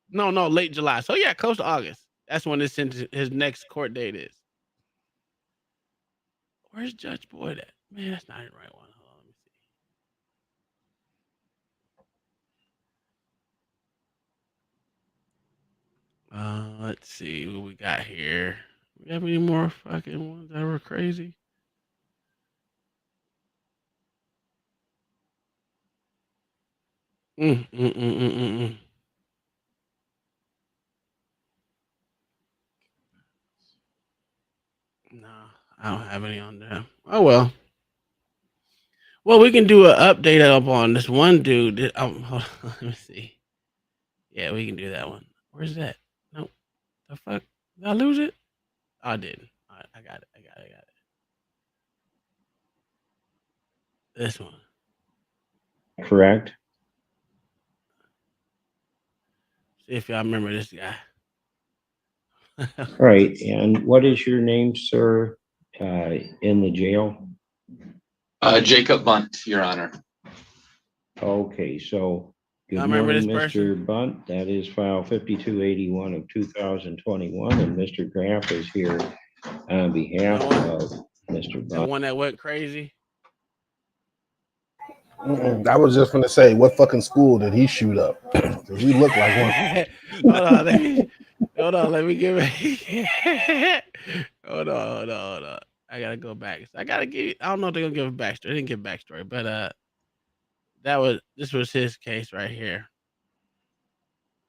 No, late July. So yeah, close to August. That's when his next court date is. Where's Judge Boyd at? Man, that's not the right one. Hold on, let me see. Let's see what we got here. We have any more fucking ones that were crazy? No, I don't have any on there. Oh well. Well, we can do an update up on this one dude. Hold on, let me see. Yeah, we can do that one. Where's that? Nope. The fuck? Did I lose it? Oh, I didn't. All right, I got it. This one. Correct. See if y'all remember this guy. Right. And what is your name, sir, in the jail? Jacob Bunt, Your Honor. Okay, so good I remember morning, this person. Mr. Bunt. That is file 5281 of 2021, and Mr. Graff is here on behalf of Mr. The Bunt. one that went crazy. I was just gonna say, what fucking school did he shoot up? Does he look like one? Hold on, let me give it. Hold on. I gotta go back. I gotta give. I don't know if they're gonna give a backstory. They didn't give a backstory, but this was his case right here.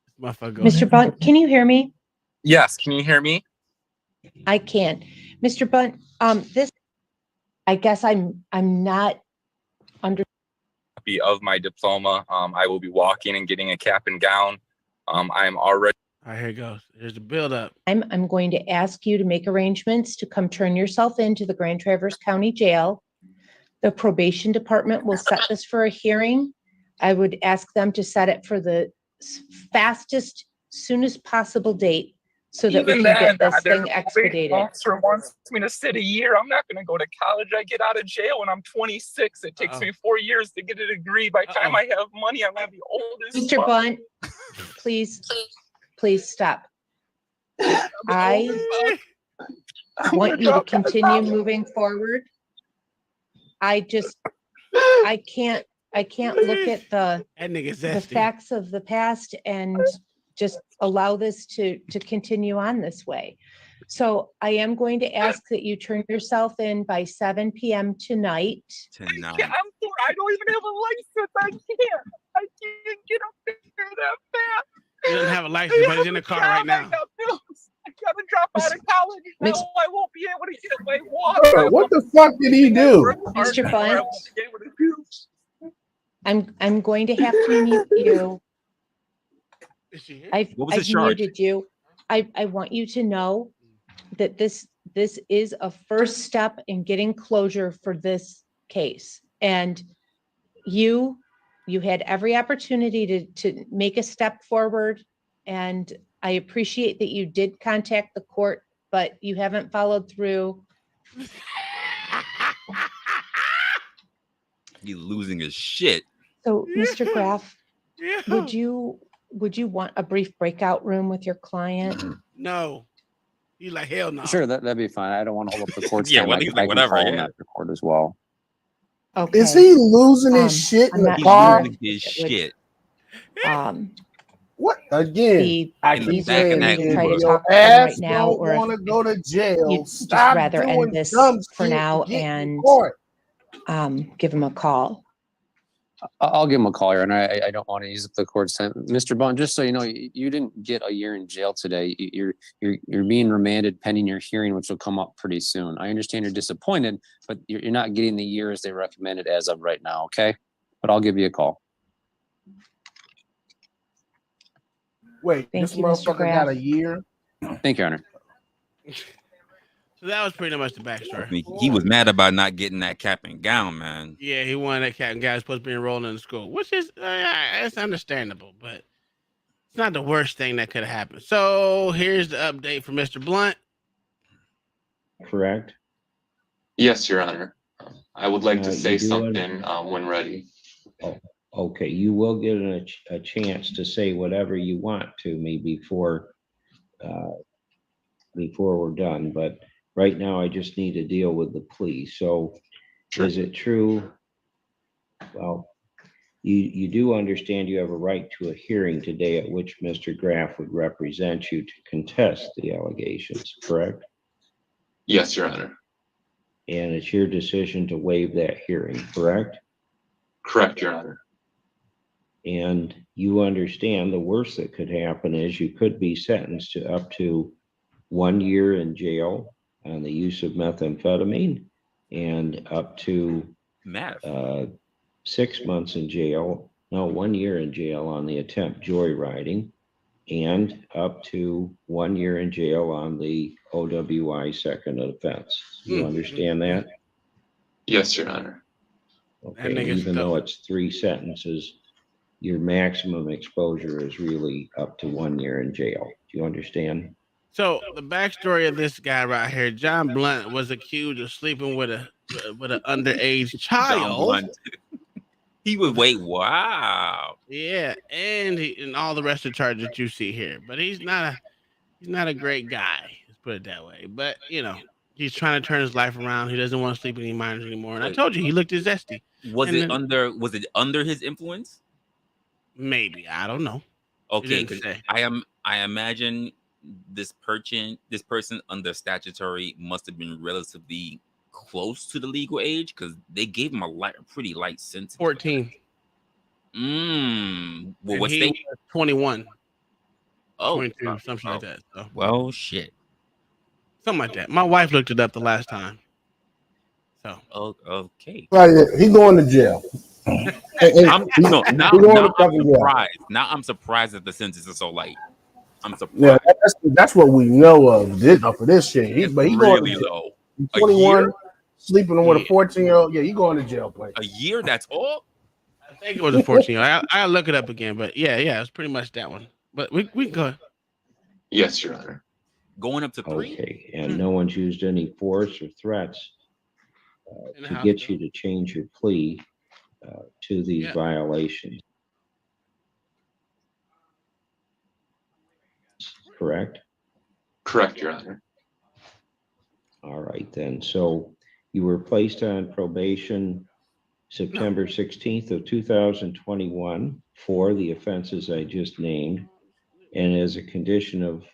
This motherfucker goes, Mr. Bunt, can you hear me? Yes, can you hear me? I can. Mr. Bunt, this, I guess I'm not under. Of my diploma, I will be walking and getting a cap and gown. I am already. All right, here it goes. Here's the build up. I'm going to ask you to make arrangements to come turn yourself into the Grand Traverse County Jail. The probation department will set this for a hearing. I would ask them to set it for the fastest, soonest possible date so that we can get this thing expedited. Officer wants me to sit a year. I'm not going to go to college. I get out of jail when I'm 26. It takes me 4 years to get a degree. By the time I have money, I'm going to be old as Mr. fuck. Bunt, please stop. I want you to continue moving forward. I can't look at the facts of the past and just allow this to continue on this way. So I am going to ask that you turn yourself in by 7 p.m. tonight. I'm poor. I don't even have a license. I can't get up there that fast. He doesn't have a license, but he's in the car right now. I gotta drop out of college. No, I won't be able to get my water. What the fuck did he do? Mr. Bunt, I'm going to have to mute you. I've muted you. I want you to know that this is a first step in getting closure for this case. And you had every opportunity to make a step forward. And I appreciate that you did contact the court, but you haven't followed through. He's losing his shit. So, Mr. Graff, would you want a brief breakout room with your client? No. He's like, hell no. Sure, that'd be fine. I don't want to hold up the court's Yeah, time. well, I he's can, like, I can whatever, call him yeah. after court as well. Okay. Is he losing his shit in I'm the not He's car? losing his sure which- shit. What again? The- I In the keep back of saying that if Uber. your Talk to him right ass now, don't or if want to go to jail, you'd just stop rather end doing this dumb for shit now get in and court. give him a call. I'll give him a call, and I don't want to use up the court's time. Mr. Bond, just so you know, you didn't get a year in jail today. You're being remanded pending your hearing, which will come up pretty soon. I understand you're disappointed, but you're not getting the year as they recommended as of right now, okay? But I'll give you a call. Wait, Thank this you, Mr. motherfucker Graff. got a year? Thank you, Honor. So that was pretty much the backstory. I mean, he was mad about not getting that cap and gown, man. Yeah, he wanted that cat and guy was supposed to be enrolled in the school, which is it's understandable, but it's not the worst thing that could have happened. So here's the update for Mr. Blunt. Correct? Yes, Your Honor. I would like to You say do something when ready. Oh, okay, you will get a chance to say whatever you want to me before we're done, but right now I just need to deal with the plea. So is it true? Well, you do understand you have a right to a hearing today at which Mr. Graff would represent you to contest the allegations, correct? Yes, Your Honor. And it's your decision to waive that hearing, correct? Correct, Your Honor. And you understand the worst that could happen is you could be sentenced to up to 1 year in jail on the use of methamphetamine and up to 6 months in jail, no, 1 year in jail on the attempt joyriding, and up to 1 year in jail on the OWI second offense. You understand that? Yes, Your Honor. Okay, and even though it's 3 sentences, your maximum exposure is really up to 1 year in jail. Do you understand? So the backstory of this guy right here, John Blunt, was accused of sleeping with an underage child. He would wait. Wow. Yeah, and all the rest of the charges that you see here. But he's not a great guy. Let's put it that way. But you know, he's trying to turn his life around. He doesn't want to sleep with any minors anymore. And I told you, he looked his zesty. Was it under his influence? Maybe, I don't know. Okay, because I imagine this person under statutory must have been relatively close to the legal age because they gave him a pretty light sentence. 14. Well, And what's he they? was 21. Oh, 22, something like that. So. Well, shit. Something like that. My wife looked it up the last time. So. Oh, okay. He going to jail. Now I'm surprised that the sentence is so light. I'm surprised. Yeah, that's what we know of for this shit. But he going Really to jail. low. He's A 21, year? sleeping with a 14-year-old. Yeah, you going to jail, place. A year? That's all? I think it was a 14. I'll look it up again. But yeah, it's pretty much that one. But we can go. Yes, Your Honor. Going up to 3? Okay, and no one's used any force or threats to get you to change your plea to these violations. Correct? Correct, Your Honor. All right, then. So you were placed on probation September 16th of 2021 for the offenses I just named. And as a condition of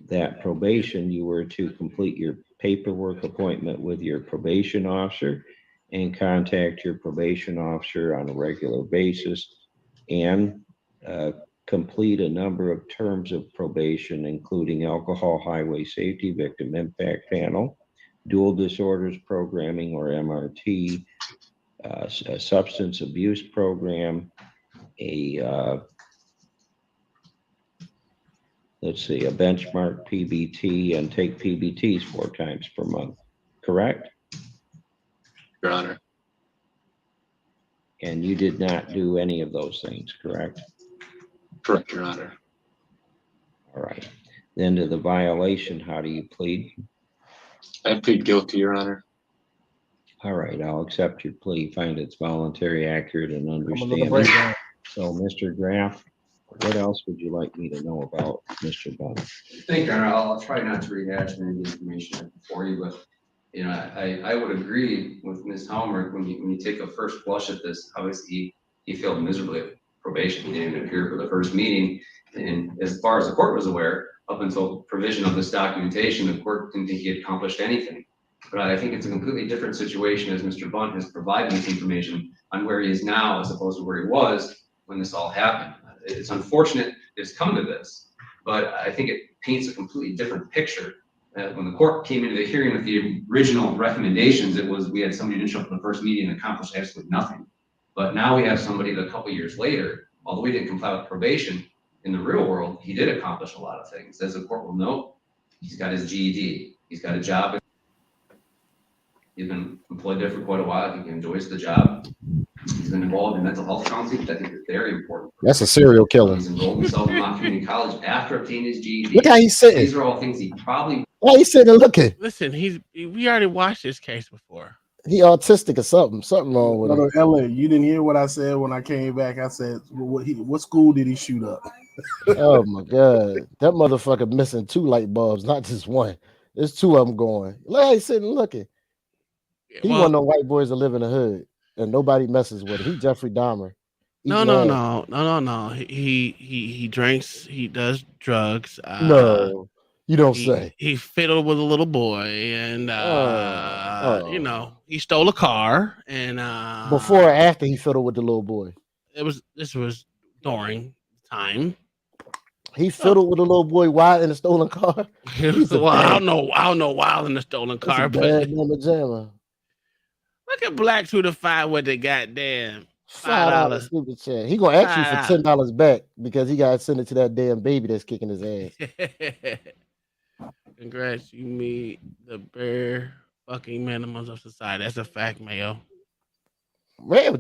that probation, you were to complete your paperwork appointment with your probation officer and contact your probation officer on a regular basis and complete a number of terms of probation, including alcohol, highway safety, victim impact panel, dual disorders programming or MRT, a substance abuse program, a benchmark PBT, and take PBTs 4 times per month, correct? Your Honor. And you did not do any of those things, correct? Correct, Your Honor. All right. Then to the violation, how do you plead? I plead guilty, Your Honor. All right, I'll accept your plea, find it's voluntary, accurate, and little understandable. breakdown. So, Mr. Graff, What else would you like me to know about Mr. Bunn? Thank you, Your Honor. I'll try not to rehash any of the information before you, but I would agree with Ms. Helmer when you take a first blush at this. Obviously, he failed miserably at probation. He didn't even appear for the first meeting, and as far as the court was aware, up until provision of this documentation, the court didn't think he had accomplished anything. But I think it's a completely different situation as Mr. Bunt has provided this information on where he is now as opposed to where he was when this all happened. It's unfortunate it's come to this, but I think it paints a completely different picture. When the court came into the hearing with the original recommendations, it was we had somebody who didn't show up for the first meeting and accomplished absolutely nothing. But now we have somebody that a couple years later, although he didn't comply with probation, in the real world, he did accomplish a lot of things. As the court will note, he's got his GED, he's got a job. He's been employed there for quite a while. I think he enjoys the job. He's been involved in mental health counseling, which I think is very important. That's a serial killer. He's enrolled himself in Mont Community College after obtaining his GED. Look how he's sitting. These are all things he probably. Why he's sitting and looking? Listen, we already watched this case before. He autistic or something wrong with him. LA, you didn't hear what I said when I came back. I said, what school did he shoot up? Oh my god, that motherfucker missing 2 light bulbs, not just one. There's 2 of them going. Look how he's sitting and looking. He one of them white boys that live in the hood and nobody messes with him. He Jeffrey Dahmer. No. He drinks. He does drugs. No, you don't say. He fiddled with a little boy, and he stole a car. And before or after he fiddled with the little boy? This was during time. He fiddled with a little boy while in a stolen car. I don't know while in the stolen car, but look at Black to the 5 with the goddamn $5 stupid chat. He gonna ask you for $10 back because he gotta send it to that damn baby that's kicking his ass. Congrats, you meet the bare fucking minimums of society. That's a fact, Mayo. Mayo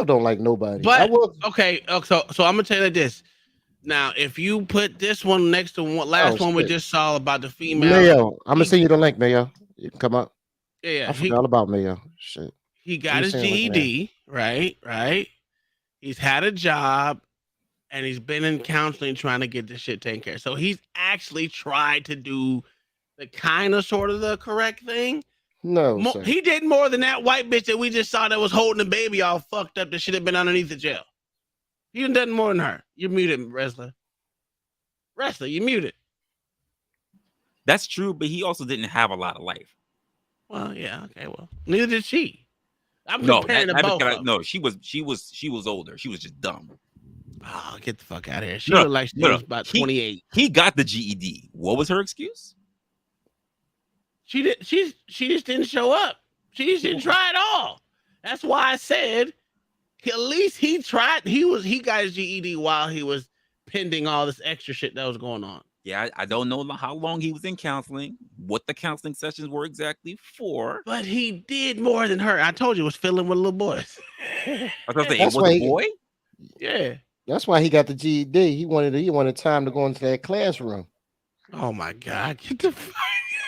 don't like nobody. But okay, so I'm gonna tell you like this. Now, if you put this one next to one we just saw about the female, Mayo, I'm gonna send you the link, Mayo. You can come up. Yeah, I forgot all about Mayo. Shit. He got his GED, right? He's had a job, and he's been in counseling trying to get this shit taken care of. So he's actually tried to do the kind of sort of the correct thing. No, he did more than that white bitch that we just saw that was holding the baby all fucked up that should have been underneath the jail. He done more than her. You're muted, Wrestler. Wrestler, you muted. That's true, but he also didn't have a lot of life. Well, yeah, okay, well, neither did she. I'm comparing to both. No, she was older. She was just dumb. Oh, get the fuck out of here. She looked like she was about 28. He got the GED. What was her excuse? She just didn't show up. She just didn't try at all. That's why I said at least he tried. He got his GED while he was pending all this extra shit that was going on. Yeah, I don't know how long he was in counseling, what the counseling sessions were exactly for. But he did more than her. I told you it was fiddling with little boys. I was gonna say, it was a boy? Yeah. That's why he got the GED. He wanted time to go into that classroom. Oh my God. Get the fuck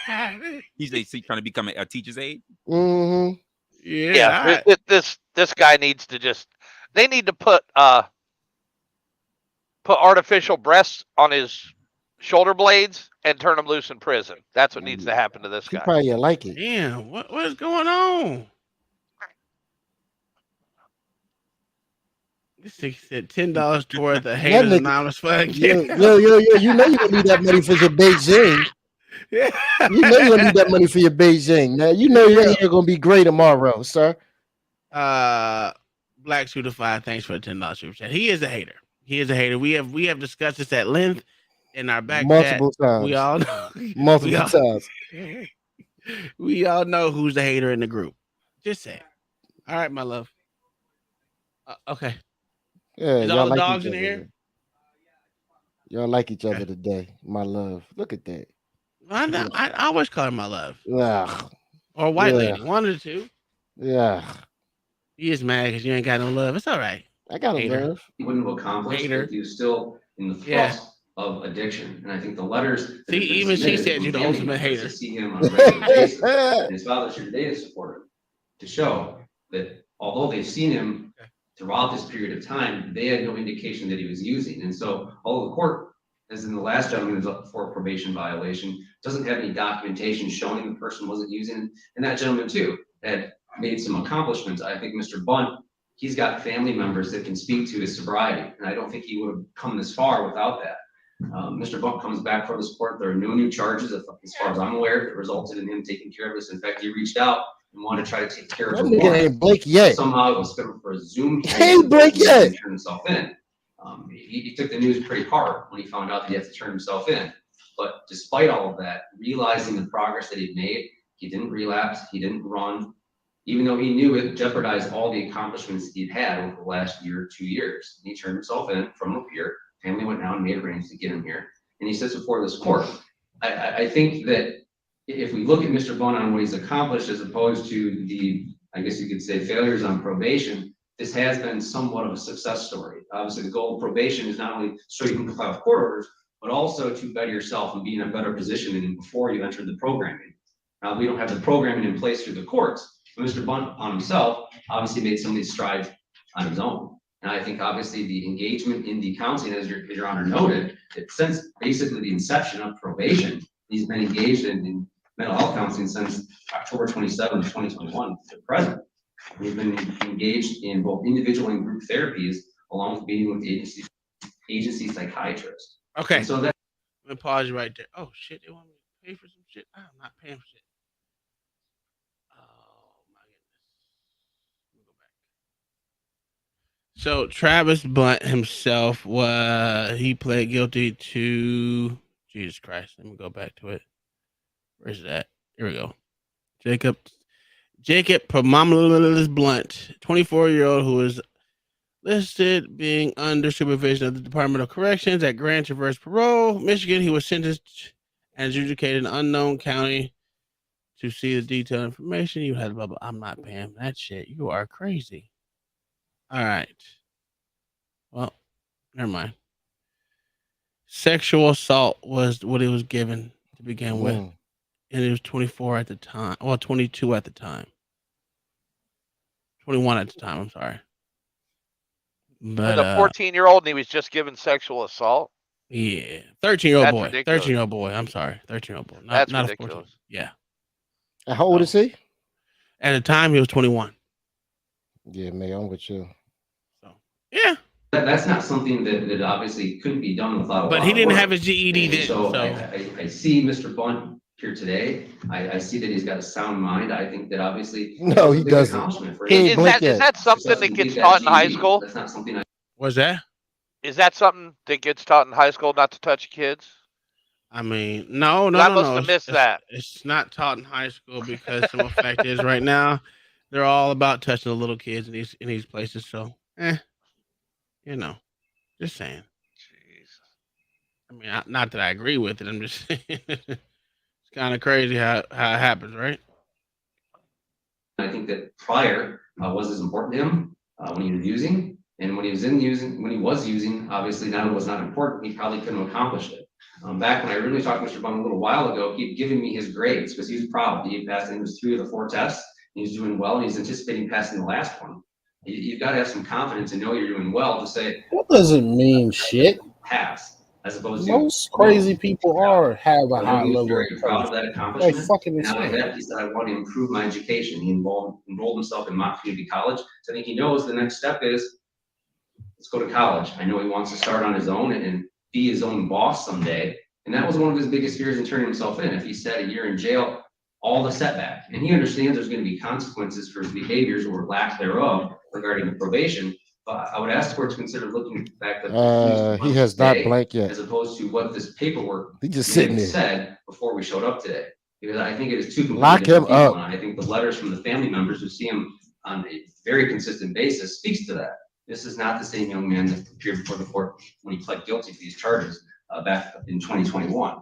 out of here. He's trying to become a teacher's aide? Mm-hmm. Yeah. This guy needs to they need to put artificial breasts on his shoulder blades and turn him loose in prison. That's what needs to happen to this guy. He probably like it. Damn, what is going on? This thing said $10 toward the haters anonymous fund. Yo, you know you're gonna need that money for your Beijing. Yeah. You know you're gonna need that money for your Beijing. Now you know you're gonna be great tomorrow, sir. Black Shooter 5, thanks for the $10 super chat. He is a hater. We have discussed this at length in our back multiple chat. times. We all know. Multiple times. We all know who's the hater in the group. Just say. All right, my love. Okay. Yeah, is all the dogs in here? Y'all like each other today, my love. Look at that. I always call her my love. Yeah. Or white lady. One of the two. Yeah. He is mad because you ain't got no love. It's all right. I got a love. He wouldn't have accomplished if he was still in the thrust of addiction. And I think the letters. See, even she said you're the ultimate hater. To see him on a regular basis. And his father should data support him to show that although they've seen him throughout this period of time, they had no indication that he was using. And so, although the court, as in the last gentleman who's up for a probation violation, doesn't have any documentation showing the person wasn't using, and that gentleman too had made some accomplishments. I think Mr. Bunt, he's got family members that can speak to his sobriety, and I don't think he would have come this far without that. Mr. Bunt comes back for this court. There are no new charges, as far as I'm aware, that resulted in him taking care of this. In fact, he reached out and wanted to try to take care of That the nigga warrant. ain't Blake yet. Somehow it was scheduled for a Zoom. He ain't Blake yet. Turn himself in. He took the news pretty hard when he found out that he had to turn himself in. But despite all of that, realizing the progress that he'd made, he didn't relapse, he didn't run, even though he knew it jeopardized all the accomplishments he'd had over the last year, 2 years. And he turned himself in from up here. Family went down and made arrangements to get him here. And he sits before this court. I think that if we look at Mr. Bunt on what he's accomplished as opposed to the, I guess you could say, failures on probation, this has been somewhat of a success story. Obviously, the goal of probation is not only so you can comply with court orders, but also to better yourself and be in a better position than before you entered the programming. Now, we don't have the programming in place through the courts, but Mr. Bunt on himself obviously made some of these strides on his own. And I think obviously the engagement in the counseling, as your honor noted, that since basically the inception of probation, he's been engaged in mental health counseling since October 27th, 2021 to present. We've been engaged in both individual and group therapies, along with meeting with agency psychiatrists. Okay. And so that. Let me pause you right there. Oh shit, they want me to pay for some shit. I'm not paying for shit. Oh my goodness. Let me go back. So Travis Bunt himself he pled guilty to Jesus Christ. Let me go back to it. Where's that? Here we go. Jacob Promamulus Blunt, 24-year-old who is listed being under supervision of the Department of Corrections at Grand Traverse Parole, Michigan. He was sentenced and adjudicated in unknown county. To see the detailed information, you had blah blah. I'm not paying that shit. You are crazy. All right. Well, never mind. Sexual assault was what he was given to begin with. And he was 24 at the time. Well, 22 at the time. 21 at the time, I'm sorry. But a 14-year-old and he was just given sexual assault? Yeah. 13-year-old boy. Ridiculous. 13-year-old boy. I'm sorry. 13-year-old boy. That's not ridiculous. A 14. Yeah. And how old is he? At the time, he was 21. Yeah, man, I'm with you. Yeah. That's not something that obviously couldn't be done without. But he didn't have his GED then. So I see Mr. Bunt here today. I see that he's got a sound mind. I think that obviously. No, he doesn't. Is that something that gets taught in high school? That's not something What's that? Is that something that gets taught in high school, not to touch kids? I mean, no. I must have missed that. It's not taught in high school because the fact is right now they're all about touching the little kids in these places. So, just saying. Jeez. I mean, not that I agree with it. I'm just saying it's kind of crazy how it happens, right? I think that prior was as important to him when he was using, and when he was using, obviously now it was not important. He probably couldn't have accomplished it. Back when I really talked to Mr. Bunt a little while ago, he'd given me his grades because he was proud. He had passed, I think it was 3 of the 4 tests. He was doing well, and he's anticipating passing the last one. You've got to have some confidence and know you're doing well to say. That doesn't mean shit. Pass, as opposed to most crazy people have a high level. Very proud of that accomplishment. Like fucking and not only that, he said, I want to improve my education. He enrolled himself in Mott Community College. So I think he knows the next step is, let's go to college. I know he wants to start on his own and be his own boss someday. And that was one of his biggest fears in turning himself in. If he sat a year in jail, all the setback. And he understands there's going to be consequences for his behaviors or lack thereof regarding the probation. But I would ask the court to consider looking at the fact that He has not blanked yet. as opposed to what this paperwork He just sitting there. said before we showed up today. Because I think it is two completely Lock different him people. up. And I think the letters from the family members who see him on a very consistent basis speaks to that. This is not the same young man that appeared before the court when he pled guilty to these charges back in 2021.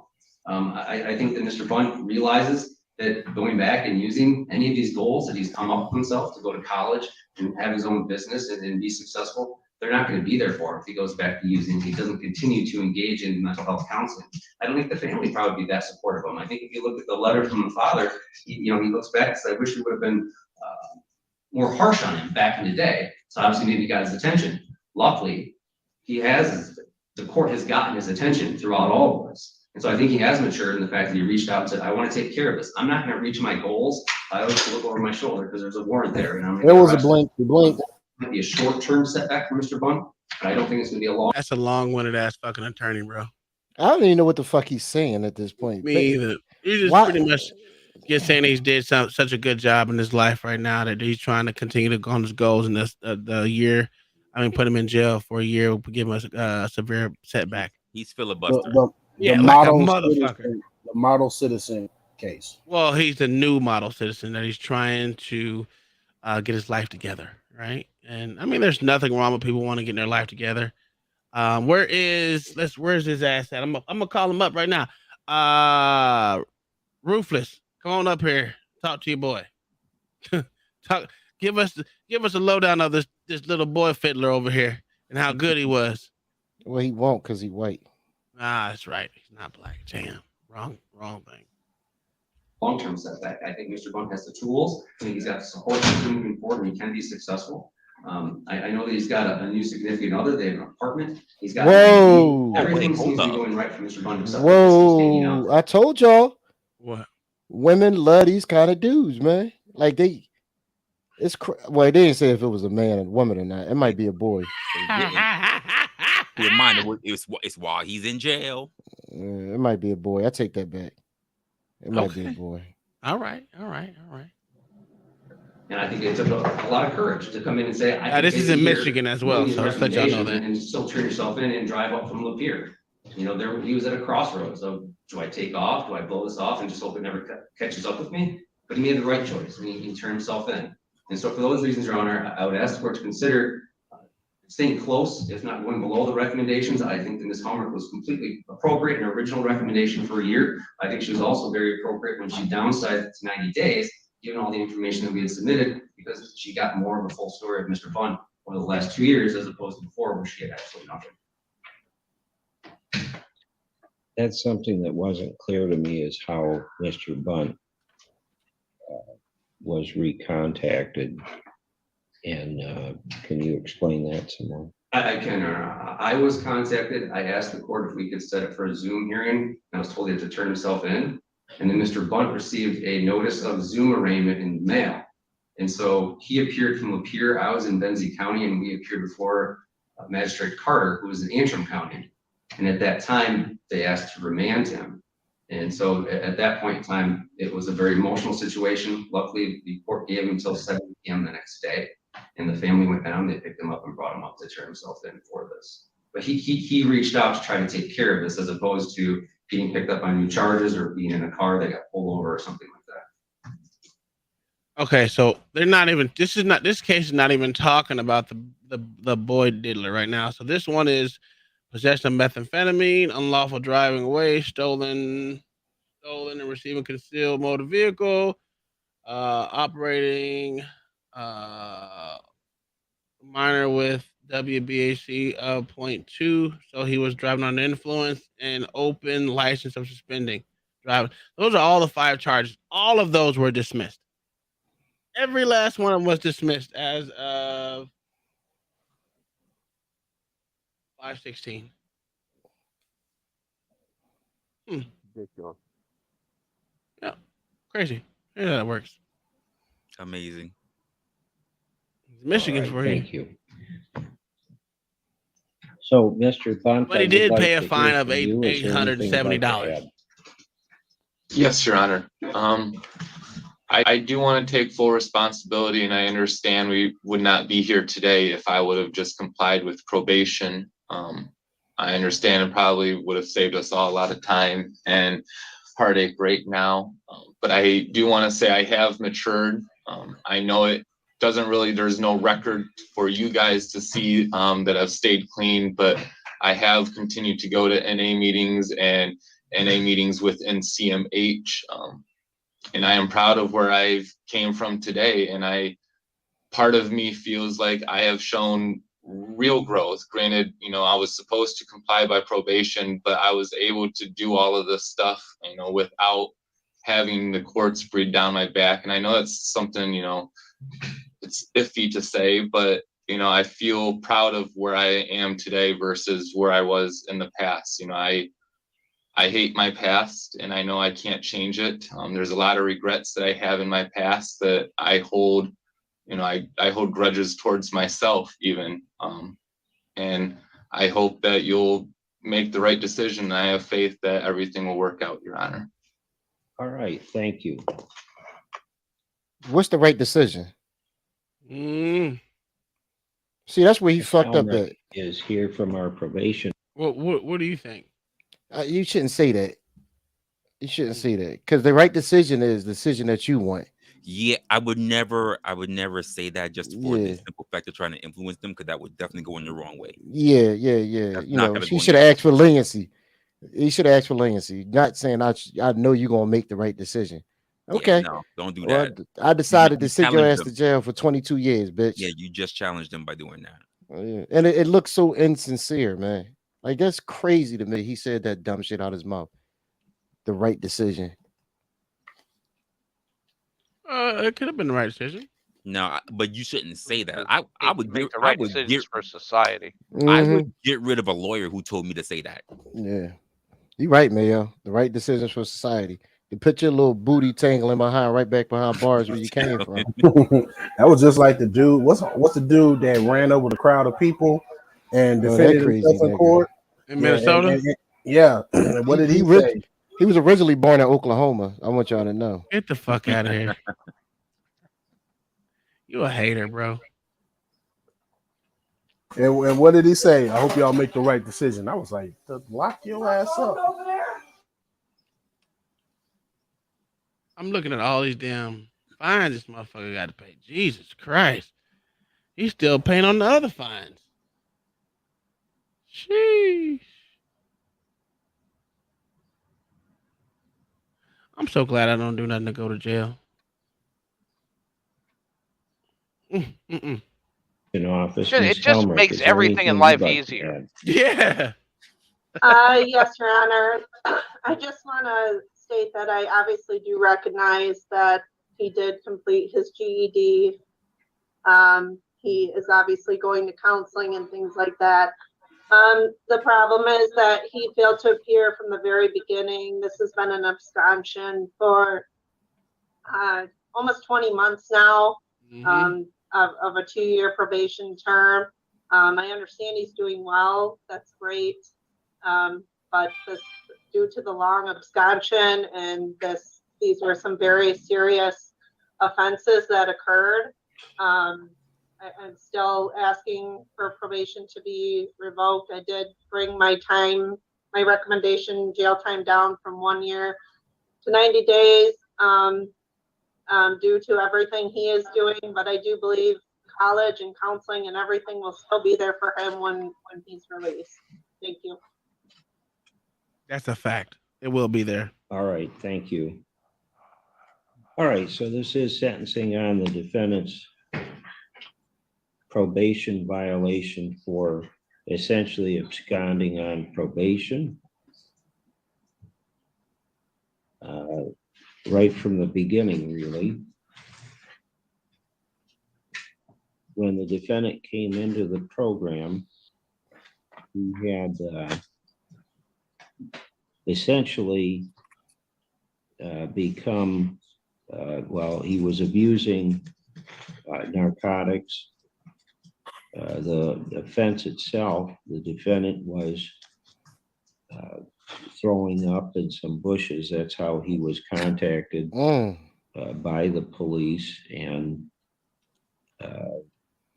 I think that Mr. Bunt realizes that going back and using any of these goals that he's come up with himself to go to college and have his own business and be successful, they're not going to be there for him if he goes back to using. He doesn't continue to engage in mental health counseling. I don't think the family would probably be that supportive of him. I think if you look at the letter from the father, he looks back and says, I wish we would have been more harsh on him back in the day. So obviously maybe he got his attention. Luckily, the court has gotten his attention throughout all of this. And so I think he has matured in the fact that he reached out and said, I want to take care of this. I'm not going to reach my goals. I always look over my shoulder because there's a warrant there. And I'm It was a blink. You blinked. It might be a short-term setback for Mr. Bunt, but I don't think it's going to be a long. That's a long-winded ass fucking attorney, bro. I don't even know what the fuck he's saying at this point. Me either. He just pretty much just saying he's did such a good job in his life right now that he's trying to continue to go on his goals in this the year. I mean, put him in jail for a year, give him a severe setback. He's filibustering. The like a model motherfucker. citizen, the model citizen case. Well, he's the new model citizen that he's trying to get his life together, right? And I mean, there's nothing wrong with people wanting to get their life together. Where's his ass at? I'm gonna call him up right now. Ruthless, come on up here. Talk to your boy. Give us a lowdown of this little boy fiddler over here and how good he was. Well, he won't because he's white. Ah, that's right. He's not black. Damn. Wrong thing. Long-term setback. I think Mr. Bunt has the tools. I think he's got the support system moving forward, and he can be successful. I know that he's got a new significant other. They have an apartment. He's got everything seems to be going right for Mr. Bunt. Except Whoa! I told y'all. What? Women love these kind of dudes, man. Like well, they didn't say if it was a man or woman or not. It might be a boy. It's while he's in jail. It might be a boy. I take that back. It might be a boy. All right. And I think it took a lot of courage to come in and say, this is in Michigan as well, so let's let y'all know that. And still turn yourself in and drive up from Lapeer. You know, he was at a crossroads of, do I take off? Do I blow this off and just hope it never catches up with me? But he made the right choice. I mean, he turned himself in. And so for those reasons, Your Honor, I would ask the court to consider staying close, if not going below the recommendations. I think that Ms. Hallmark was completely appropriate in her original recommendation for a year. I think she was also very appropriate when she downsized it to 90 days, given all the information that we had submitted, because she got more of a full story of Mr. Bunt over the last 2 years, as opposed to before, where she had absolutely nothing. That's something that wasn't clear to me, is how Mr. Bunt was recontacted. And can you explain that some more? I can, Your Honor. I was contacted. I asked the court if we could set it for a Zoom hearing. I was told he had to turn himself in. And then Mr. Bunt received a notice of Zoom arraignment in the mail. And so he appeared from Lapeer. I was in Benzie County, and we appeared before Magistrate Carter, who was in Antrim County. And at that time, they asked to remand him. And so at that point in time, it was a very emotional situation. Luckily, the court gave him until 7 p.m. the next day. And the family went down, they picked him up and brought him up to turn himself in for this. But he reached out to try to take care of this, as opposed to being picked up on new charges or being in a car that got pulled over or something like that. Okay, so they're not even. This case is not even talking about the boy diddler right now. So this one is possession of methamphetamine, unlawful driving away, stolen and receiving concealed motor vehicle, operating minor with WBAC of 0.2. So he was driving under influence and open license of suspending driving. Those are all the 5 charges. All of those were dismissed. Every last one of them was dismissed as of 5/16. Yeah, crazy. Yeah, that works. Amazing. Michigan All right, for you. thank you. So, Mr. Bunt, But he did pay a fine of $870. Yes, Your Honor. I do want to take full responsibility, and I understand we would not be here today if I would have just complied with probation. I understand it probably would have saved us all a lot of time and heartache right now. But I do want to say I have matured. I know it doesn't really, there's no record for you guys to see that I've stayed clean, but I have continued to go to NA meetings and NA meetings within CMH. And I am proud of where I've came from today. And part of me feels like I have shown real growth. Granted, I was supposed to comply by probation, but I was able to do all of this stuff, without having the courts breathe down my back. And I know that's something, it's iffy to say, but I feel proud of where I am today versus where I was in the past. I hate my past and I know I can't change it. There's a lot of regrets that I have in my past that I hold, I hold grudges towards myself even. And I hope that you'll make the right decision. I have faith that everything will work out, Your Honor. All right, thank you. What's the right decision? See, that's where he fucked up at. Is here from our probation. What do you think? You shouldn't say that. You shouldn't say that because the right decision is the decision that you want. Yeah, I would never say that just for the simple fact of trying to influence them, because that would definitely go in the wrong way. Yeah. He should have asked for leniency. He should have asked for leniency, not saying I know you're gonna make the right decision. Okay, no, don't do that. I decided to send your ass to jail for 22 years, bitch. Yeah, you just challenged them by doing that. And it looks so insincere, man. Like that's crazy to me. He said that dumb shit out his mouth. The right decision. It could have been the right decision. No, but you shouldn't say that. I would make the right decisions for society. I would get rid of a lawyer who told me to say that. Yeah, you're right, Mayo. The right decisions for society. You put your little booty tangling behind, right back behind bars where you came from. That was just like the dude. What's the dude that ran over the crowd of people and defended himself in court in Minnesota? Yeah. What did he say? He was originally born in Oklahoma. I want y'all to know. Get the fuck out of here. You a hater, bro. And what did he say? I hope y'all make the right decision. I was like, lock your ass up. I'm looking at all these damn fines this motherfucker got to pay. Jesus Christ. He's still paying on the other fines. Sheesh. I'm so glad I don't do nothing to go to jail. In office. It just makes everything in life easier. Yeah. Yes, Your Honor. I just want to state that I obviously do recognize that he did complete his GED. He is obviously going to counseling and things like that. The problem is that he failed to appear from the very beginning. This has been an absconsion for almost 20 months now. Of a 2-year probation term. I understand he's doing well. That's great. But due to the long absconsion and these were some very serious offenses that occurred. I'm still asking for probation to be revoked. I did bring my recommendation jail time down from 1 year to 90 days. Due to everything he is doing, but I do believe college and counseling and everything will still be there for him when he's released. Thank you. That's a fact. It will be there. All right, thank you. All right, so this is sentencing on the defendant's probation violation for essentially absconding on probation. Right from the beginning, really. When the defendant came into the program, he had essentially become, he was abusing narcotics. The offense itself, the defendant was throwing up in some bushes. That's how he was contacted by the police, and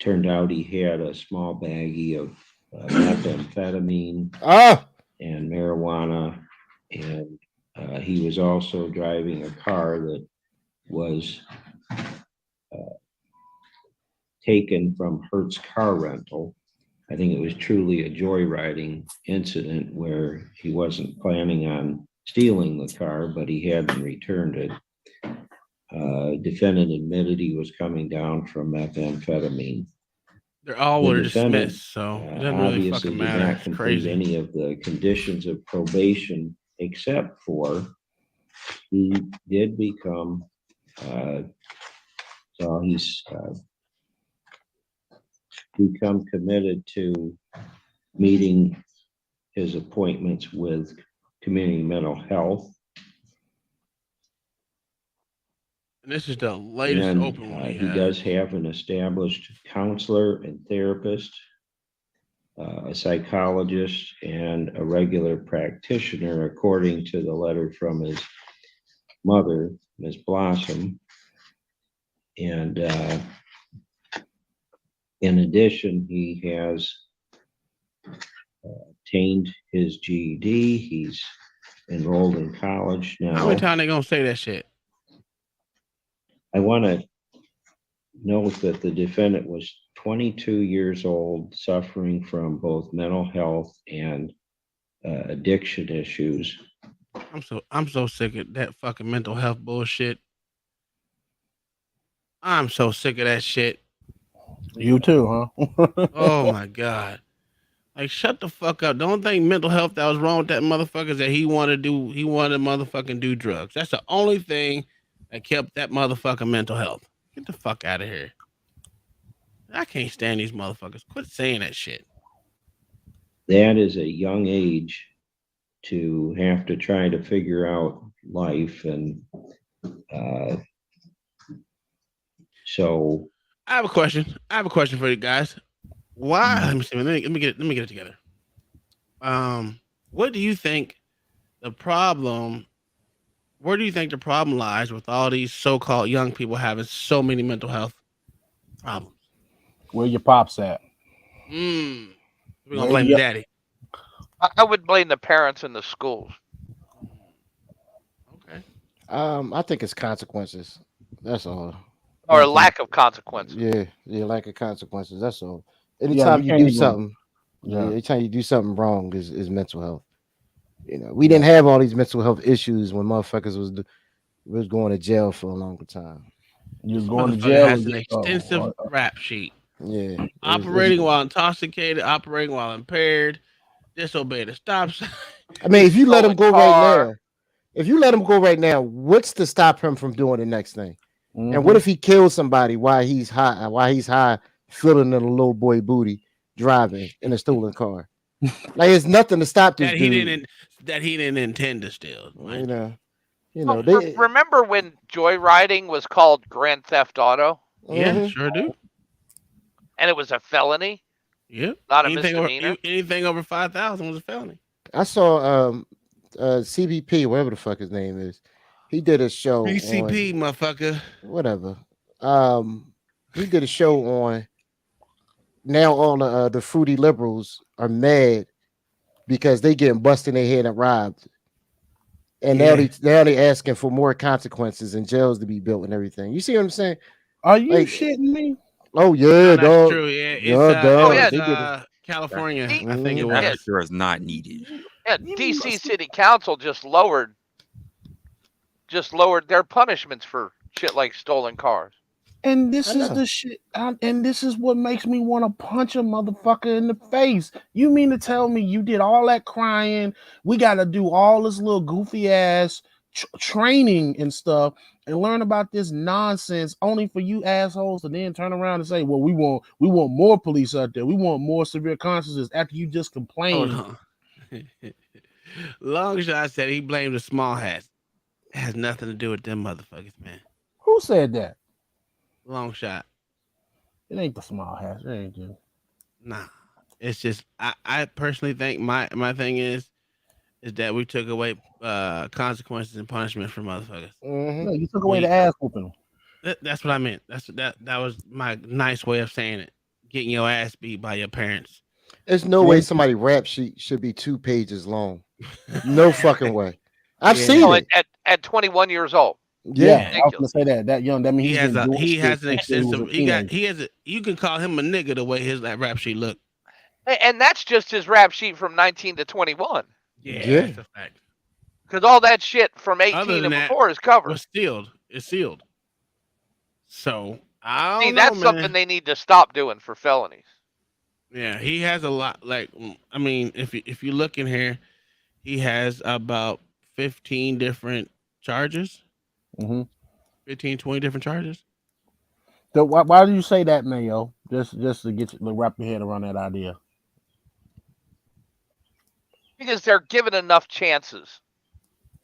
turned out he had a small baggie of methamphetamine and marijuana, and he was also driving a car that was taken from Hertz Car Rental. I think it was truly a joyriding incident where he wasn't planning on stealing the car, but he hadn't returned it. Defendant admitted he was coming down from methamphetamine. They're all were dismissed, so it doesn't really obviously fucking did matter. not It's complete crazy. any of the conditions of probation, except for he did become, so he's become committed to meeting his appointments with community mental health. And this is the latest And open one he does have an established counselor and therapist, a psychologist, and a regular practitioner, according to the letter from his mother, Ms. Blossom. And in addition, he has obtained his GED. He's enrolled in college now. How many times they gonna say that shit? I want to note that the defendant was 22 years old, suffering from both mental health and addiction issues. I'm so sick of that fucking mental health bullshit. I'm so sick of that shit. You too, huh? Oh my God. Like, shut the fuck up. Don't think mental health that was wrong with that motherfucker is that he wanted to motherfucking do drugs. That's the only thing that kept that motherfucker mental health. Get the fuck out of here. I can't stand these motherfuckers. Quit saying that shit. That is a young age to have to try to figure out life. And so I have a question. For you guys. Why? Let me see. Let me get it together. What do you think the problem? Where do you think the problem lies with all these so-called young people having so many mental health problems? Where your pops at? We're gonna blame daddy. I would blame the parents and the schools. Okay. I think it's consequences. That's all. Or a lack of consequences. Yeah, lack of consequences. That's all. Anytime you do something, anytime you do something wrong is mental health. You know, we didn't have all these mental health issues when motherfuckers was going to jail for a longer time. You was going to jail. Has an extensive rap sheet. Yeah. Operating while intoxicated, operating while impaired, disobeyed a stop sign. I mean, if you let him go right now, what's to stop him from doing the next thing? Mm-hmm. And what if he kills somebody while he's high, filling in a little boy booty, driving in a stolen car? Like, there's nothing to stop this dude. That he didn't intend to steal. Right? You know. Remember when joyriding was called Grand Theft Auto? Yeah, sure do. And it was a felony? Yep. Not a misdemeanor? Anything over 5,000 was a felony. I saw CBP, whatever the fuck his name is. He did a show. BCP, motherfucker. Whatever. He did a show on. Now all the fruity liberals are mad because they getting busted in their head and robbed, and now they asking for more consequences and jails to be built and everything. You see what I'm saying? Are you shitting me? Oh yeah, dog. True. Yeah, it's California. I think it was. That sure is not needed. Yeah, DC City Council just lowered their punishments for shit like stolen cars. And this is the shit. And this is what makes me want to punch a motherfucker in the face. You mean to tell me you did all that crying? We got to do all this little goofy ass training and stuff and learn about this nonsense only for you assholes to then turn around and say, well, we want more police out there. We want more severe consequences after you just complained. Long Shot said he blamed the small hats. It has nothing to do with them motherfuckers, man. Who said that? Long Shot. It ain't the small hats. It ain't you. Nah. It's just I personally think my thing is that we took away consequences and punishment from motherfuckers. No, you took away the ass whooping. That's what I meant. That was my nice way of saying it. Getting your ass beat by your parents. There's no way somebody rap sheet should be 2 pages long. No fucking way. I've seen it at 21 years old. Yeah, I was gonna say that young. That means he has an extensive. You can call him a nigga the way his rap sheet look. And that's just his rap sheet from 19 to 21. Yeah. That's a fact. Because all that shit from 18 and before is covered. Was sealed. It's sealed. So I don't know, that's something they need to stop doing for felonies. Yeah, he has a lot. Like, I mean, if you look in here, he has about 15 different charges. 15, 20 different charges. So why do you say that, Mayo? Just to get you to wrap your head around that idea. Because they're given enough chances.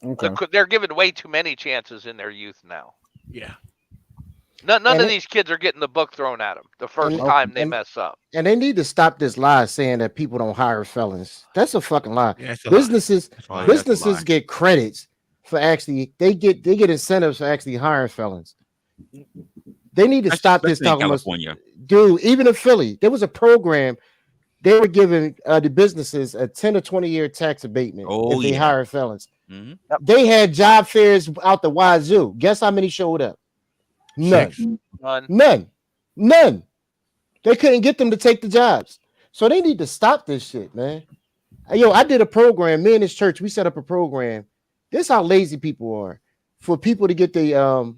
Okay. They're given way too many chances in their youth now. Yeah. None of these kids are getting the book thrown at them the first time they mess up. And they need to stop this lie saying that people don't hire felons. That's a fucking lie. Yeah, it's a businesses lie. businesses get credits for actually they get incentives for actually hiring felons. They need to stop this talking about, dude. Even in Philly, there was a program they were giving the businesses a 10 or 20 year tax abatement if they hire felons. They had job fairs out the wazoo. Guess how many showed up? None. None. They couldn't get them to take the jobs. So they need to stop this shit, man. Yo, I did a program. Me and this church, we set up a program. This is how lazy people are. For people to get their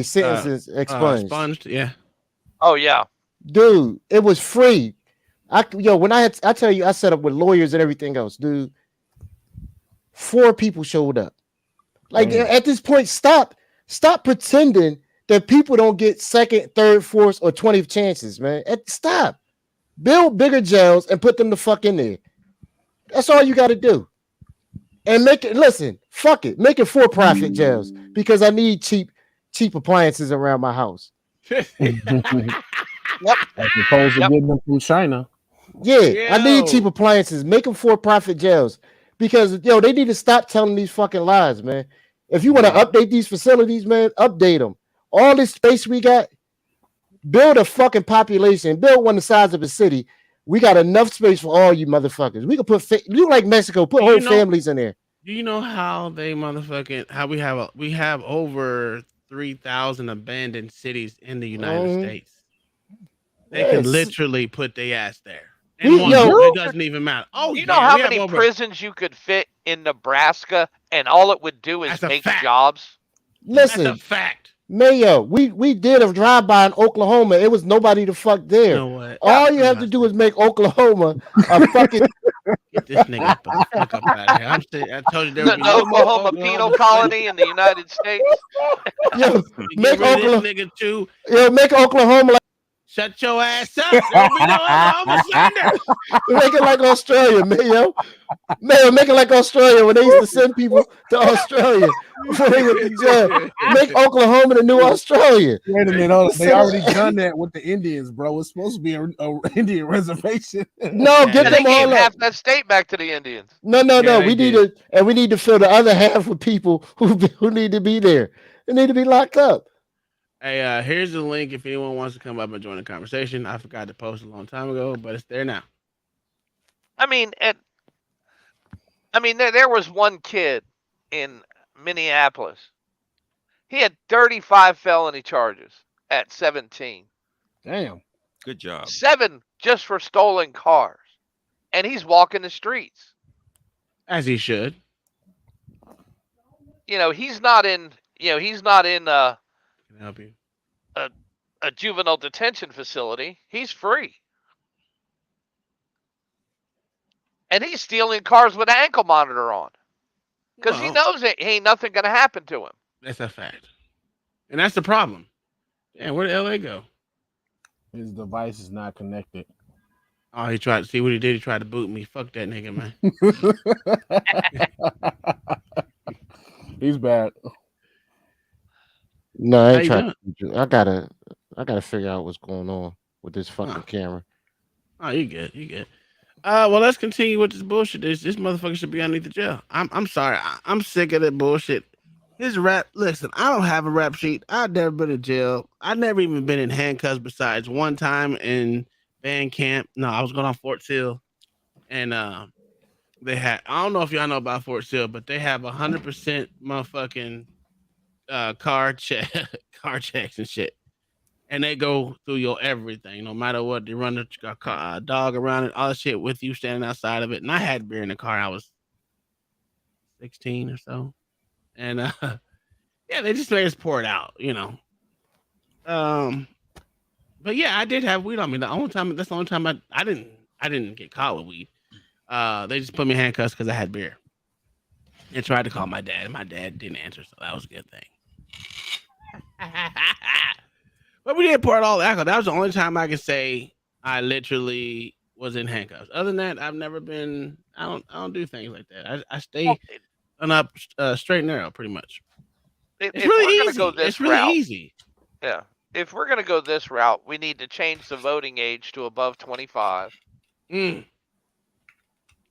sentences expunged. Yeah. Oh yeah. Dude, it was free. I tell you, I set up with lawyers and everything else, dude. 4 people showed up. Like at this point, stop pretending that people don't get second, third, fourth, or 20th chances, man. Stop. Build bigger jails and put them the fuck in there. That's all you got to do. And make it, listen, fuck it. Make it for-profit jails because I need cheap appliances around my house. As opposed to getting them from China. Yeah, I need cheap appliances. Make them for-profit jails because they need to stop telling these fucking lies, man. If you want to update these facilities, man, update them. All this space we got, build a fucking population. Build one the size of a city. We got enough space for all you motherfuckers. We can you like Mexico, put whole families in there. Do you know how they we have over 3,000 abandoned cities in the United States? They can literally put their ass there. And it doesn't even matter. Oh, you know how many prisons you could fit in Nebraska, and all it would do is make jobs? Listen, that's a fact. Mayo, we did a drive-by in Oklahoma. It was nobody the fuck there. You know what? All you have to do is make Oklahoma a fucking get this nigga the fuck up out of here. I told you there was the Oklahoma penal colony in the United States. Yo, make Oklahoma nigga too. Yo, make Oklahoma like. Shut your ass up. There'll be no Oklahoma slander. Make it like Australia, Mayo. Mayo, make it like Australia when they used to send people to Australia before they went to jail. Make Oklahoma the new Australia. Wait a minute, they already done that with the Indians, bro. It's supposed to be a Indian reservation. No, get them all gave up. half that state back to the Indians. No. We need to fill the other half with people who need to be there. They need to be locked up. Hey, here's the link if anyone wants to come up and join the conversation. I forgot to post a long time ago, but it's there now. I mean, there was one kid in Minneapolis. He had 35 felony charges at 17. Damn. Good job. 7 just for stolen cars. And he's walking the streets. As he should. He's not in Can I help you? A juvenile detention facility. He's free. And he's stealing cars with an ankle monitor on. Because he knows it ain't nothing going to happen to him. That's a fact. And that's the problem. Yeah, where did LA go? His device is not connected. Oh, he tried to see what he did. He tried to boot me. Fuck that nigga, man. He's bad. No, I ain't trying. I gotta figure out what's going on with this fucking camera. Oh, you good. Well, let's continue with this bullshit. This motherfucker should be underneath the jail. I'm sorry. I'm sick of that bullshit. His rap. Listen, I don't have a rap sheet. I've never been in jail. I've never even been in handcuffs besides one time in band camp. No, I was going on Fort Sill, and they had. I don't know if y'all know about Fort Sill, but they have 100% motherfucking car checks and shit, and they go through your everything, no matter what. They run a dog around it, all that shit with you standing outside of it. And I had beer in the car. I was 16 or so, and yeah, they just made us pour it out, But yeah, I did have weed on me. That's the only time I didn't get caught with weed. They just put me in handcuffs because I had beer, and tried to call my dad, and my dad didn't answer, so that was a good thing. But we didn't pour it all alcohol. That was the only time I could say I literally was in handcuffs. Other than that, I've never been. I don't do things like that. I stay on up straight and narrow, pretty much. It's really easy. It's really easy. Yeah. If we're gonna go this route, we need to change the voting age to above 25.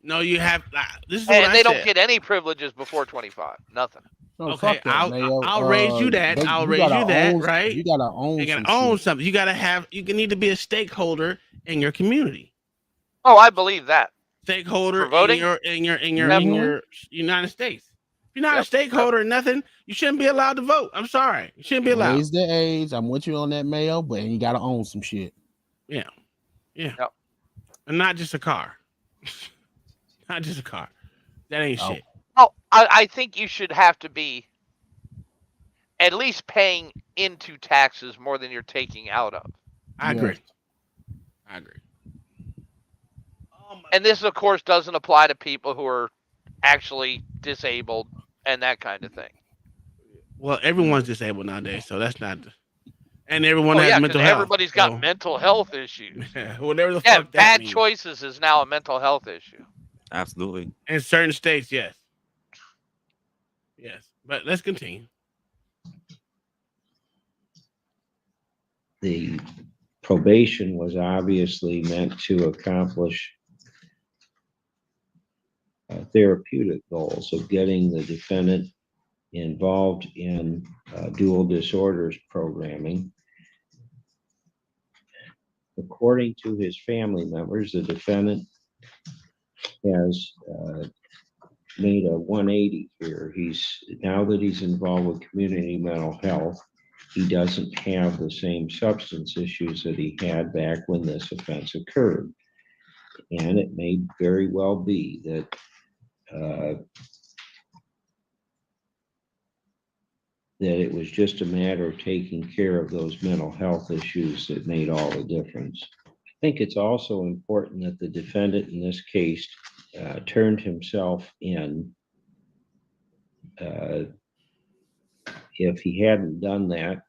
No, you have. This is and what they I don't said. get any privileges before 25. Nothing. No, Okay, fuck that, Mayo. I'll raise you that. I'll raise you that. Right? You gotta own. You gotta own something. You gotta have. You need to be a stakeholder in your community. Oh, I believe that. Stakeholder For voting? in your United States. If you're not a stakeholder in nothing, you shouldn't be allowed to vote. I'm sorry, you shouldn't be allowed. Raise the age. I'm with you on that, Mayo, but you gotta own some shit. Yeah, and not just a car. Not just a car. That ain't shit. Oh, I think you should have to be at least paying into taxes more than you're taking out of. I agree. And this, of course, doesn't apply to people who are actually disabled and that kind of thing. Well, everyone's disabled nowadays, so that's not. And everyone has 'cause mental health. everybody's got mental health issues. Whatever the Yeah, fuck that bad means. choices is now a mental health issue. Absolutely. In certain states, yes. Yes, but let's continue. The probation was obviously meant to accomplish therapeutic goals of getting the defendant involved in dual disorders programming. According to his family members, the defendant has made a 180 here. Now that he's involved with community mental health, he doesn't have the same substance issues that he had back when this offense occurred. And it may very well be that that it was just a matter of taking care of those mental health issues that made all the difference. I think it's also important that the defendant in this case turned himself in. If he hadn't done that,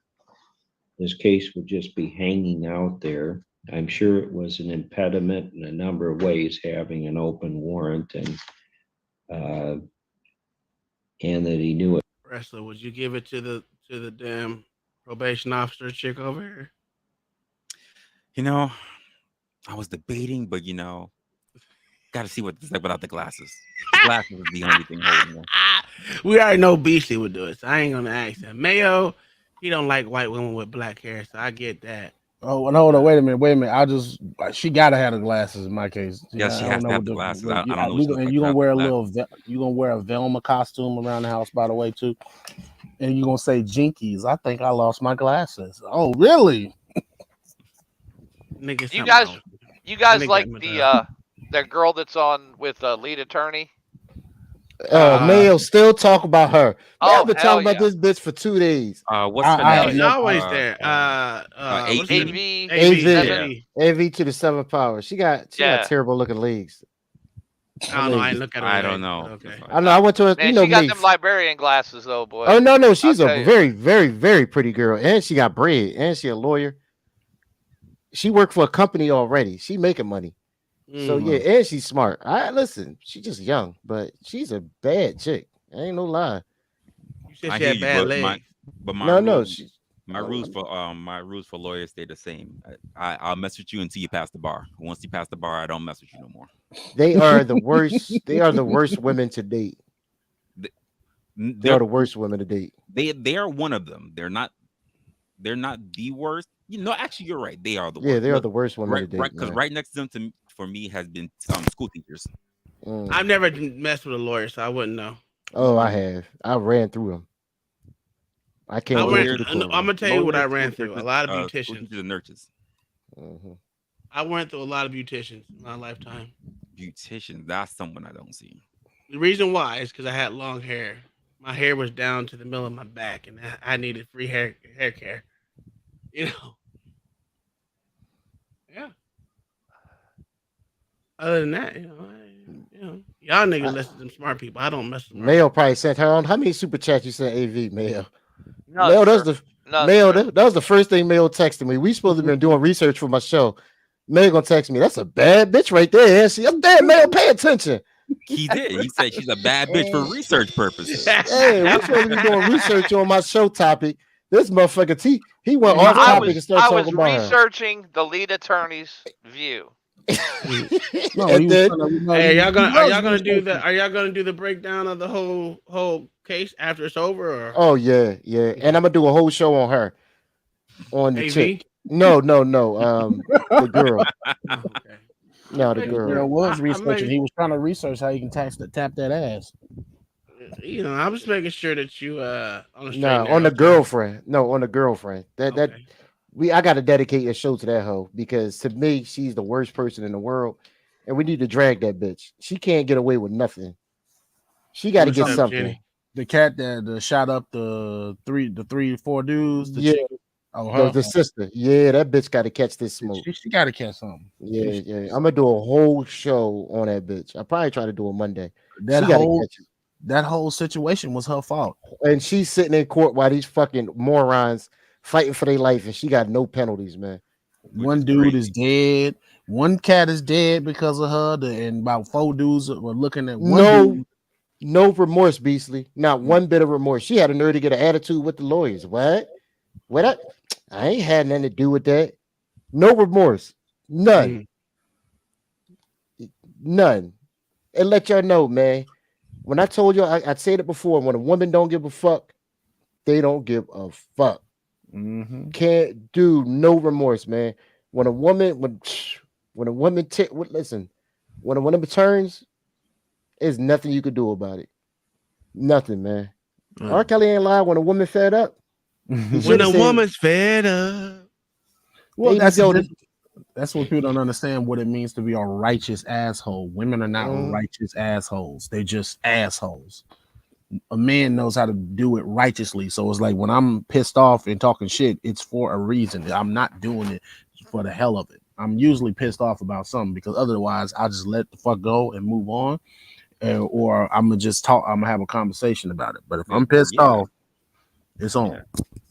this case would just be hanging out there. I'm sure it was an impediment in a number of ways, having an open warrant, and that he knew it. Wrestler, would you give it to the damn probation officer chick over here? You know, I was debating, but got to see what it's like without the glasses. The glasses is the only thing holding me. We already know Beastie would do it, so I ain't gonna ask him. Mayo, he don't like white women with black hair, so I get that. Oh, and hold on, wait a minute. She gotta have the glasses in my case. Yeah, she has to have the glasses. I don't know. And you gonna wear you gonna wear a Velma costume around the house, by the way, too. And you gonna say Jinkies. I think I lost my glasses. Oh, really? Nigga, you guys like the girl that's on with lead attorney? Mayo still talk about her. Oh, I've been talking about this bitch for 2 days. What's her name? She's always there. AV to the 7th power. She got terrible looking legs. I don't know. I ain't look at her. I don't know. Okay. I know. I went to a, Man, she got them librarian glasses though, boy. Oh no, she's a very, very, very pretty girl, and she got bread, and she a lawyer. She worked for a company already. She making money. So yeah, and she's smart. Listen, she's just young, but she's a bad chick. Ain't no lie. You said she had bad legs. My rules for lawyers stay the same. I'll mess with you until you pass the bar. Once you pass the bar, I don't mess with you no more. They are the worst. They are the worst women to date. They are the worst women to date. They are one of them. They're not the worst. Actually, you're right. They are the worst. Yeah, they are the worst women to date. Right, because right next to them, for me, has been school teachers. I've never messed with a lawyer, so I wouldn't know. Oh, I have. I ran through them. I can't. I'm gonna tell you what I ran through. A lot of beauticians. The nurses. I went through a lot of beauticians in my lifetime. Beauticians. That's someone I don't see. The reason why is because I had long hair. My hair was down to the middle of my back, and I needed free hair care. Yeah. Other than that, y'all niggas listen to them smart people. I don't mess with them. Mayo probably sent her on. How many super chats you sent AV, Mayo? No, Mayo, No, Mail, sir. that was the first thing Mail texted me. We supposed to been doing research for my show. Mail gonna text me. That's a bad bitch right there. And she, I'm dead. Mail, pay attention. He did. He said she's a bad bitch for research purposes. Hey, we supposed to be doing research on my show topic. This motherfucker, he went off I topic and started was talking about her. researching the lead attorney's view. And then, Hey, are y'all gonna do the? Are y'all gonna do the breakdown of the whole case after it's over? Or? oh yeah, and I'm gonna do a whole show on her, on the AV? chick. No, the girl. No, the girl. Girl was researching. He was trying to research how you can tap that ass. You know, I'm just making sure that you on the straight No, and on the narrow. girlfriend. No, on the girlfriend. I gotta dedicate a show to that hoe because to me, she's the worst person in the world, and we need to drag that bitch. She can't get away with nothing. She got to get something. The cat that shot up the three, 4 dudes. Yeah. chick- Oh, The sister. Yeah, that bitch got to catch this smoke. She got to catch something. Yeah. I'm gonna do a whole show on that bitch. I'll probably try to do it Monday. That She gotta whole catch it. that whole situation was her fault. And she's sitting in court while these fucking morons fighting for their life, and she got no penalties, man. One dude is dead. One cat is dead because of her. And about 4 dudes were looking at one dude. No remorse, Beasley. Not one bit of remorse. She had a nerve to get an attitude with the lawyers. What? I ain't had nothing to do with that. No remorse. None. None. And let y'all know, man. When I told you, I said it before. When a woman don't give a fuck, they don't give a fuck. Can't do no remorse, man. When a woman listen, when a woman returns, there's nothing you could do about it. Nothing, man. R. Kelly ain't lied. When a woman fed up, When a woman's fed up. Well, Baby that's Yoda. that's what people don't understand what it means to be a righteous asshole. Women are not righteous assholes. They're just assholes. A man knows how to do it righteously. So it's like when I'm pissed off and talking shit, it's for a reason. I'm not doing it for the hell of it. I'm usually pissed off about something because otherwise I'll just let the fuck go and move on. Or I'm gonna just talk, I'm gonna have a conversation about it. But if I'm pissed off, it's on.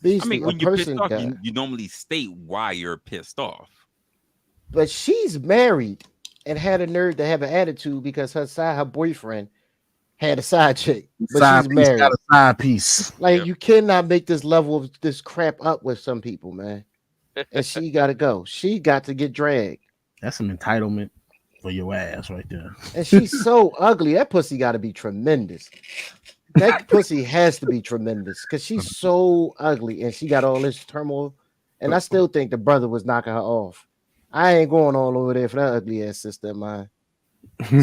I mean, when you're pissed off, you normally state why you're pissed off. But she's married and had a nerve to have an attitude because her boyfriend had a side chick, but Side she's piece married. got a side piece. Like you cannot make this level of this crap up with some people, man. And she got to go. She got to get dragged. That's some entitlement for your ass right there. And she's so ugly. That pussy got to be tremendous. That pussy has to be tremendous because she's so ugly and she got all this turmoil. And I still think the brother was knocking her off. I ain't going all over there for that ugly ass sister of mine.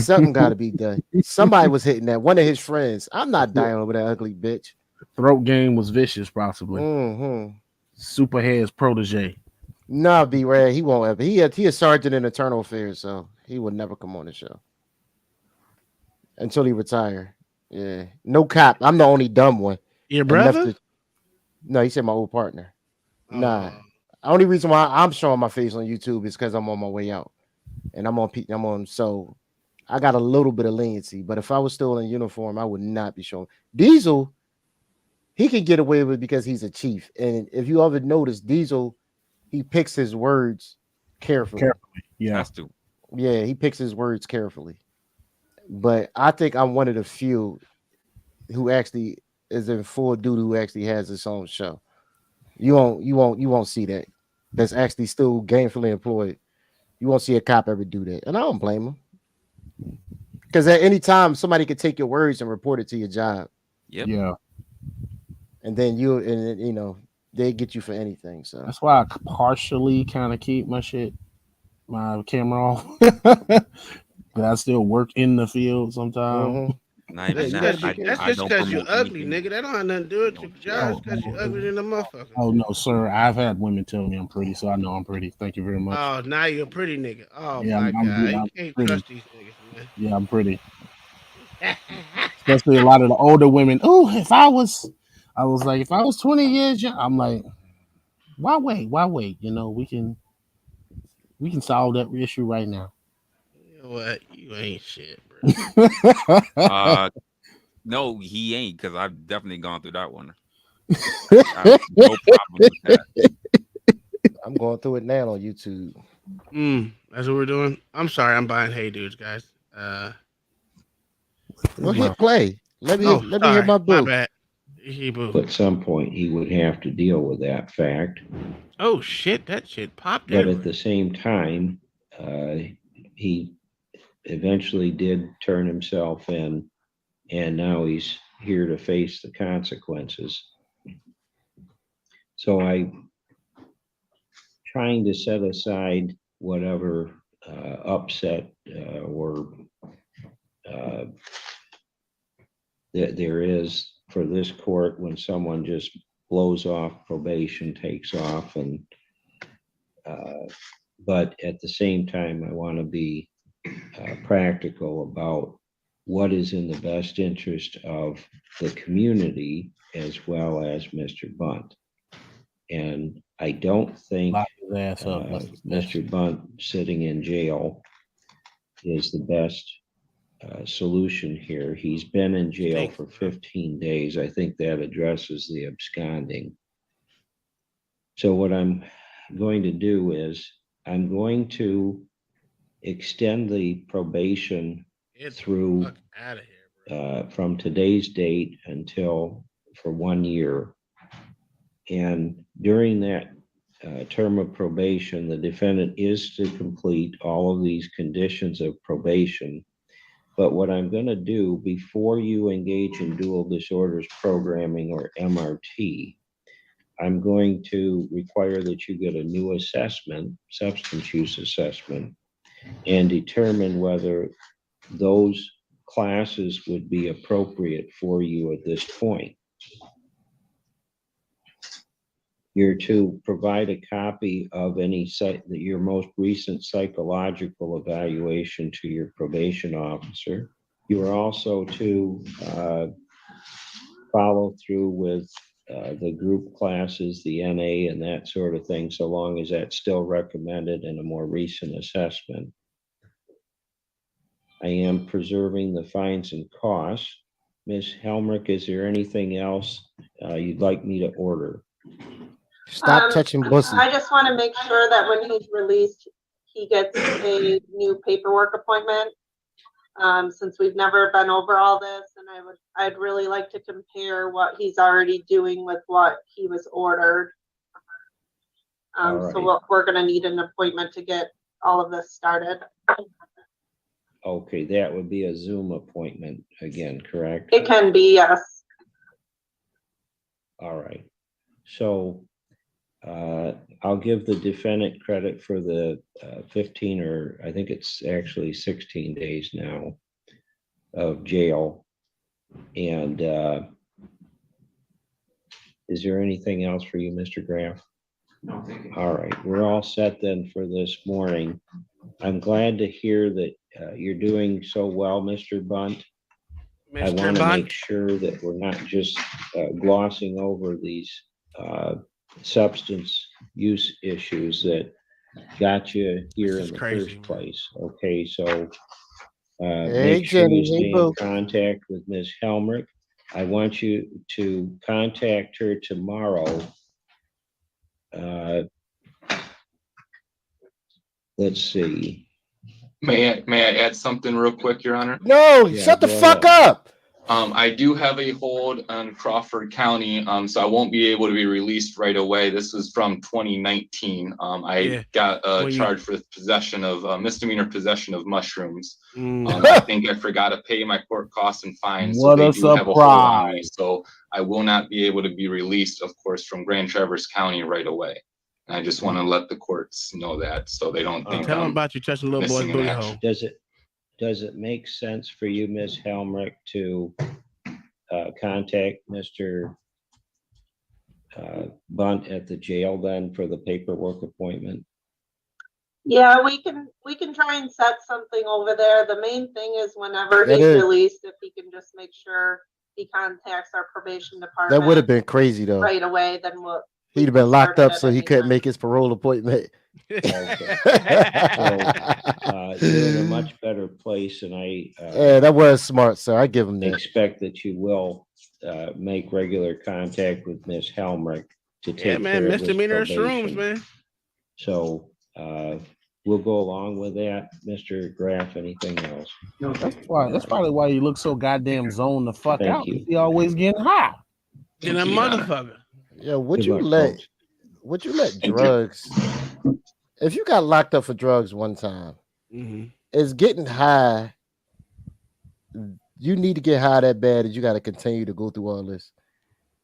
Something got to be done. Somebody was hitting that. One of his friends. I'm not dying over that ugly bitch. Throat game was vicious, possibly. Superhead's protege. Nah, B-Rad, he won't ever. He a sergeant in internal affairs, so he would never come on the show until he retire. Yeah, no cop. I'm the only dumb one. Your Enough brother? No, he said my old partner. Nah, only reason why I'm showing my face on YouTube is because I'm on my way out, and I'm on. So I got a little bit of leniency. But if I was still in uniform, I would not be showing. Diesel, he can get away with it because he's a chief, and if you ever notice, Diesel, he picks his words carefully. Yeah. Has to. Yeah, he picks his words carefully. But I think I'm one of the few who actually is in full duty, who actually has his own show. You won't see that. That's actually still gainfully employed. You won't see a cop ever do that, and I don't blame him. Because at any time, somebody could take your words and report it to your job. Yep. Yeah. And then they get you for anything. So That's why I partially kind of keep my camera off. But I still work in the field sometimes. Not even That's that. just because you ugly, nigga. That don't have nothing to do with your job. Because you ugly than a motherfucker. Oh no, sir. I've had women tell me I'm pretty, so I know I'm pretty. Thank you very much. Oh, now you're a pretty nigga. Oh Yeah, my I'm god, pretty. you I'm can't pretty. trust these niggas, man. Yeah, I'm pretty. Especially a lot of the older women. Oh, I was like, if I was 20 years young, I'm like, why wait? You know, we can solve that issue right now. You know what? You ain't shit, bro. No, he ain't, because I've definitely gone through that one. I have no problem with that. I'm going through it now on YouTube. That's what we're doing. I'm sorry, I'm buying Hey Dudes, guys. Well, hit play. Let me hear my boo. My bad. He boo. At some point, he would have to deal with that fact. Oh shit, that shit popped But everywhere. at the same time, he eventually did turn himself in, and now he's here to face the consequences. So I'm trying to set aside whatever upset or that there is for this court when someone just blows off probation, takes off, and but at the same time, I want to be practical about what is in the best interest of the community as well as Mr. Bunt. And I don't think Mr. Bunt sitting in jail is the best solution here. He's been in jail for 15 days. I think that addresses the absconding. So what I'm going to do is I'm going to extend the probation through from today's date until for 1 year. And during that term of probation, the defendant is to complete all of these conditions of probation. But what I'm going to do before you engage in dual disorders programming or MRT, I'm going to require that you get a new assessment, substance use assessment, and determine whether those classes would be appropriate for you at this point. You're to provide a copy of your most recent psychological evaluation to your probation officer. You are also to follow through with the group classes, the NA and that sort of thing, so long as that's still recommended in a more recent assessment. I am preserving the fines and costs. Ms. Helmrich, is there anything else you'd like me to order? Stop touching pussy. I just want to make sure that when he's released, he gets a new paperwork appointment. Since we've never been over all this, and I'd really like to compare what he's already doing with what he was ordered. All So right. we're gonna need an appointment to get all of this started. Okay, that would be a Zoom appointment again, correct? It can be, yes. All right. So I'll give the defendant credit for the 15, or I think it's actually 16 days now of jail. And is there anything else for you, Mr. Graff? No, thank you. All right, we're all set then for this morning. I'm glad to hear that you're doing so well, Mr. Bunt. I want to make sure that we're not just glossing over these substance use issues that got you here in the first place. Okay, so make sure you stay in contact with Ms. Helmrich. I want you to contact her tomorrow. Let's see. May I add something real quick, Your Honor? No, shut the fuck up. I do have a hold on Crawford County, so I won't be able to be released right away. This was from 2019. I got charged for possession of misdemeanor possession of mushrooms. I think I forgot to pay my court costs and fines. What so a they do have a hold on me. surprise. So I will not be able to be released, of course, from Grand Traverse County right away. And I just want to let the courts know that so they don't think Tell them about you touching little boy's missing in booty action. hole. Does it make sense for you, Ms. Helmrich, to contact Mr. Bunt at the jail then for the paperwork appointment? Yeah, we can try and set something over there. The main thing is whenever That he's is- released, if he can just make sure he contacts our probation department. That would have been crazy though. Right away, then He'd have been locked up so he couldn't make his parole appointment. Okay. You're in a much better place, and I Yeah, that was smart, sir. I give him that. expect that you will make regular contact with Miss Helmrich to take Yeah, man, care of this misdemeanor shrooms, probation. man. So we'll go along with that. Mr. Graff, anything else? That's probably why he looks so goddamn zoned the fuck Thank out. you. He always getting high. And a motherfucker. Yeah, would Good you luck, let folks. drugs? If you got locked up for drugs one time, it's getting high. You need to get high that bad that you got to continue to go through all this.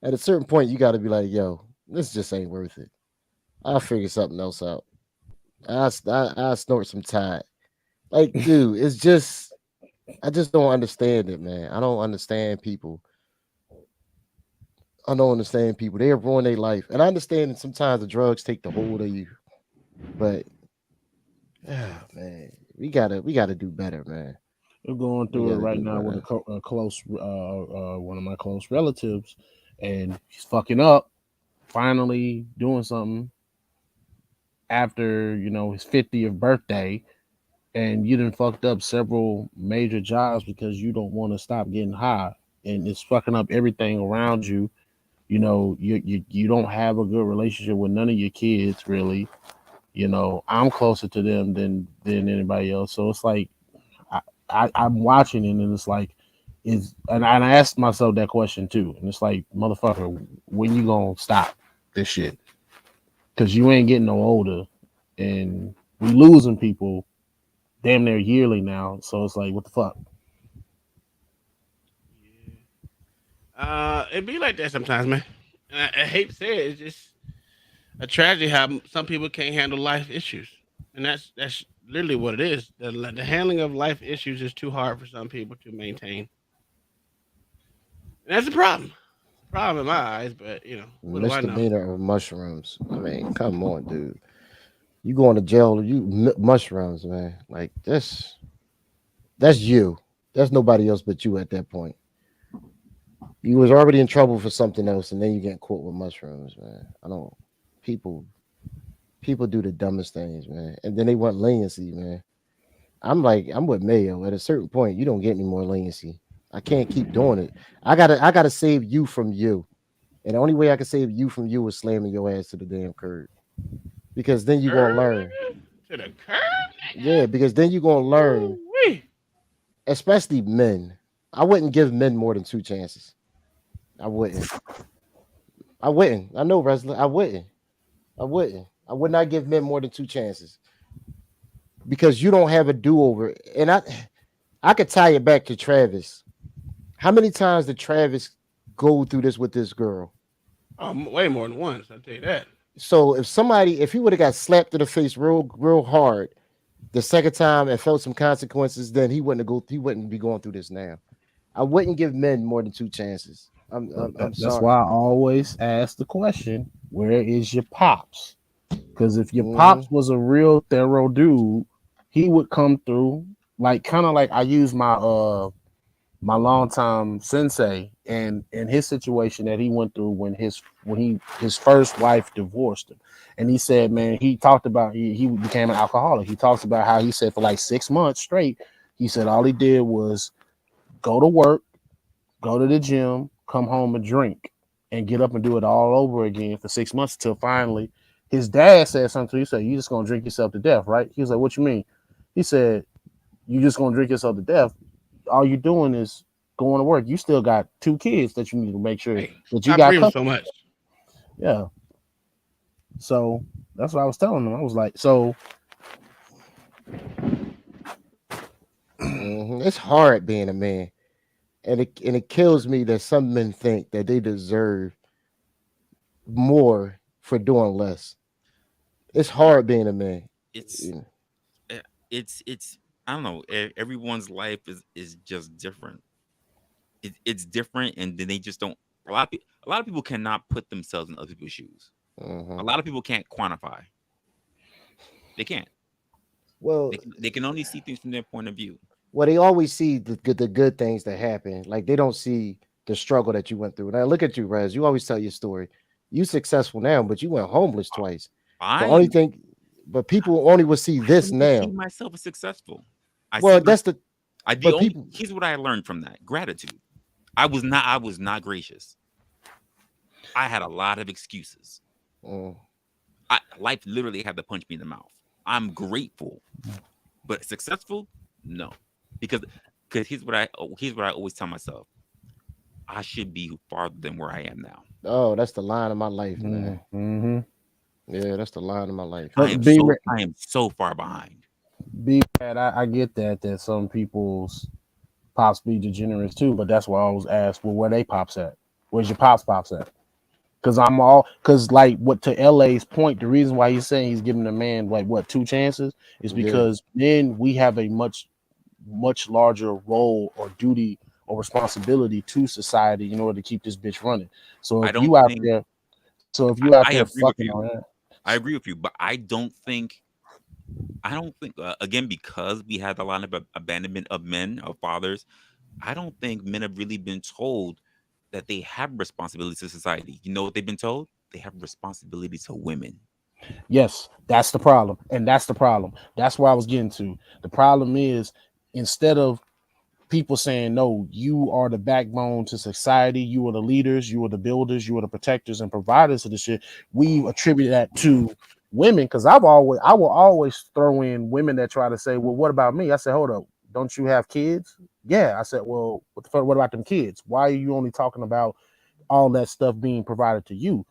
At a certain point, you got to be like, yo, this just ain't worth it. I'll figure something else out. I'll snort some Tide. Like, dude, it's just, I just don't understand it, man. I don't understand people. I don't understand people. They ruin their life. And I understand that sometimes the drugs take the hold of you. But, man, we gotta do better, man. We're going We through it gotta right do now with better. a close, one of my close relatives, and he's fucking up. Finally doing something after his 50th birthday, and you done fucked up several major jobs because you don't want to stop getting high, and it's fucking up everything around you. You don't have a good relationship with none of your kids, really. I'm closer to them than anybody else, so it's like I'm watching it, and it's like, and I asked myself that question too, and it's like, motherfucker, when you gonna stop this shit? Because you ain't getting no older, and we losing people damn near yearly now, so it's like, what the fuck? It be like that sometimes, man. And I hate to say it, it's just a tragedy how some people can't handle life issues, and that's literally what it is. The handling of life issues is too hard for some people to maintain. And that's a problem. Problem in my eyes, but what do I know? Misdemeanor of mushrooms. I mean, come on, dude. You going to jail? Mushrooms, man. Like this. That's you. That's nobody else but you at that point. You was already in trouble for something else, and then you get caught with mushrooms, man. I don't. People do the dumbest things, man, and then they want leniency, man. I'm with Mayo. At a certain point, you don't get any more leniency. I can't keep doing it. I gotta save you from you, and the only way I can save you from you is slamming your ass to the damn curb, because then you're gonna learn. To the curb. Yeah, because then you're gonna learn. Ooh-wee. Especially men. I wouldn't give men more than 2 chances. I wouldn't. I know, wrestler. I wouldn't. I would not give men more than 2 chances, because you don't have a do-over. And I could tie it back to Travis. How many times did Travis go through this with this girl? Way more than once, I'll tell you that. So if he would have got slapped in the face real hard the second time and felt some consequences, then he wouldn't be going through this now. I wouldn't give men more than 2 chances. I'm That's sorry. why I always ask the question, where is your pops? Because if your pops was a real thorough dude, he would come through, like kind of like I use my my longtime sensei and his situation that he went through when his first wife divorced him. And he said, man, he talked about he became an alcoholic. He talks about how he said for like 6 months straight, he said all he did was go to work, go to the gym, come home and drink, and get up and do it all over again for 6 months until finally his dad said something. He said, you just gonna drink yourself to death, right? He was like, what you mean? He said, you just gonna drink yourself to death. All you're doing is going to work. You still got 2 kids that you need to make sure that you got so much. Yeah. So that's what I was telling him. I was like, so it's hard being a man, and it kills me that some men think that they deserve more for doing less. It's hard being a man. It's I don't know. Everyone's life is just different. It's different, and then they just don't. A lot of people cannot put themselves in other people's shoes. A lot of people can't quantify. They can't. Well, they can only see things from their point of view. Well, they always see the good things that happen. Like they don't see the struggle that you went through. Now look at you, Rez. You always tell your story. You successful now, but you went homeless twice. The I only thing, but people only will see this I now. see myself as successful. Well, see that's the. but here's what I learned from that: gratitude. I was not gracious. I had a lot of excuses. Life literally had to punch me in the mouth. I'm grateful, but successful, no, because here's what I always tell myself: I should be farther than where I am now. Oh, that's the line of my life, man. Mm-hmm. Yeah, that's the line of my life. I am so far behind. I get that some people's pops be degenerates too, but that's why I always ask, well, where they pops at? Where's your pops at? Because like what to LA's point, the reason why he's saying he's giving a man like what 2 chances is because then we have a much larger role or duty or responsibility to society in order to keep this bitch running. So if you out there fucking on that, I agree with you, but I don't think again, because we had a lot of abandonment of men, of fathers, I don't think men have really been told that they have responsibility to society. You know what they've been told? They have responsibility to women. Yes, that's the problem. And that's the problem. That's where I was getting to. The problem is, instead of people saying, no, you are the backbone to society, you are the leaders, you are the builders, you are the protectors and providers of the shit, we attribute that to women. Because I will always throw in women that try to say, well, what about me? I said, hold up, don't you have kids? Yeah. I said, well, what about them kids? Why are you only talking about all that stuff being provided to you?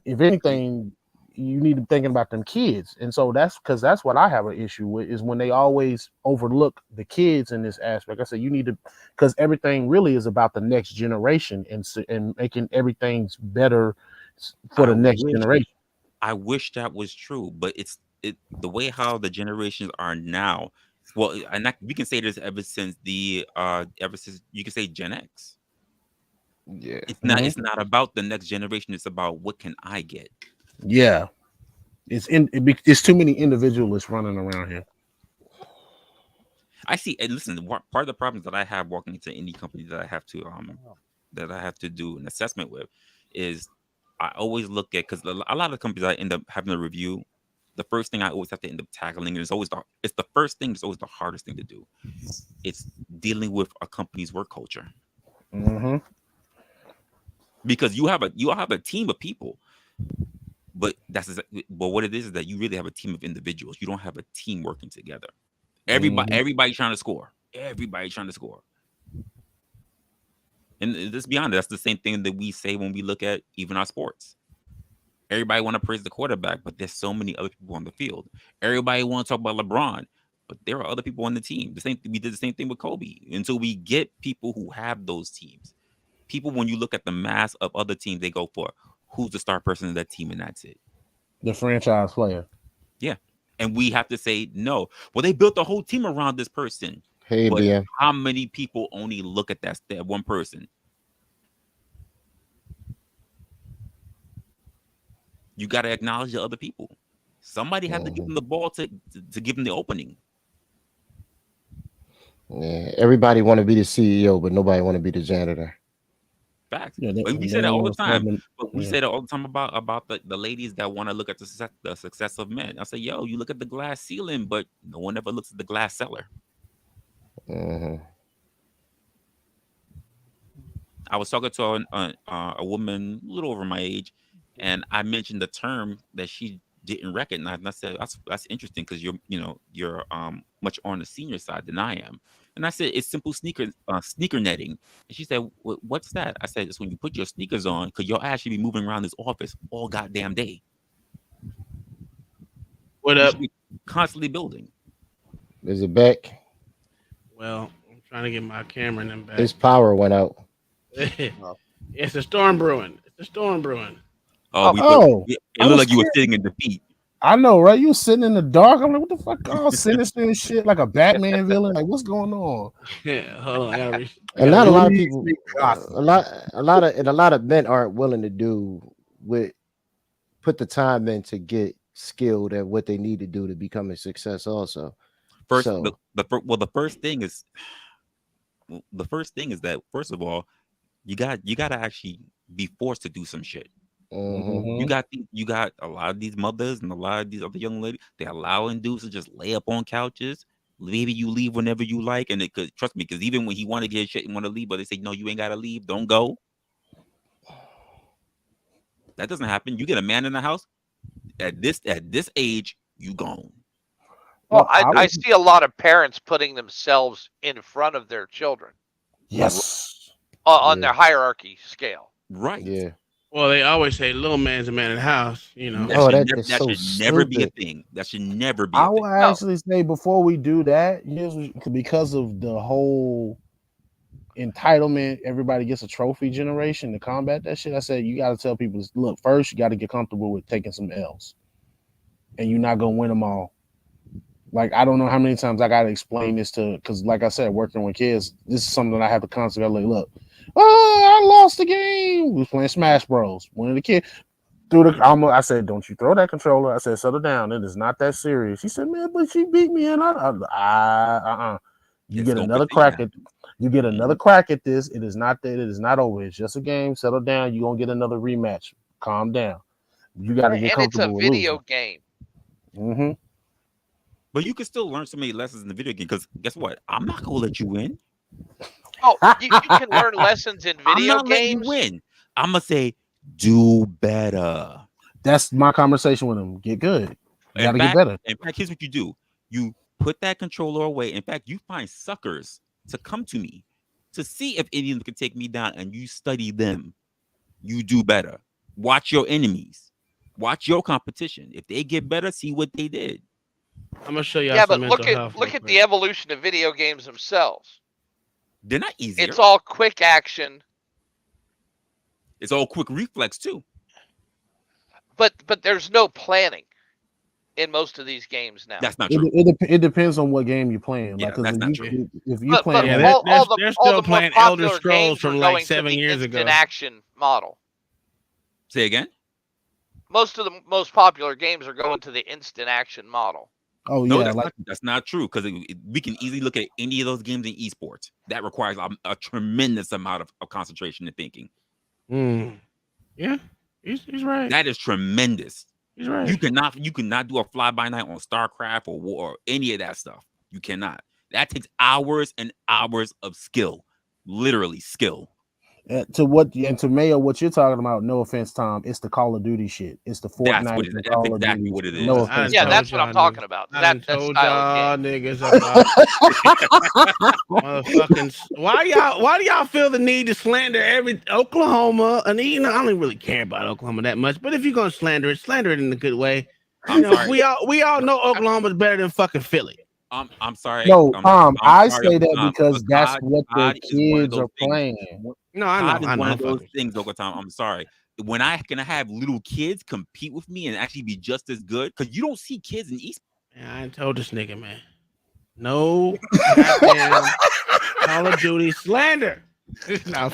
If anything, you need to be thinking about them kids. And so that's what I have an issue with, is when they always overlook the kids in this aspect. I said, you need to, because everything really is about the next generation and making everything better for the next generation. I wish that was true, but the way how the generations are now. Well, and we can say this ever since you can say Gen X. Yeah, it's not about the next generation. It's about what can I get. Yeah, it's too many individualists running around here. I see. And listen, part of the problems that I have walking into any company that I have to do an assessment with is I always look at, because a lot of companies I end up having a review. The first thing I always have to end up tackling is always it's the first thing. It's always the hardest thing to do. It's dealing with a company's work culture. Mm-hmm. Because you have a team of people, but what it is that you really have a team of individuals. You don't have a team working together. Everybody trying to score. Everybody trying to score. And let's be honest, that's the same thing that we say when we look at even our sports. Everybody want to praise the quarterback, but there's so many other people on the field. Everybody want to talk about LeBron, but there are other people on the team. We did the same thing with Kobe. Until we get people who have those teams. People, when you look at the mass of other teams, they go for who's the star person of that team, and that's it. The franchise player. Yeah. And we have to say no. Well, they built the whole team around this person. Hey, but BM. How many people only look at that one person? You got to acknowledge the other people. Somebody had to give them the ball to give them the opening. Yeah, everybody want to be the CEO, but nobody want to be the janitor. Facts. Yeah, we say that all the time. But we say that all the time about the ladies that want to look at the success of men. I say, yo, you look at the glass ceiling, but no one ever looks at the glass cellar. Mm-hmm. I was talking to a woman a little over my age, and I mentioned the term that she didn't recognize, and I said that's interesting because you're much on the senior side than I am. And I said it's simple sneaker netting. And she said, "What's that?" I said, "It's when you put your sneakers on, because your ass should be moving around this office all goddamn day. What up? Constantly building." Is it back? Well, I'm trying to get my camera in them back. His power went out. It's a storm brewing. Oh, it looked like you were sitting in defeat. I know, right? You were sitting in the dark. I'm like, what the fuck? All sinister and shit, like a Batman villain. Like, what's going on? Yeah, hold on. And not a lot of people. A lot of men aren't willing to put the time in to get skilled at what they need to do to become a success. Also, the first thing is that first of all, you got to actually be forced to do some shit. You got a lot of these mothers and a lot of these other young ladies. They allowing dudes to just lay up on couches. Maybe you leave whenever you like, and it could trust me, because even when he want to get shit and want to leave, but they say no, you ain't gotta leave. Don't go. That doesn't happen. You get a man in the house at this age, you gone. Well, I see a lot of parents putting themselves in front of their children. Yes. On their hierarchy scale. Right. Yeah. Well, they always say little man's a man in the house, you know. That should never be a thing. That should never be a I thing. will actually say before we do that, because of the whole entitlement, everybody gets a trophy generation to combat that shit. I said you got to tell people, look, first you got to get comfortable with taking some L's, and you're not gonna win them all. Like, I don't know how many times I got to explain this because, like I said, working with kids, this is something that I have to constantly look. Oh, I lost the game. We was playing Smash Bros. One of the kids I said, don't you throw that controller. I said, settle down. It is not that serious. He said, man, but she beat me. And you get another crack at this. It is not that. It is not over. It's just a game. Settle down. You're going to get another rematch. Calm down. You got to get comfortable with it's a video game. Mm-hmm. But you can still learn so many lessons in the video game, because guess what? I'm not gonna let you win. Oh, you can learn lessons in I'm video not letting games. you win. I'm gonna say, do better. That's my conversation with him. Get good. You gotta get better. In fact, here's what you do: you put that controller away. In fact, you find suckers to come to me to see if any of them can take me down, and you study them. You do better. Watch your enemies. Watch your competition. If they get better, see what they did. I'm gonna show you. Yeah, but look at the evolution of video games themselves. They're not easy. It's all quick action. It's all quick reflex too. But there's no planning in most of these games now. That's not true. It depends on what game you're playing. Yeah, like, that's not true. If you play, they're still playing Elder Scrolls from like 7 years ago. Instant action model. Say again. Most of the most popular games are going to the instant action model. Oh no, yeah, that's not true, because we can easily look at any of those games in esports. That requires a tremendous amount of concentration and thinking. Yeah, he's right. That is tremendous. He's right. You cannot do a fly by night on StarCraft or War or any of that stuff. You cannot. That takes hours and hours of skill, literally skill. To Mayo, what you're talking about, no offense, Tom, it's the Call of Duty shit. It's the Fortnite. That's exactly what it is. No offense. Yeah, that's what I'm talking about. That told style y'all niggas about motherfucking. Why do y'all feel the need to slander every Oklahoma? And I don't even really care about Oklahoma that much. But if you're gonna slander it in a good way. We all know Oklahoma's better than fucking Philly. I'm sorry. No, I'm I sorry, say that Tom, because but that's God- what the God is one of kids those are things. playing. No, I God know. is I one know. of those things, Uncle Tom. I'm sorry. When I can have little kids compete with me and actually be just as good, because you don't see kids in esports. Yeah, I told this nigga, man. No goddamn Call of Duty slander. No.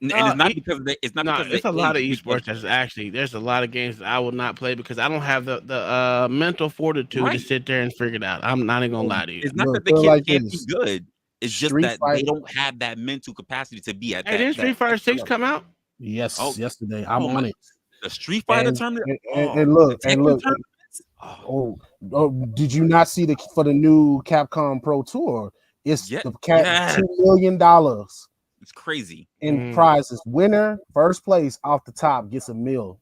And it's not because it's not because it's a lot of esports that's actually there's a lot of games that I will not play because I don't have the mental fortitude to sit there and figure it out. I'm not even gonna lie to you. It's not that the kids can't be good. It's just that they don't have that mental capacity to be at that. Hey, didn't Street Fighter 6 come out? Yes, yesterday. I'm on it. The Street Fighter tournament. And look. Oh, did you not see for the new Capcom Pro Tour? It's $2 million. It's crazy. In prizes. Winner, first place off the top gets a meal.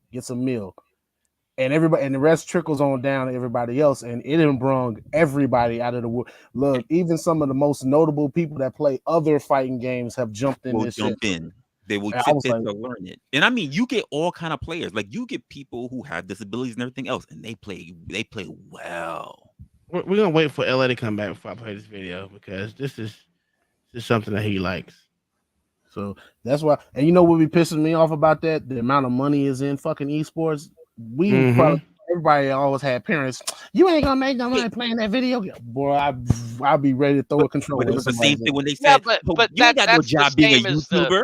And everybody, and the rest trickles on down to everybody else, and it done brung everybody out of the world. Look, even some of the most notable people that play other fighting games have jumped in this shit. They will sit there to learn it. And I mean, you get all kind of players. Like you get people who have disabilities and everything else, and they play well. We're gonna wait for LA to come back before I play this video because this is something that he likes. So that's why, and you know what be pissing me off about that? The amount of money is in fucking esports. Everybody always had parents. You ain't gonna make no money playing that video game, boy. I'll be ready to throw a controller. But it was the same thing when they said, but you ain't got no job being a YouTuber.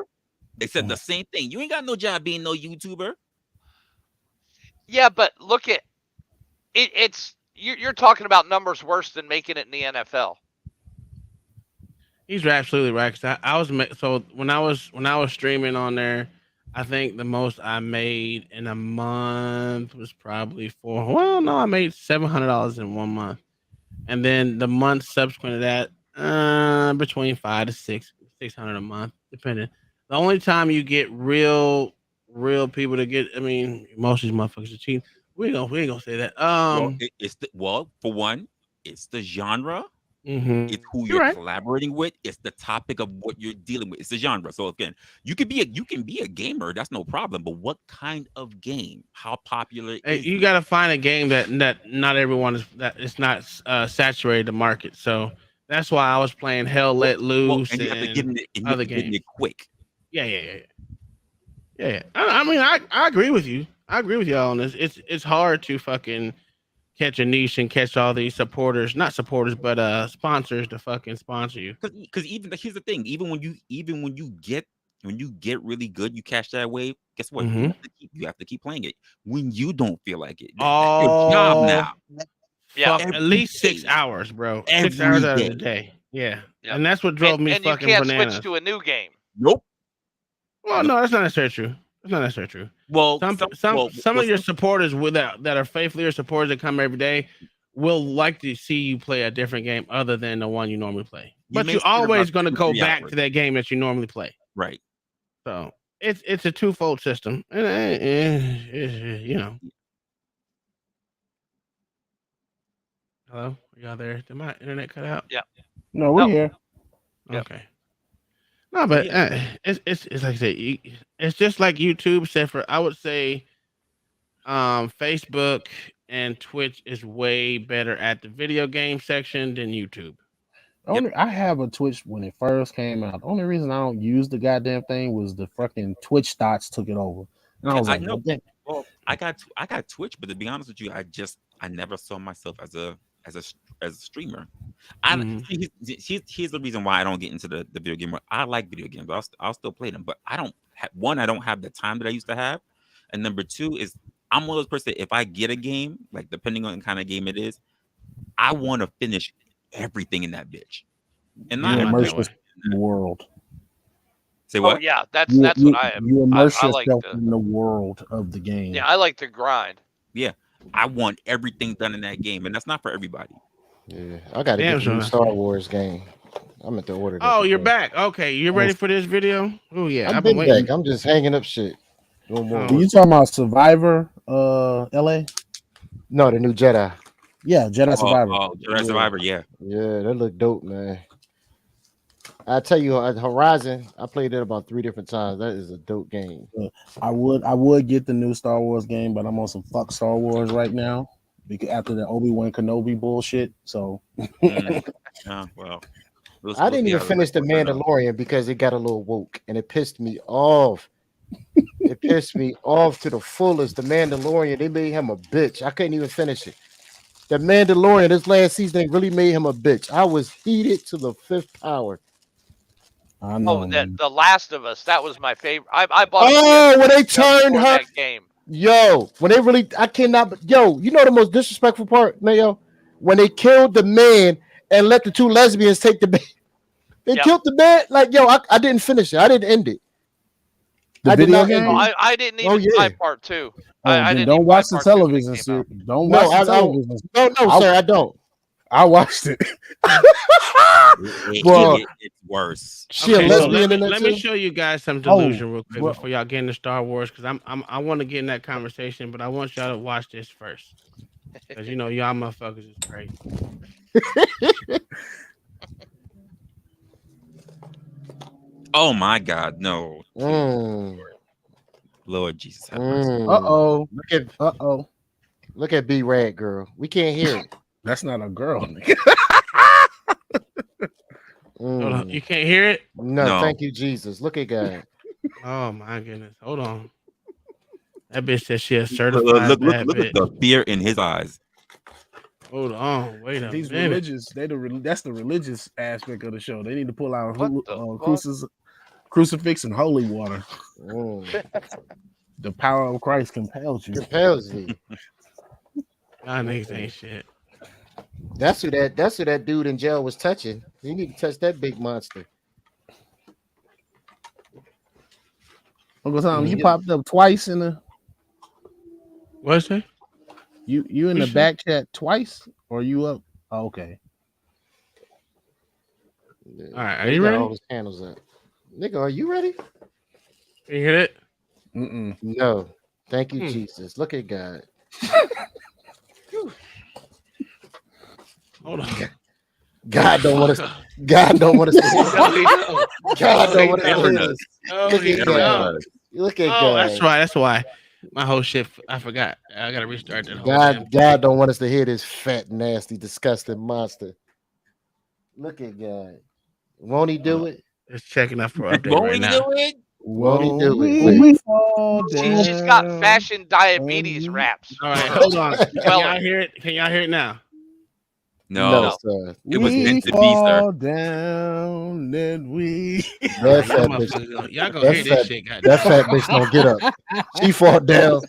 They said the same thing. You ain't got no job being no YouTuber. Yeah, but look at it. It's you're talking about numbers worse than making it in the NFL. He's absolutely right. 'Cause I was so when I was streaming on there, I think the most I made in a month was probably I made $700 in 1 month, and then the month subsequent to that, between 500 to 600 a month, depending. The only time you get real people to get, I mean, most of these motherfuckers are cheating. We ain't gonna say that. For one, it's the genre. Mhm. It's who You're you're right. collaborating with. It's the topic of what you're dealing with. It's the genre. So again, you can be a gamer. That's no problem. But what kind of game? How popular Hey, is you it? got to find a game that not everyone is, that it's not saturated the market. So that's why I was playing Hell Let Loose And you have to get and in it, and you have other to get in games. it quick. Yeah. I mean, I agree with you. I agree with y'all on this. It's hard to fucking catch a niche and catch all these supporters, not supporters, but sponsors to fucking sponsor you. Because even here's the thing, even when you get really good, you catch that wave. Guess what? Mhm. You have to keep playing it when you don't feel like it. That's your job now. Yeah. Fuck, at least 6 hours, bro. 6 Every hours out of day. the day. Yeah. Yeah. And that's what drove me and you fucking can't bananas. switch to a new game. Nope. Well, no, that's not necessarily true. That's not necessarily true. Well, some of your supporters that are faithfully your supporters that come every day will like to see you play a different game other than the one you normally play. But may you're sit about always going to 2 or go 3 back hours. to that game that you normally play. Right. So it's a twofold system, and you know. Hello, are y'all there? Did my internet cut out? Yeah. No, we're here. Okay. No, but it's like I said, it's just like YouTube, except for I would say, Facebook and Twitch is way better at the video game section than YouTube. I have a Twitch when it first came out. The only reason I don't use the goddamn thing was the fucking Twitch thoughts took it over. And I was like, know. "Well, damn." Well, I got Twitch, but to be honest with you, I never saw myself as a streamer. Here's the reason why I don't get into the video game. I like video games. I'll still play them, but I don't have the time that I used to have, and number two is I'm one of those person. If I get a game, like depending on the kind of game it is, I want to finish everything in that bitch, and not You in immerse yourself in the world. Say what? Oh yeah, that's what I am. You immerse I like yourself in the world of the game. Yeah, I like to grind. Yeah, I want everything done in that game, and that's not for everybody. Yeah, I got to get the new Star Wars game. I'm at the order. Oh, you're back. Okay, you ready for this video? Oh yeah, I've been back. I'm just hanging up shit. No more. Are you talking about Survivor, LA? No, the new Jedi. Yeah, Jedi Survivor. Oh, Jedi Survivor, yeah. Yeah, that look dope, man. I tell you, Horizon, I played it about 3 different times. That is a dope game. I would get the new Star Wars game, but I'm on some fuck Star Wars right now because after the Obi-Wan Kenobi bullshit. So well. I didn't even finish The Mandalorian because it got a little woke and it pissed me off. It pissed me off to the fullest. The Mandalorian, they made him a bitch. I couldn't even finish it. The Mandalorian, this last season, they really made him a bitch. I was heated to the 5th power. I know. Oh, The Last of Us. That was my favorite. I bought. Oh, when they turned her. That game. Yo, when they really, I cannot. Yo, you know the most disrespectful part, Mayo? When they killed the man and let the 2 lesbians take the baby. They killed the man. Like, yo, I didn't finish it. I didn't end it. The video game? I didn't even try part 2. I didn't don't even watch buy the part 2 when it television came series. out. Don't watch the television. No, sir, I don't. I watched it. It's worse. Okay, so let me show you guys some delusion real quick before y'all get into Star Wars, because I want to get in that conversation, but I want y'all to watch this first, because you know y'all motherfuckers is crazy. Oh my God, no. Lord Jesus have mercy. Look at B Rad girl. We can't hear it. That's not a girl, nigga. Hold on. You can't hear it? No, thank you, Jesus. Look at God. Oh my goodness. Hold on. That bitch said she a certified Look bad at bitch. the fear in his eyes. Hold on. Wait a These minute. religious, that's the religious aspect of the show. They need to pull out crucifix and holy water. The power of Christ compels you. Compels you. Y'all niggas ain't shit. That's who that dude in jail was touching. You need to touch that big monster. Uncle Tom, you popped up twice in the. What's that? You in the back chat twice, or you up? Oh, okay. All right, are you ready? All his handles up. Nigga, are you ready? Can you hit it? No. Thank you, Jesus. Look at God. Hold on. God don't want us. God don't want us to hit. God don't want us to hit us. Look at God. Look at God. That's right. That's why. My whole shit. I forgot. I gotta restart that whole damn God don't want us to hit this fat, nasty, disgusting monster. Look at God. Won't he do it? It's checking out for update right now. Won't he do it? She's got fashion diabetes raps. All right, hold on. Can y'all hear it? Can y'all hear it now? No, sir. It was We meant to be, fall sir. down and we. That fat bitch. Y'all gonna hear this shit, goddamn. That fat bitch don't get up. She fall down.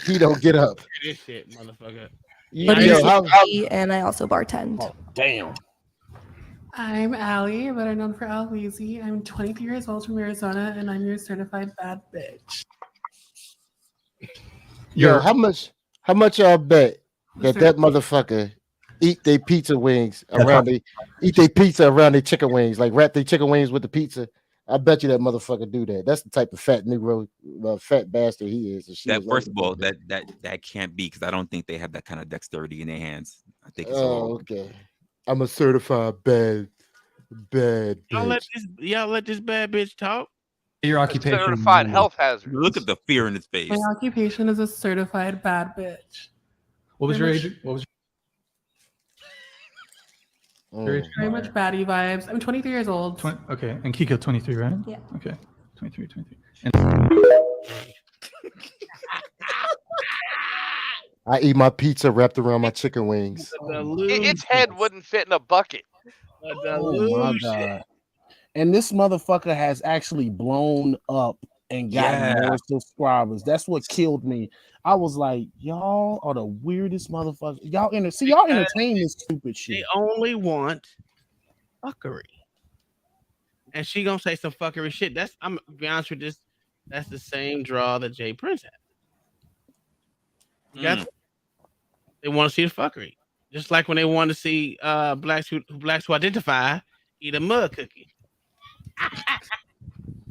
He don't get up. Hear this shit, motherfucker. My name is Allie, and I also bartend. Oh, damn. I'm Allie, better known for Al Weezy. I'm 23 years old from Arizona, and I'm your certified bad bitch. Yo, how much y'all bet that motherfucker eat their pizza wings around their chicken wings, like wrap their chicken wings with the pizza? I bet you that motherfucker do that. That's the type of fat Negro, fat bastard he is. That first of all, that can't be, because I don't think they have that kind of dexterity in their hands. I think it's all okay. I'm a certified bad bitch. Y'all let this bad bitch talk. Your occupation. Certified health hazard. Look at the fear in his face. My occupation is a certified bad bitch. What was your age? What was your age? Very much baddie vibes. I'm 23 years old. Okay, and Kiko 23, right? Yeah. Okay, 23. I eat my pizza wrapped around my chicken wings. Its head wouldn't fit in a bucket. Oh my God. And this motherfucker has actually blown up and got more subscribers. That's what killed me. I was like, y'all are the weirdest motherfuckers. Y'all entertain this stupid shit. They only want fuckery. And she gonna say some fuckery shit. I'm gonna be honest with this. That's the same draw that Jay Prince had. You got they want to see the fuckery. Just like when they want to see blacks who identify eat a mud cookie.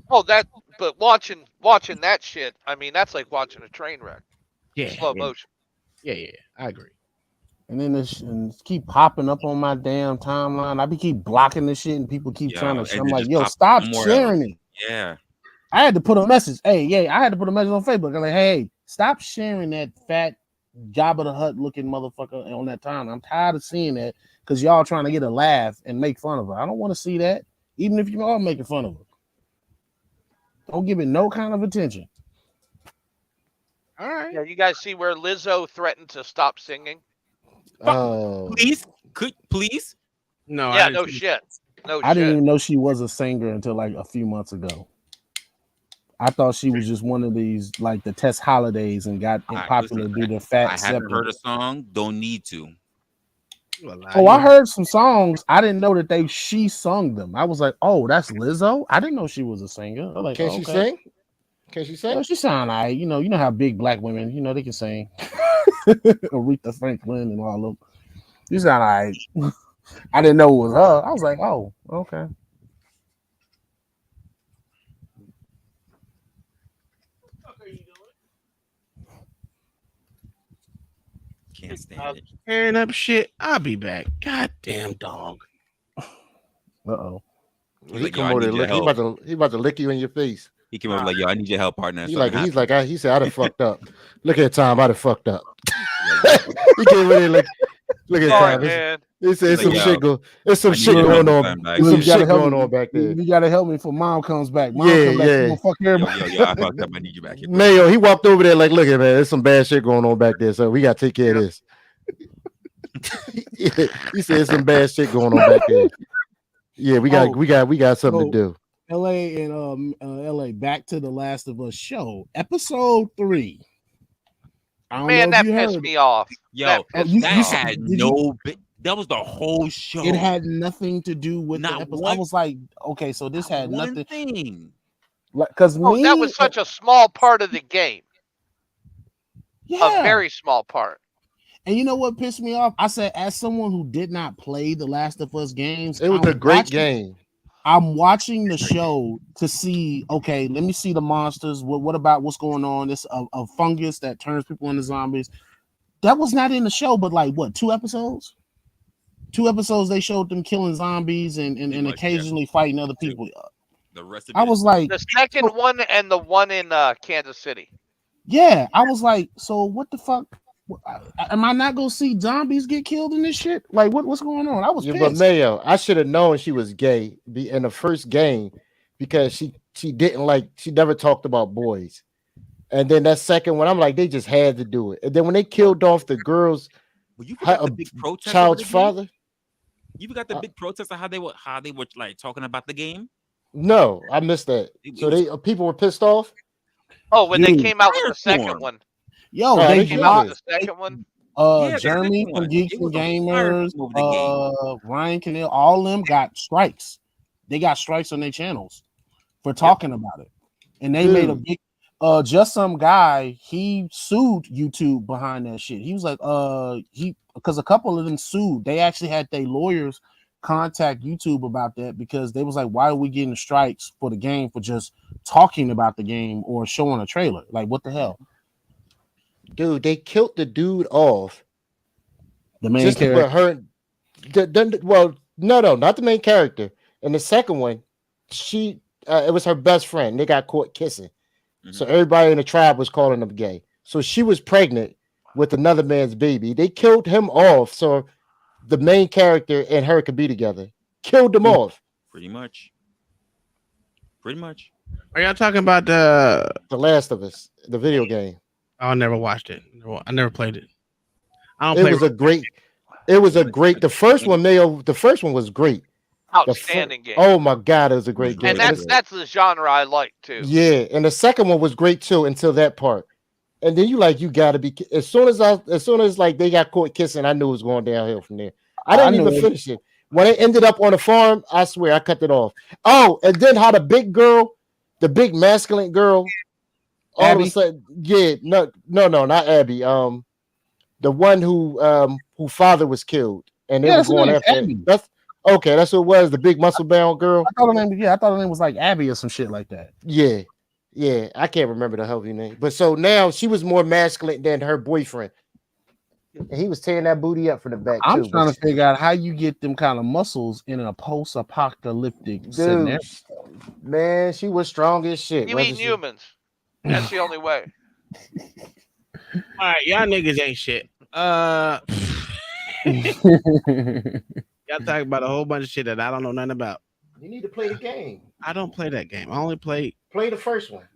But watching that shit, I mean, that's like watching a train wreck. Yeah. Slow motion. Yeah, I agree. And then this keep popping up on my damn timeline. I keep blocking this shit, and people keep trying to. I'm like, yo, stop sharing it. Yeah. I had to put a message. I had to put a message on Facebook. I'm like, hey, stop sharing that fat Jabba the Hutt looking motherfucker on that timeline. I'm tired of seeing that because y'all trying to get a laugh and make fun of her. I don't want to see that, even if you are making fun of her. Don't give it no kind of attention. All right. Yeah, you guys see where Lizzo threatened to stop singing? Oh, please. No. Yeah, no shit. I didn't even know she was a singer until like a few months ago. I thought she was just one of these, like the Tess Holidays, and got popular due to fat. I haven't heard a song. Don't need to. Oh, I heard some songs. I didn't know that she sung them. I was like, oh, that's Lizzo. I didn't know she was a singer. I'm like, can she sing? Can she sing? Well, she sound all right. You know how big black women, they can sing. Aretha Franklin and all of them. She sound all right. I didn't know it was her. I was like, oh, okay. Can't stand it. Tearing up shit. I'll be back. Goddamn dog. Uh-oh. He come over there. He about to lick you in your face. He came over like, yo, I need your help, partner. He said, I done fucked up. Look at Tom, I done fucked up. He came in there look at Tom. He said, there's some shit going on. There's some shit going on back there. You gotta help me before mom comes back. Mom comes back, she gonna fuck everybody. Yo, I fucked up. I need you back here. Mayo, he walked over there like, look at man, there's some bad shit going on back there, so we gotta take care of this. He said some bad shit going on back there. Yeah, we got something to do. LA, back to the Last of Us show, episode 3. Man, that pissed me off. Yo, that had no That was the whole show. It had nothing to do with the Not episode. one- I was like, okay, so this had one nothing. thing. Because Oh, me, that was such a small part of the game. yeah. A very small part. And you know what pissed me off? I said, as someone who did not play the Last of Us games, It was I'm a great watching- game. I'm watching the show to see, okay, let me see the monsters. What about what's going on? This a fungus that turns people into zombies. That was not in the show, but like what, 2 episodes? 2 episodes they showed them killing zombies and occasionally fighting other people. The rest of I was like, The second one and the one in Kansas City. yeah, I was like, so what the fuck? Am I not gonna see zombies get killed in this shit? Like, what's going on? I was Yeah, pissed. but Mayo, I should have known she was gay in the first game because she didn't like, she never talked about boys. And then that second one, I'm like, they just had to do it. And then when they killed off the girl's Well, you forgot the big protest over child's the game? father, You forgot the big protest of how they were like talking about the game. no, I missed that. So they people were pissed off. Oh, when they Dude. came out with the second Firestorm. one. Yo, Oh, they they Came out with blocked the second one. Yeah, the Jeremy second from one. Geeks It and was a Gamers, firestorm over the game. Ryan Cannell, all of them got strikes. They got strikes on their channels for talking about it. And they made a Dude. big just some guy, he sued YouTube behind that shit. He was like, because a couple of them sued. They actually had their lawyers contact YouTube about that because they was like, why are we getting strikes for the game for just talking about the game or showing a trailer? Like, what the hell? Dude, they killed the dude off. The main Just to character. put her. Well, no, not the main character. And the second one, it was her best friend. They got caught kissing. So everybody in the tribe was calling them gay. So she was pregnant with another man's baby. They killed him off so the main character and her could be together. Killed them off. Pretty much. Pretty much. Are y'all talking about the Last of Us, the video game? I never watched it. I never played it. I don't It play. was a great. It was a great. The first one, Mayo. The first one was great. Outstanding game. Oh my god, it was a great game. And that's the genre I like too. Yeah, and the second one was great too until that part. And then you gotta be as soon as like they got caught kissing, I knew it was going downhill from there. I didn't even finish it. When it ended up on the farm, I swear I cut it off. Oh, and then how the big masculine girl, all Abby? of a sudden, yeah, no, not Abby. The one who father was killed, and they Yeah, were that's her going name, after. Abby. That's okay. That's what it was. The big muscle bound girl. I thought her name was like Abby or some shit like that. Yeah. I can't remember the hell name, but so now she was more masculine than her boyfriend, and he was tearing that booty up from the back. I'm too, trying but- to figure out how you get them kind of muscles in a post-apocalyptic scenario. Dude, man, she was strong as shit. You wasn't eat she? humans. That's the only way. All right, y'all niggas ain't shit. Y'all talking about a whole bunch of shit that I don't know nothing about. You need to play the game. I don't play that game. I only play. Play the first one.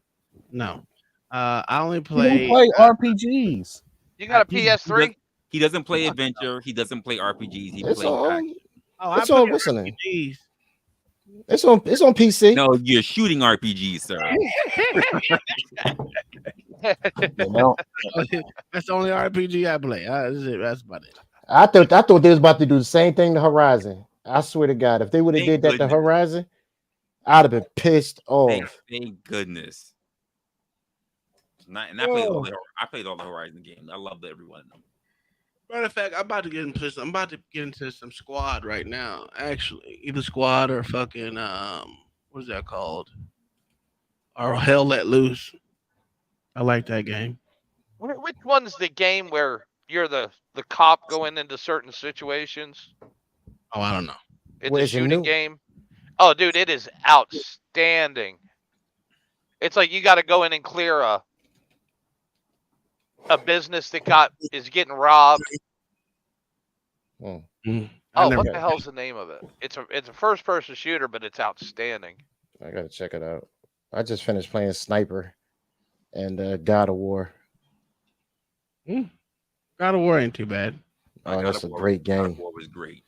No, I only You play. don't play RPGs. You got a PS3? He doesn't play adventure. He doesn't play RPGs. He It's plays. on. Oh, It's I on. play What's the name? RPGs. It's on PC. No, you're shooting RPGs, sir. That's the only RPG I play. That's about it. I thought they was about to do the same thing to Horizon. I swear to God, if they would have did that to goodness. Horizon, I'd have been pissed off. Thank goodness. I played all the Horizon games. I loved every one of them. Matter of fact, I'm about to get into some squad right now. Actually, either squad or fucking what is that called? Or Hell Let Loose. I like that game. Which one's the game where you're the cop going into certain situations? Oh, I don't know. It's What, a is it shooting new? game. Oh, dude, it is outstanding. It's like you got to go in and clear a business that is getting robbed. Mm. Oh, never what got the it. hell's the name of it? It's a first person shooter, but it's outstanding. I gotta check it out. I just finished playing Sniper and God of War. God of War ain't too bad. Oh, that's a great God game. of War was great.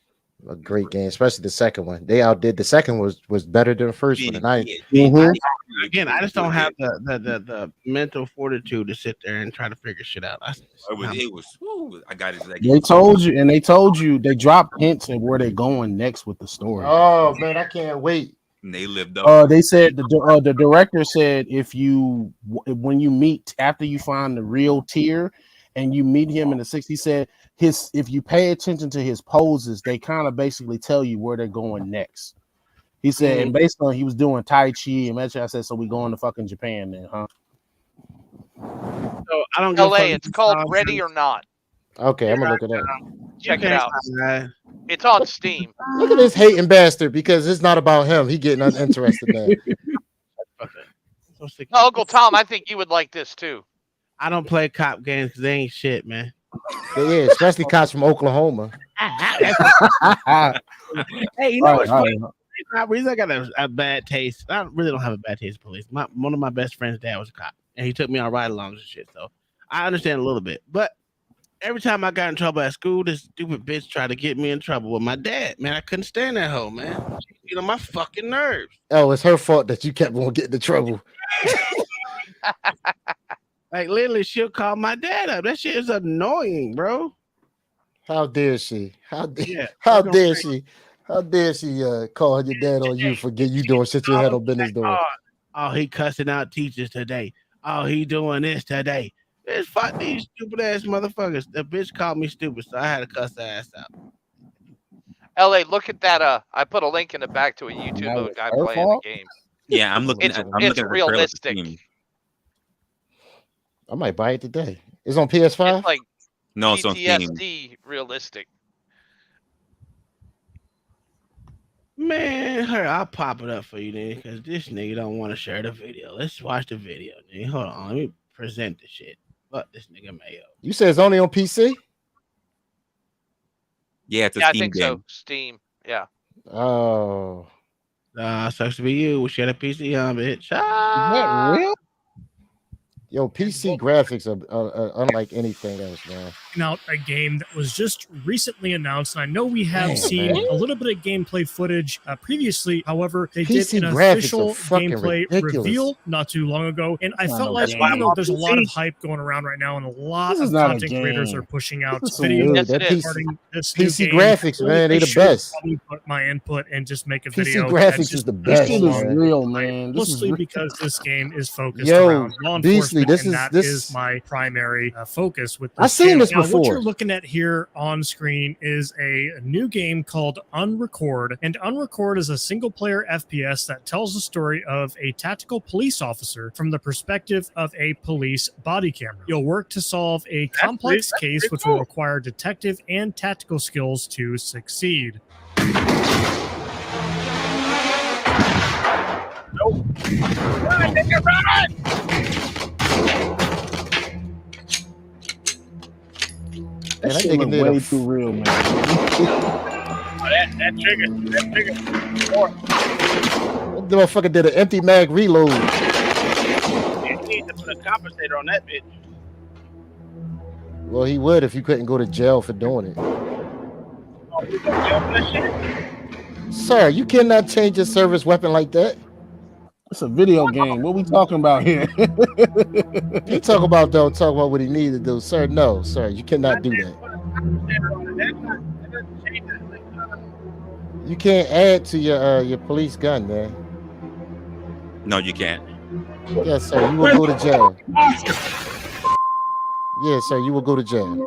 A great game, especially the second one. They outdid the second was better than the first one. And I I again, I just don't have the mental fortitude to sit there and try to figure shit out. I got it. They told you, and they told you they dropped hints at where they're going next with the story. Oh man, I can't wait. And they lived up. They said the director said when you meet after you find the real Tyr and you meet him in the 60s, he said if you pay attention to his poses, they kind of basically tell you where they're going next. He said, and based on he was doing Tai Chi and I said, so we going to fucking Japan then, huh? So I don't. LA. It's called Ready or Not. Okay, I'm gonna look it up. Check it out. It's on Steam. Look at this hating bastard because it's not about him. He getting uninterested now. Oh, Uncle Tom, I think you would like this too. I don't play cop games because they ain't shit, man. Yeah, especially cops from Oklahoma. Hey, you know what's funny? The reason I got a bad taste. I really don't have a bad taste in police. One of my best friends' dad was a cop, and he took me on ride-alongs and shit. So I understand a little bit. But every time I got in trouble at school, this stupid bitch tried to get me in trouble with my dad. Man, I couldn't stand that hoe, man. She get on my fucking nerves. Oh, it's her fault that you kept on getting in trouble. Like literally, she'll call my dad up. That shit is annoying, bro. How dare she? How dare she? How dare she call your dad on you for you doing shit you had no business doing? Oh, he cussing out teachers today. Oh, he doing this today. Bitch, fuck these stupid ass motherfuckers. The bitch called me stupid, so I had to cuss her ass out. LA, look at that. I put a link in the back to a YouTube guy playing the game. Yeah, I'm looking. It's realistic. I might buy it today. It's on PS5. It's like no, it's on Steam. PTSD realistic. Man, I'll pop it up for you then, because this nigga don't want to share the video. Let's watch the video, nigga. Hold on, let me present the shit. Fuck this nigga Mayo. You said it's only on PC? Yeah, it's a I Steam think game. so. Steam, yeah. Oh. Sucks to be you. We share a PC on, bitch. Is that real? Yo, PC graphics are unlike anything else, man. Out a game that was just recently announced, and I know we have seen a little bit of gameplay footage previously. However, they did an official gameplay reveal not too long ago, and I felt like there's a lot of hype going around right now, and a lot of content creators are pushing out videos regarding this PC graphics, man, they the best. Probably put my input and just make a PC video. graphics is the best. This is real, man. Mostly because this game is focused around law enforcement. That is my primary focus with this. I've seen this before. What you're looking at here on screen is a new game called Unrecord, and Unrecord is a single-player FPS that tells the story of a tactical police officer from the perspective of a police body camera. You'll work to solve a complex case, which will require detective and tactical skills to succeed. Nope. Run, nigga, run! That shit look way too real, man. That trigger. That motherfucker did an empty mag reload. You need to put a compensator on that bitch. Well, he would if you couldn't go to jail for doing it. Oh, you go to jail for that shit? Sir, you cannot change your service weapon like that. It's a video game. What we talking about here? He talk about what he needed to do. Sir, no, sir, you cannot do that. You can't add to your police gun, man. No, you can't. Yes, sir, you will go to jail. Yes, sir, you will go to jail.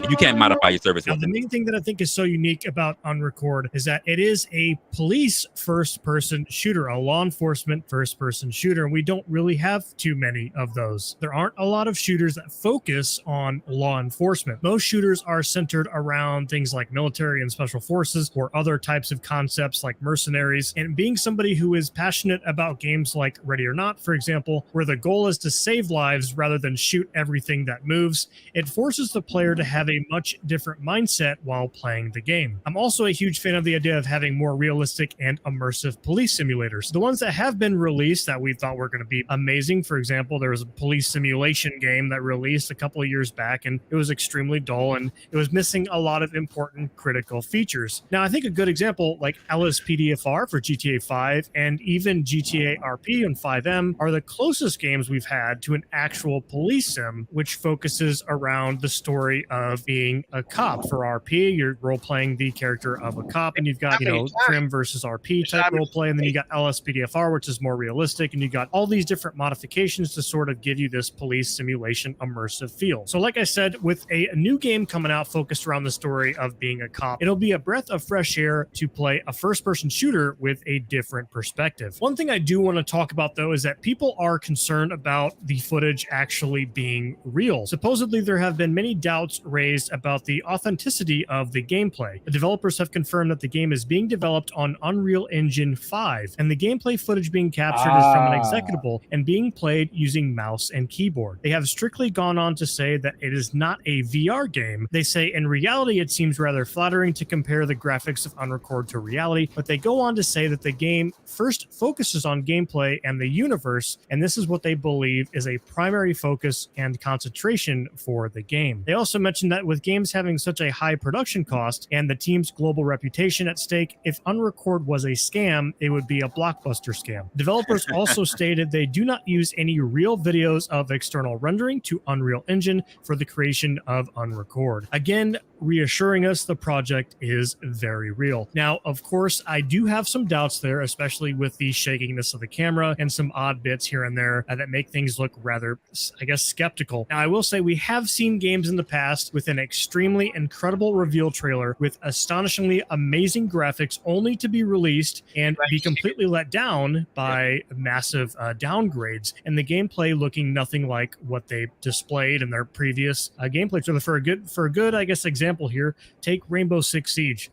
You can't modify your service. Now, the main thing that I think is so unique about Unrecord is that it is a police first-person shooter, a law enforcement first-person shooter, and we don't really have too many of those. There aren't a lot of shooters that focus on law enforcement. Most shooters are centered around things like military and special forces or other types of concepts like mercenaries. And being somebody who is passionate about games like Ready or Not, for example, where the goal is to save lives rather than shoot everything that moves, it forces the player to have have a much different mindset while playing the game. I'm also a huge fan of the idea of having more realistic and immersive police simulators. The ones that have been released that we thought were going to be amazing, for example, there was a police simulation game that released a couple of years back, and it was extremely dull, and it was missing a lot of important critical features. Now, I think a good example, like LSPDFR for GTA 5 and even GTA RP and 5M, are the closest games we've had to an actual police sim, which focuses around the story of being a cop. For RP, you're role-playing the character of a cop, and you've got, Trim versus RP type role-play, and then you got LSPDFR, which is more realistic, and you got all these different modifications to sort of give you this police simulation immersive feel. So like I said, with a new game coming out focused around the story of being a cop, it'll be a breath of fresh air to play a first-person shooter with a different perspective. One thing I do want to talk about, though, is that people are concerned about the footage actually being real. Supposedly, there have been many doubts raised about the authenticity of the gameplay. The developers have confirmed that the game is being developed on Unreal Engine 5, and the gameplay footage being captured is from an executable and being played using mouse and keyboard. They have strictly gone on to say that it is not a VR game. They say in reality it seems rather flattering to compare the graphics of Unrecord to reality, but they go on to say that the game first focuses on gameplay and the universe, and this is what they believe is a primary focus and concentration for the game. They also mentioned that with games having such a high production cost and the team's global reputation at stake, if Unrecord was a scam, it would be a blockbuster scam. Developers also stated they do not use any real videos of external rendering to Unreal Engine for the creation of Unrecord. Again, reassuring us the project is very real. Now, of course, I do have some doubts there, especially with the shakiness of the camera and some odd bits here and there that make things look rather, I guess, skeptical. Now, I will say we have seen games in the past with an extremely incredible reveal trailer with astonishingly amazing graphics only to be released and be completely let down by massive downgrades, and the gameplay looking nothing like what they displayed in their previous gameplay trailer. For a good, I guess, example here, take Rainbow Six Siege.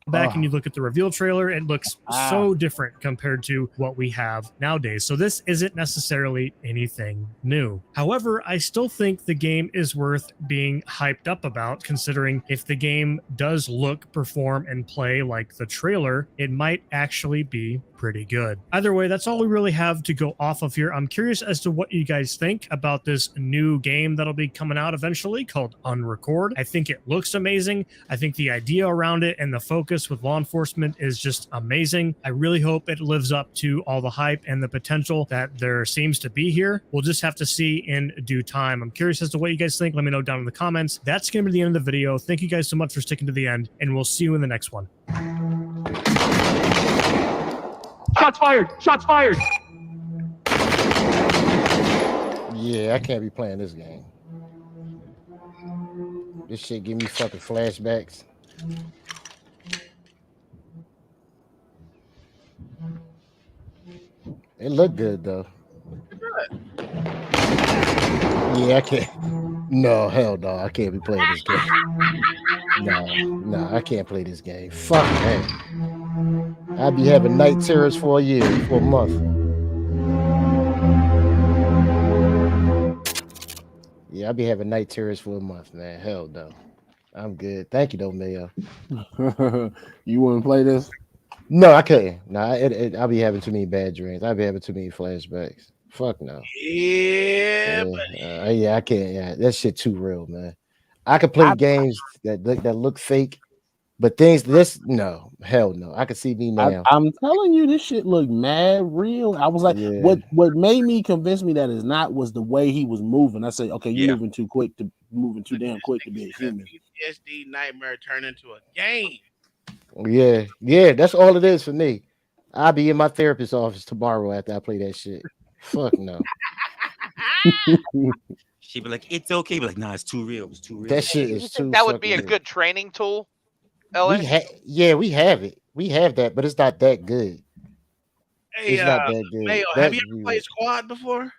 Back and you look at the reveal trailer, it looks so different compared to what we have nowadays. So this isn't necessarily anything new. However, I still think the game is worth being hyped up about, considering if the game does look, perform, and play like the trailer, it might actually be pretty good. Either way, that's all we really have to go off of here. I'm curious as to what you guys think about this new game that'll be coming out eventually called Unrecord. I think it looks amazing. I think the idea around it and the focus with law enforcement is just amazing. I really hope it lives up to all the hype and the potential that there seems to be here. We'll just have to see in due time. I'm curious as to what you guys think. Let me know down in the comments. That's going to be the end of the video. Thank you guys so much for sticking to the end, and we'll see you in the next one. Shots fired! Shots fired! Yeah, I can't be playing this game. This shit give me fucking flashbacks. It looked good though. Yeah, I can't. No, hell no, I can't be playing this game. No, I can't play this game. Fuck that. I'd be having night terrors for a year, for a month. Yeah, I'd be having night terrors for a month, man. Hell no. I'm good. Thank you, though, Mayo. You wouldn't play this? No, I couldn't. No, I'll be having too many bad dreams. I'll be having too many flashbacks. Fuck no. Yeah, yeah, I can't. Yeah, that shit too real, man. I could play games that look fake, but no, hell no. I can see me now. I'm telling you, this shit looked mad real. I was like, what made me convince me that it's not was the way he was moving. I said, okay, you're moving too damn quick to be a human. PTSD nightmare turned into a game. Yeah, that's all it is for me. I'll be in my therapist's office tomorrow after I play that shit. Fuck no. She'd be like, it's okay. But like, nah, it's too real. It's too real. That shit is too. That would be a good training tool. We have it. We have that, but it's not that good. Hey, it's not that good. Mayo, have you ever played Squad before?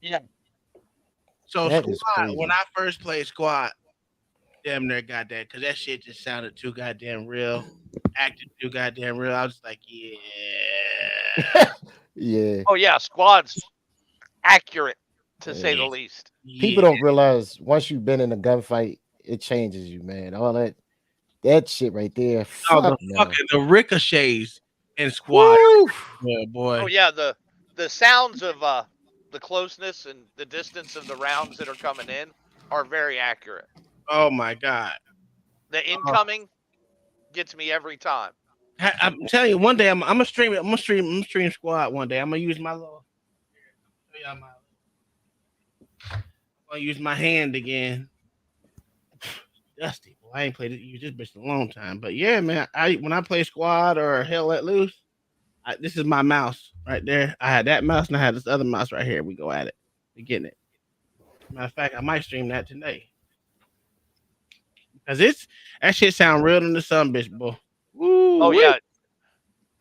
Yeah. So Squad, when I first played Squad, damn near got that because that shit just sounded too goddamn real, acted too goddamn real. I was like, yeah. Yeah. Oh yeah, Squad's accurate to say the least. People don't realize once you've been in a gunfight it changes you, man. All that shit right there. Oh, Fuck the no. fucking the ricochets in squad. Woo! Yeah, boy. Oh yeah, the sounds of the closeness and the distance of the rounds that are coming in are very accurate. Oh my god. The incoming gets me every time. I'm telling you, one day I'm gonna stream it. I'm gonna stream squad one day. I'm gonna use my little. I'm gonna use my hand again. Dusty. Well, I ain't played it. Use this bitch in a long time. But yeah, man. When I play squad or Hell Let Loose, this is my mouse right there. I had that mouse and I had this other mouse right here. We go at it. We getting it. Matter of fact, I might stream that today. Because that shit sound real in the sun, bitch, boy. Woo, oh yeah.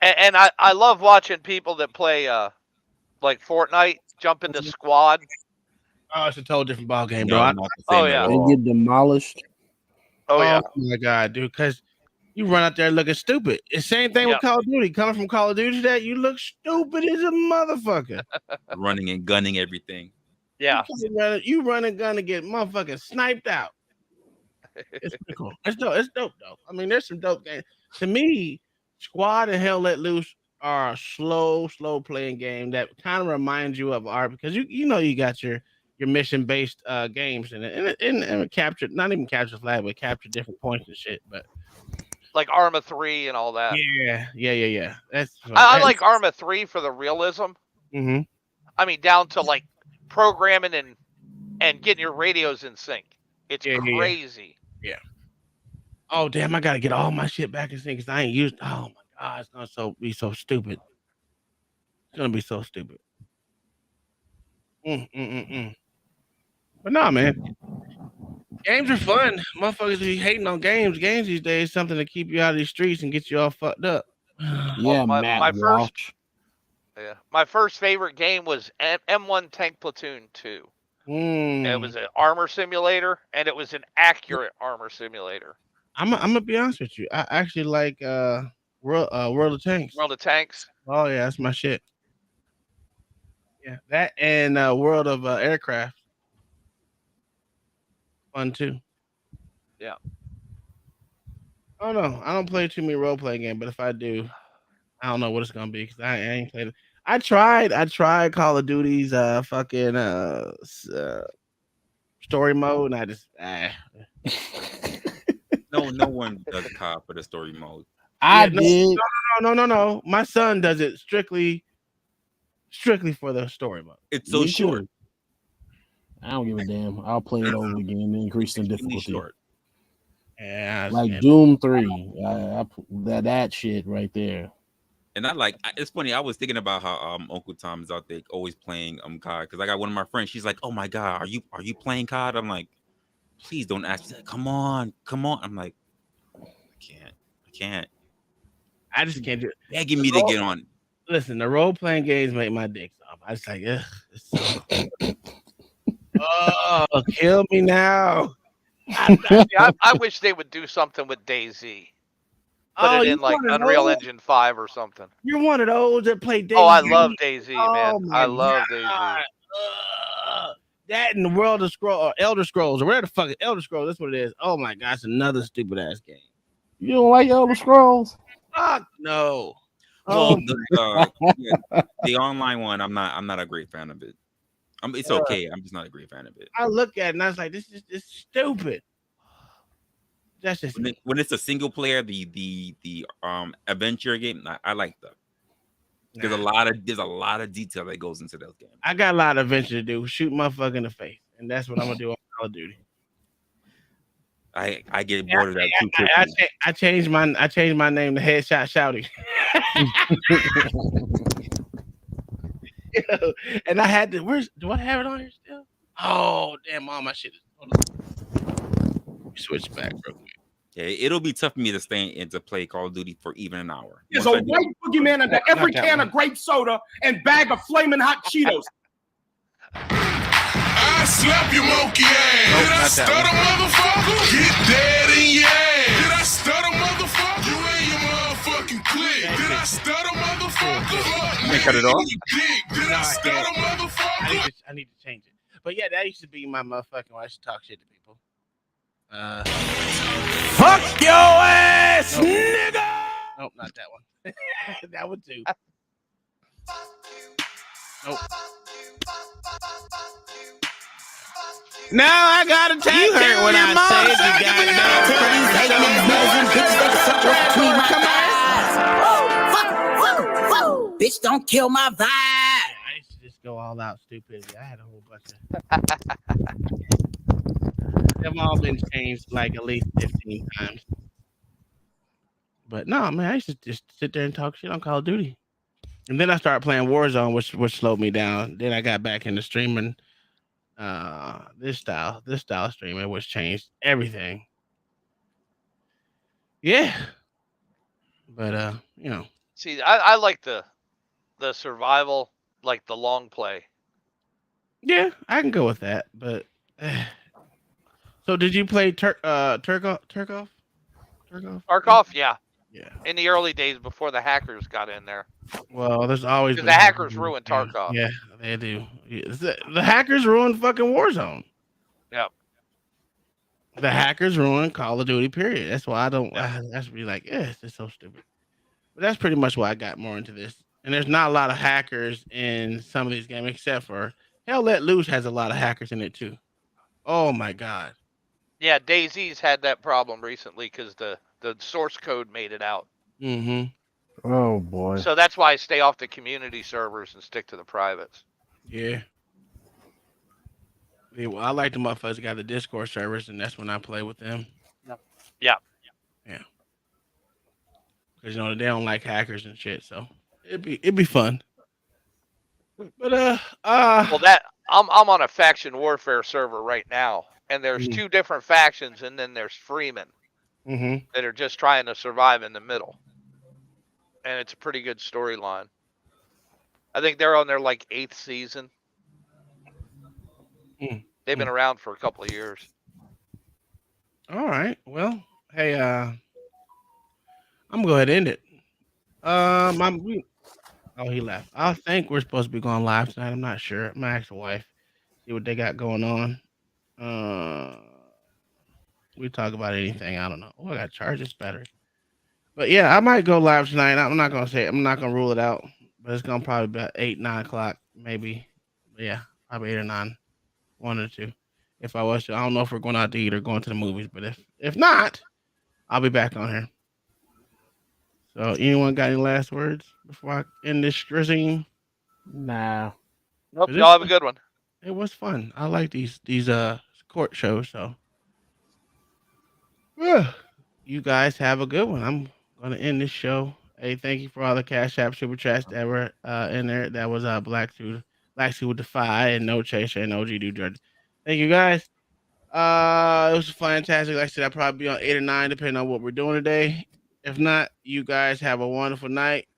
And I love watching people that play like Fortnite jump into squad. Oh, it's a total different ball game, No, bro. not the same Oh at yeah. all. They get demolished. Oh yeah. Oh my god, dude! Because you run out there looking stupid. It's same thing with Call of Duty. Coming from Call of Duty, that you look stupid as a motherfucker. Running and gunning everything. Yeah. You run and gun and get motherfucking sniped out. It's pretty cool. It's dope. It's dope though. I mean, there's some dope games. To me, Squad and Hell Let Loose are a slow playing game that kind of reminds you of art because you know you got your mission based games in it and capture not even capture flag but capture different points and shit. But like Arma 3 and all that. Yeah. That's I like Arma 3 for the realism. Mm-hmm. I mean, down to like programming and getting your radios in sync. It's crazy. Yeah. Oh damn! I gotta get all my shit back in sync because I ain't used. Oh my god, it's gonna be so stupid. It's gonna be so stupid. But nah, man. Games are fun. Motherfuckers be hating on games. Games these days something to keep you out of these streets and get you all fucked up. Yeah, my first favorite game was M1 Tank Platoon 2. It was an armor simulator, and it was an accurate armor simulator. I'm gonna be honest with you. I actually like World of Tanks. World of Tanks. Oh yeah, that's my shit. Yeah, that and World of Aircraft. Fun too. Yeah. I don't know. I don't play too many role playing games, but if I do, I don't know what it's gonna be because I ain't played it. I tried Call of Duty's fucking story mode, and I just No one does COD for the story mode. I did. No. My son does it strictly for the story mode. It's so short. I don't give a damn. I'll play it over again and increase the difficulty. Short. Yeah, like Doom 3. That shit right there. And it's funny. I was thinking about how Uncle Tom is out there always playing COD because I got one of my friends. She's like, "Oh my god, are you playing COD?" I'm like, "Please don't ask." She's like, come on. I'm like, I can't. I just can't do it. Begging me to get on. Listen, the role playing games make my dick soft. I just like, oh, kill me now. I wish they would do something with DayZ. Put it in like Unreal Engine 5 or something. You're one of those that play DayZ. Oh, I love DayZ, man. I love DayZ. That in the World of Scrolls or Elder Scrolls or whatever the fuck Elder Scrolls. That's what it is. Oh my gosh, another stupid ass game. You don't like Elder Scrolls? Fuck no. Well, the online one, I'm not a great fan of it. It's okay. I'm just not a great fan of it. I look at it and I was like, this is stupid. That's just when it's a single player, the adventure game. I like that. There's a lot of detail that goes into those games. I got a lot of adventure to do. Shoot motherfucker in the face, and that's what I'm gonna do on Call of Duty. I get bored of that too quickly. I changed my name to Headshot Shouty. And I had to. Do I have it on here still? Oh damn! All my shit is. Switch back real quick. Yeah, it'll be tough for me to stay and to play Call of Duty for even an hour. There's a white boogeyman under every can of grape soda and bag of flaming hot Cheetos. I slap your monkey ass. Did I stutter, motherfucker? Get dead in your ass. Did I stutter, motherfucker? You ain't your motherfucking clique. Did I stutter, motherfucker? Can I cut it off? Did I stutter, motherfucker? I need to change it. But yeah, that used to be my motherfucking. I used to talk shit to people. Fuck your ass, nigga. Nope, not that one. That one too. Nope. Now I gotta take you heard what I said. You Bitch, don't kill my vibe. I used to just go all out stupidity. I had a whole bunch of. They've all been changed like at least 15 times. But no, man, I used to just sit there and talk shit on Call of Duty. And then I started playing Warzone, which slowed me down. Then I got back into streaming this style streaming, which changed everything. Yeah. But you know. See, I like the survival, like the long play. Yeah, I can go with that. But so did you play Tarkov? Yeah. Yeah. In the early days before the hackers got in there. Well, there's always because the hackers ruined Tarkov. Yeah, they do. The hackers ruined fucking Warzone. Yep. The hackers ruined Call of Duty. Period. That's why I don't. That's be like, it's just so stupid. But that's pretty much why I got more into this. And there's not a lot of hackers in some of these games, except for Hell Let Loose has a lot of hackers in it too. Oh my god. Yeah, DayZ's had that problem recently because the source code made it out. Mm-hmm. Oh boy. So that's why I stay off the community servers and stick to the privates. Yeah. Yeah, well, I like the motherfuckers that got the Discord servers, and that's when I play with them. Yeah. Yeah. Because you know they don't like hackers and shit, so it'd be fun. But well, that I'm on a faction warfare server right now, and there's two different factions, and then there's Freeman that are just trying to survive in the middle, and it's a pretty good storyline. I think they're on their like 8th season. They've been around for a couple of years. All right. Well, hey, I'm gonna go ahead and end it. He left. I think we're supposed to be going live tonight. I'm not sure. I'm gonna ask the wife, see what they got going on. We talk about anything. I don't know. Oh, I got to charge this battery. But yeah, I might go live tonight. I'm not gonna rule it out, but it's gonna probably be about 8, 9 o'clock, maybe. But yeah, probably 8 or 9, 1 or 2. If I was to, I don't know if we're going out to eat or going to the movies, but if not, I'll be back on here. So, anyone got any last words before I end this stream? Nah. Nope. Y'all have a good one. It was fun. I like these court shows. So, you guys have a good one. I'm gonna end this show. Hey, thank you for all the Cash App super chats that were in there. That was Black Suit with Defy and No Chaser and OG Do Judge. Thank you guys. It was fantastic. Like I said, I'll probably be on 8 or 9 depending on what we're doing today. If not, you guys have a wonderful night.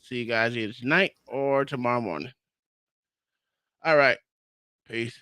See you guys either tonight or tomorrow morning. All right. Peace.